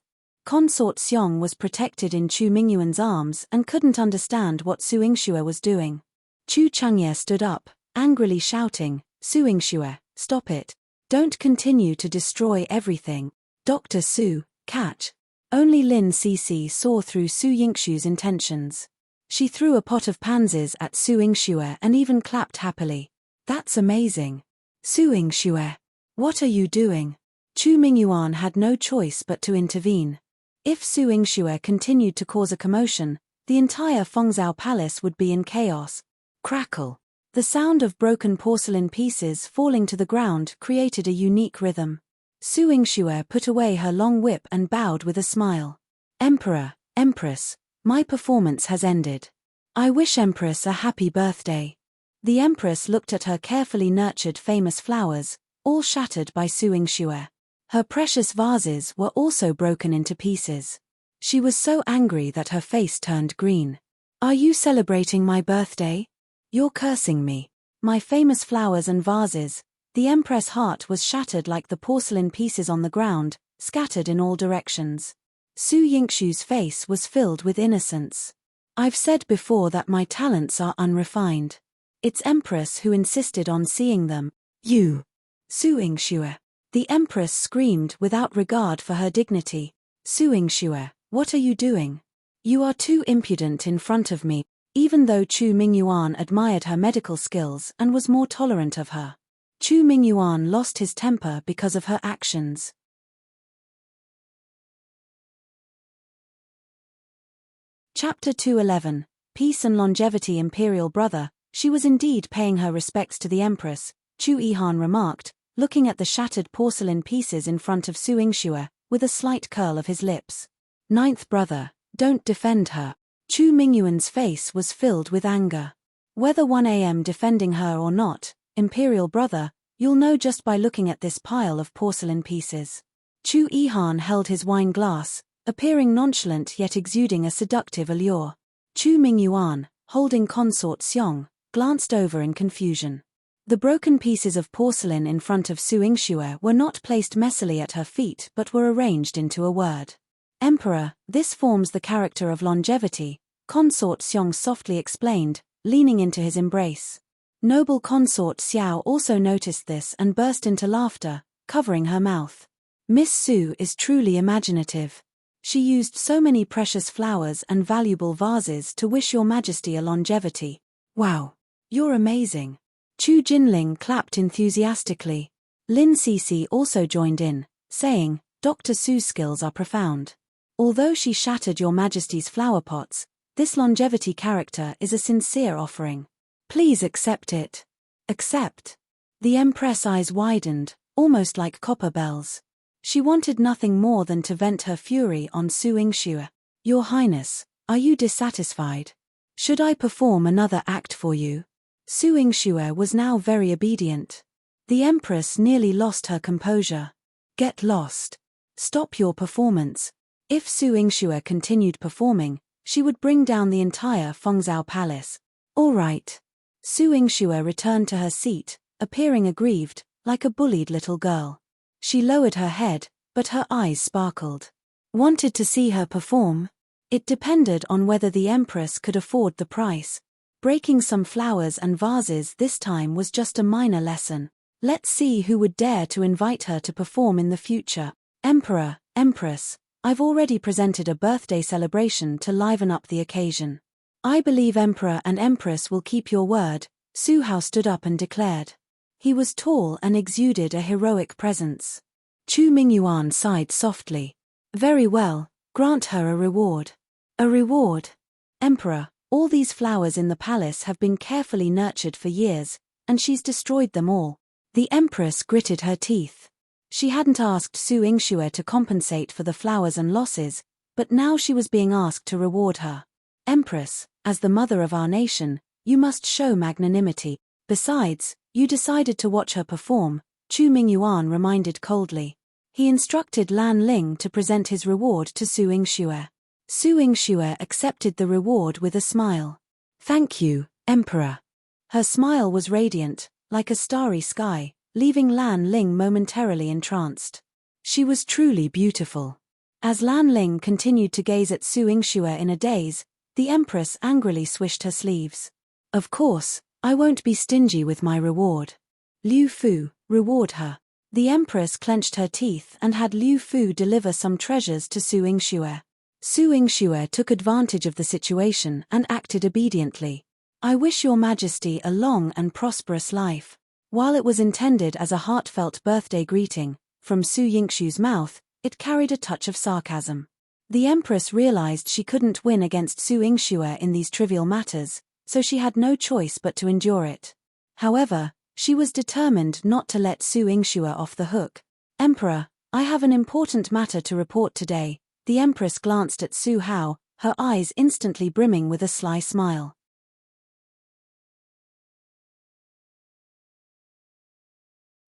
A: Consort Xiong was protected in Chu Mingyuan's arms and couldn't understand what Su Yingxue was doing. Chu Changye stood up, angrily shouting, "Su Yingxue, stop it. Don't continue to destroy everything. Dr. Su, catch." Only Lin Cixi saw through Su Yingxue's intentions. She threw a pot of pansies at Su Yingxue and even clapped happily. "That's amazing. Su Yingxue, what are you doing?" Chu Mingyuan had no choice but to intervene. If Su Yingxue continued to cause a commotion, the entire Fengzhou Palace would be in chaos. Crackle! The sound of broken porcelain pieces falling to the ground created a unique rhythm. Su Yingxue put away her long whip and bowed with a smile. "Emperor, Empress, my performance has ended. I wish Empress a happy birthday." The Empress looked at her carefully nurtured famous flowers, all shattered by Su Yingxue. Her precious vases were also broken into pieces. She was so angry that her face turned green. "Are you celebrating my birthday? You're cursing me. My famous flowers and vases." The Empress' heart was shattered like the porcelain pieces on the ground, scattered in all directions. Su Yingxue's face was filled with innocence. "I've said before that my talents are unrefined. It's Empress who insisted on seeing them. You, Su Yingxue." The Empress screamed without regard for her dignity. "Su Yingxue, what are you doing? You are too impudent in front of me." Even though Chu Mingyuan admired her medical skills and was more tolerant of her, Chu Mingyuan lost his temper because of her actions. Chapter 211, Peace and Longevity. Imperial brother, she was indeed paying her respects to the Empress, Chu Yihan remarked, looking at the shattered porcelain pieces in front of Su Yingxue, with a slight curl of his lips. "Ninth brother, don't defend her." Chu Mingyuan's face was filled with anger. "Whether 1 a.m. defending her or not, Imperial brother, you'll know just by looking at this pile of porcelain pieces." Chu Yihan held his wine glass, appearing nonchalant yet exuding a seductive allure. Chu Mingyuan, holding Consort Xiong, glanced over in confusion. The broken pieces of porcelain in front of Su Yingxue were not placed messily at her feet but were arranged into a word. "Emperor, this forms the character of longevity," Consort Xiong softly explained, leaning into his embrace. Noble Consort Xiao also noticed this and burst into laughter, covering her mouth. "Miss Su is truly imaginative. She used so many precious flowers and valuable vases to wish your majesty a longevity. Wow. You're amazing. Chu Jinling clapped enthusiastically. Lin Cece also joined in, saying, Dr. Su's skills are profound. Although she shattered your majesty's flower pots, this longevity character is a sincere offering. Please accept it. Accept. The Empress' eyes widened, almost like copper bells. She wanted nothing more than to vent her fury on Su Yingxue. Your Highness, are you dissatisfied? Should I perform another act for you? Su Yingxue was now very obedient. The Empress nearly lost her composure. Get lost. Stop your performance. If Su Yingxue continued performing, she would bring down the entire Fengzhou Palace. All right. Su Yingxue returned to her seat, appearing aggrieved, like a bullied little girl. She lowered her head, but her eyes sparkled. Wanted to see her perform? It depended on whether the Empress could afford the price. Breaking some flowers and vases this time was just a minor lesson. Let's see who would dare to invite her to perform in the future. Emperor, Empress, I've already presented a birthday celebration to liven up the occasion. I believe Emperor and Empress will keep your word, Su Hao stood up and declared. He was tall and exuded a heroic presence. Chu Mingyuan sighed softly. Very well, grant her a reward. A reward? Emperor, all these flowers in the palace have been carefully nurtured for years, and she's destroyed them all. The Empress gritted her teeth. She hadn't asked Su Yingxue to compensate for the flowers and losses, but now she was being asked to reward her. Empress, as the mother of our nation, you must show magnanimity. Besides, you decided to watch her perform, Chu Mingyuan reminded coldly. He instructed Lan Ling to present his reward to Su Yingxue. Su Yingxue accepted the reward with a smile. Thank you, Emperor. Her smile was radiant, like a starry sky, leaving Lan Ling momentarily entranced. She was truly beautiful. As Lan Ling continued to gaze at Su Yingxue in a daze, the Empress angrily swished her sleeves. Of course, I won't be stingy with my reward. Liu Fu, reward her. The Empress clenched her teeth and had Liu Fu deliver some treasures to Su Yingxue. Su Yingxue took advantage of the situation and acted obediently. I wish your majesty a long and prosperous life. While it was intended as a heartfelt birthday greeting, from Su Yingxue's mouth, it carried a touch of sarcasm. The Empress realized she couldn't win against Su Yingxue in these trivial matters, so she had no choice but to endure it. However, she was determined not to let Su Yingxue off the hook. Emperor, I have an important matter to report today. The Empress glanced at Su Hao, her eyes instantly brimming with a sly smile.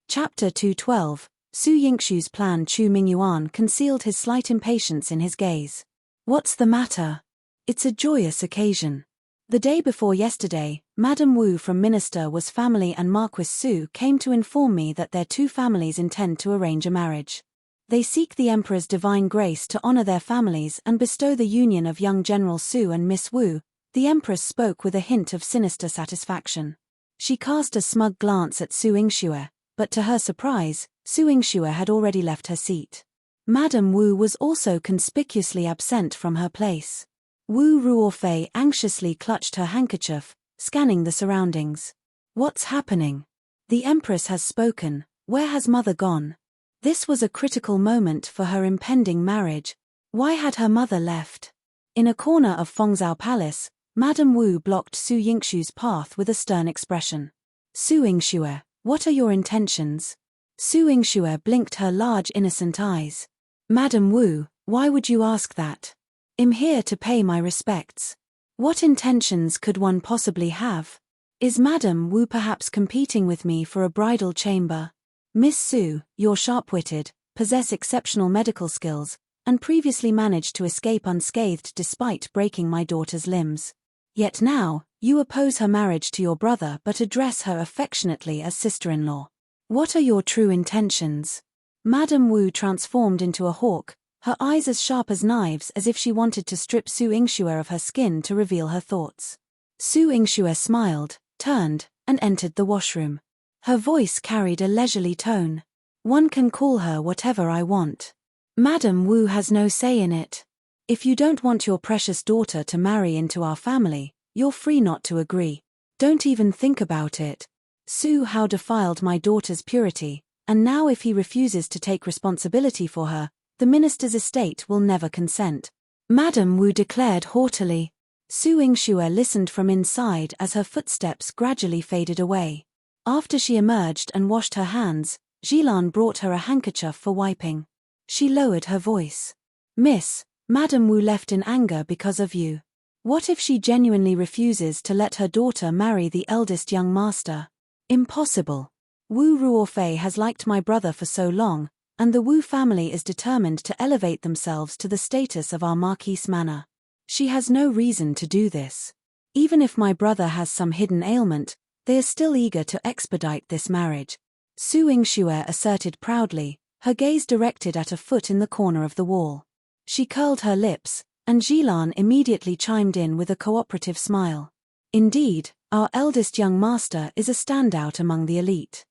A: Chapter 212. Su Yingxue's plan. Chu Mingyuan concealed his slight impatience in his gaze. What's the matter? It's a joyous occasion. The day before yesterday, Madame Wu from Minister Was family and Marquis Su came to inform me that their two families intend to arrange a marriage. They seek the Emperor's divine grace to honor their families and bestow the union of young General Su and Miss Wu. The Empress spoke with a hint of sinister satisfaction. She cast a smug glance at Su Yingxue, but to her surprise, Su Yingxue had already left her seat. Madame Wu was also conspicuously absent from her place. Wu Ruofei anxiously clutched her handkerchief, scanning the surroundings. What's happening? The Empress has spoken. Where has mother gone? This was a critical moment for her impending marriage. Why had her mother left? In a corner of Fengzhou Palace, Madame Wu blocked Su Yingxue's path with a stern expression. Su Yingxue, what are your intentions? Su Yingxue blinked her large innocent eyes. Madame Wu, why would you ask that? I'm here to pay my respects. What intentions could one possibly have? Is Madame Wu perhaps competing with me for a bridal chamber? Miss Su, you're sharp-witted, possess exceptional medical skills, and previously managed to escape unscathed despite breaking my daughter's limbs. Yet now, you oppose her marriage to your brother but address her affectionately as sister-in-law. What are your true intentions? Madame Wu transformed into a hawk, her eyes as sharp as knives as if she wanted to strip Su Yingxue of her skin to reveal her thoughts. Su Yingxue smiled, turned, and entered the washroom. Her voice carried a leisurely tone. One can call her whatever I want. Madame Wu has no say in it. If you don't want your precious daughter to marry into our family, you're free not to agree. Don't even think about it. Su Hao defiled my daughter's purity, and now if he refuses to take responsibility for her, the minister's estate will never consent. Madame Wu declared haughtily. Su Yingxue listened from inside as her footsteps gradually faded away. After she emerged and washed her hands, Jilan brought her a handkerchief for wiping. She lowered her voice. Miss, Madame Wu left in anger because of you. What if she genuinely refuses to let her daughter marry the eldest young master? Impossible. Wu Ruofei has liked my brother for so long, and the Wu family is determined to elevate themselves to the status of our Marquise Manor. She has no reason to do this. Even if my brother has some hidden ailment, they are still eager to expedite this marriage. Su Yingxue asserted proudly, her gaze directed at a foot in the corner of the wall. She curled her lips, and Jilan immediately chimed in with a cooperative smile. Indeed, our eldest young master is a standout among the elite.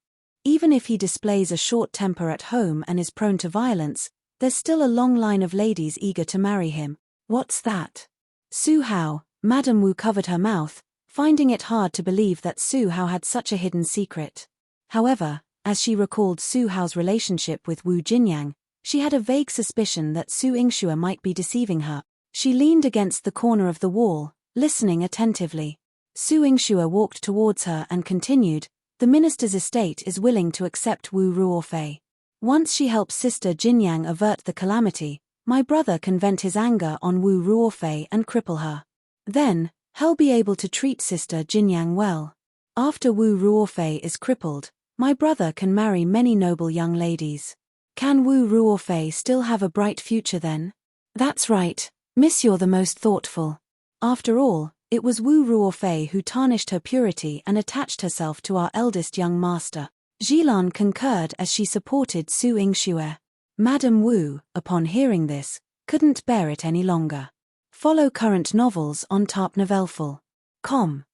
A: Even if he displays a short temper at home and is prone to violence, there's still a long line of ladies eager to marry him. What's that? Su Hao, Madame Wu covered her mouth, finding it hard to believe that Su Hao had such a hidden secret. However, as she recalled Su Hao's relationship with Wu Jinyang, she had a vague suspicion that Su Yingxue might be deceiving her. She leaned against the corner of the wall, listening attentively. Su Yingxue walked towards her and continued, the minister's estate is willing to accept Wu Ruofei. Once she helps Sister Jinyang avert the calamity, my brother can vent his anger on Wu Ruofei and cripple her. Then, he'll be able to treat Sister Jinyang well. After Wu Ruofei is crippled, my brother can marry many noble young ladies. Can Wu Ruofei still have a bright future then? That's right, Miss, you're the most thoughtful. After all, it was Wu Ruofei who tarnished her purity and attached herself to our eldest young master. Jilan concurred as she supported Su Yingxue. Madame Wu, upon hearing this, couldn't bear it any longer. Follow current novels on tarpnovelful.com.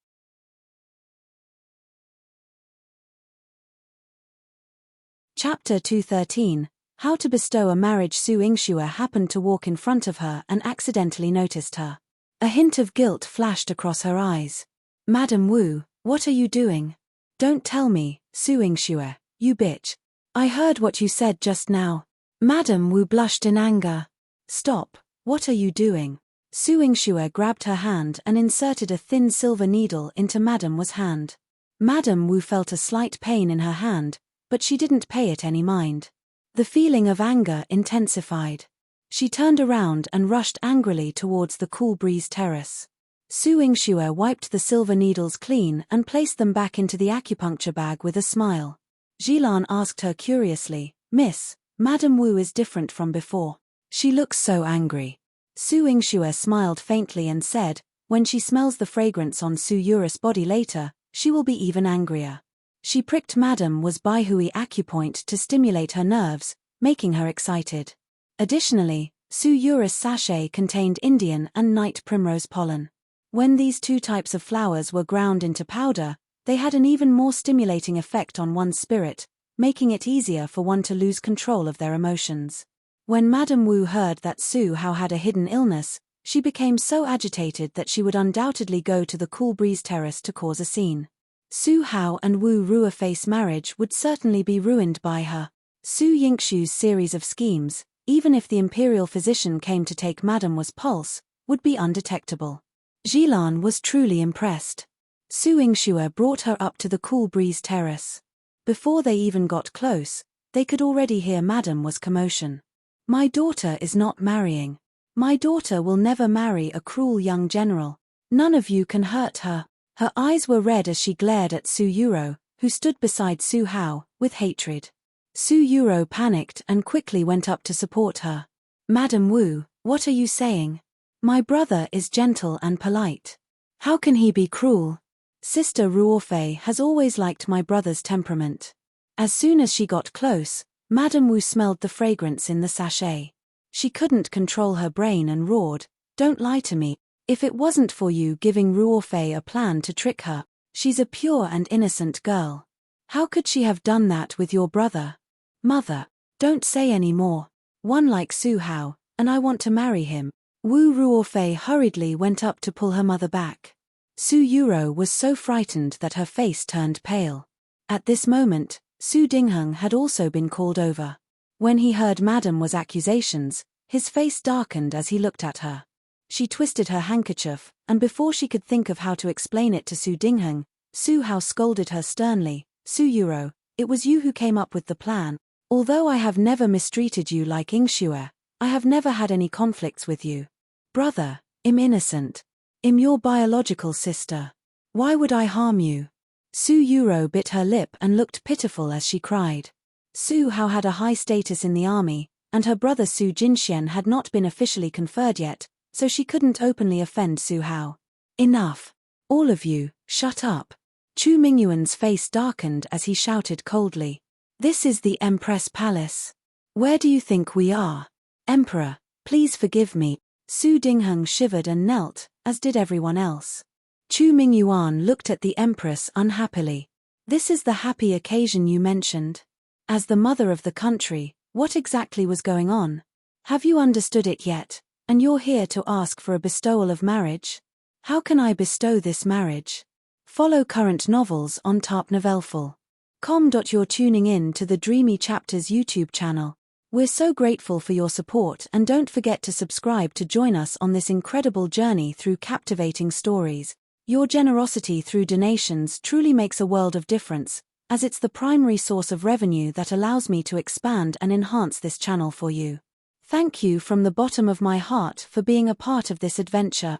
A: Chapter 213, How to Bestow a Marriage. Su Yingxue happened to walk in front of her and accidentally noticed her. A hint of guilt flashed across her eyes. Madame Wu, what are you doing? Don't tell me, Su Yingxue, you bitch. I heard what you said just now. Madame Wu blushed in anger. Stop, what are you doing? Su Yingxue grabbed her hand and inserted a thin silver needle into Madame Wu's hand. Madame Wu felt a slight pain in her hand, but she didn't pay it any mind. The feeling of anger intensified. She turned around and rushed angrily towards the cool breeze terrace. Su Yingxue wiped the silver needles clean and placed them back into the acupuncture bag with a smile. Jilan asked her curiously, Miss, Madame Wu is different from before. She looks so angry. Su Yingxue smiled faintly and said, when she smells the fragrance on Su Yuris' body later, she will be even angrier. She pricked Madame Wu's Baihui acupoint to stimulate her nerves, making her excited. Additionally, Su Yuris' sachet contained Indian and night primrose pollen. When these two types of flowers were ground into powder, they had an even more stimulating effect on one's spirit, making it easier for one to lose control of their emotions. When Madame Wu heard that Su Hao had a hidden illness, she became so agitated that she would undoubtedly go to the cool breeze terrace to cause a scene. Su Hao and Wu Ruofei's marriage would certainly be ruined by her. Su Yingxue's series of schemes, even if the imperial physician came to take Madame Wu's pulse, would be undetectable. Jilan was truly impressed. Su Yingxue brought her up to the cool breeze terrace. Before they even got close, they could already hear Madame Wu's commotion. My daughter is not marrying. My daughter will never marry a cruel young general. None of you can hurt her. Her eyes were red as she glared at Su Yuro, who stood beside Su Hao, with hatred. Su Yuro panicked and quickly went up to support her. Madame Wu, what are you saying? My brother is gentle and polite. How can he be cruel? Sister Ruofei has always liked my brother's temperament. As soon as she got close, Madame Wu smelled the fragrance in the sachet. She couldn't control her brain and roared, "Don't lie to me. If it wasn't for you giving Ruofei a plan to trick her, she's a pure and innocent girl. How could she have done that with your brother? Mother, don't say any more. One like Su Hao, and I want to marry him. Wu Ruofei hurriedly went up to pull her mother back. Su Yuro was so frightened that her face turned pale. At this moment, Su Dingheng had also been called over. When he heard Madam was accusations, his face darkened as he looked at her. She twisted her handkerchief, and before she could think of how to explain it to Su Dingheng, Su Hao scolded her sternly. Su Yuro, it was you who came up with the plan. Although I have never mistreated you like Ingxue, I have never had any conflicts with you. Brother, I'm innocent. I'm your biological sister. Why would I harm you? Su Yuro bit her lip and looked pitiful as she cried. Su Hao had a high status in the army, and her brother Su Jinxian had not been officially conferred yet, so she couldn't openly offend Su Hao. Enough. All of you, shut up. Chu Mingyuan's face darkened as he shouted coldly. This is the Empress Palace. Where do you think we are? Emperor, please forgive me. Su Dingheng shivered and knelt, as did everyone else. Chu Mingyuan looked at the Empress unhappily. This is the happy occasion you mentioned. As the mother of the country, what exactly was going on? Have you understood it yet? And you're here to ask for a bestowal of marriage? How can I bestow this marriage? Follow current novels on tarpnovelful.com. You're tuning in to the Dreamy Chapters YouTube channel. We're so grateful for your support, and don't forget to subscribe to join us on this incredible journey through captivating stories. Your generosity through donations truly makes a world of difference, as it's the primary source of revenue that allows me to expand and enhance this channel for you. Thank you from the bottom of my heart for being a part of this adventure.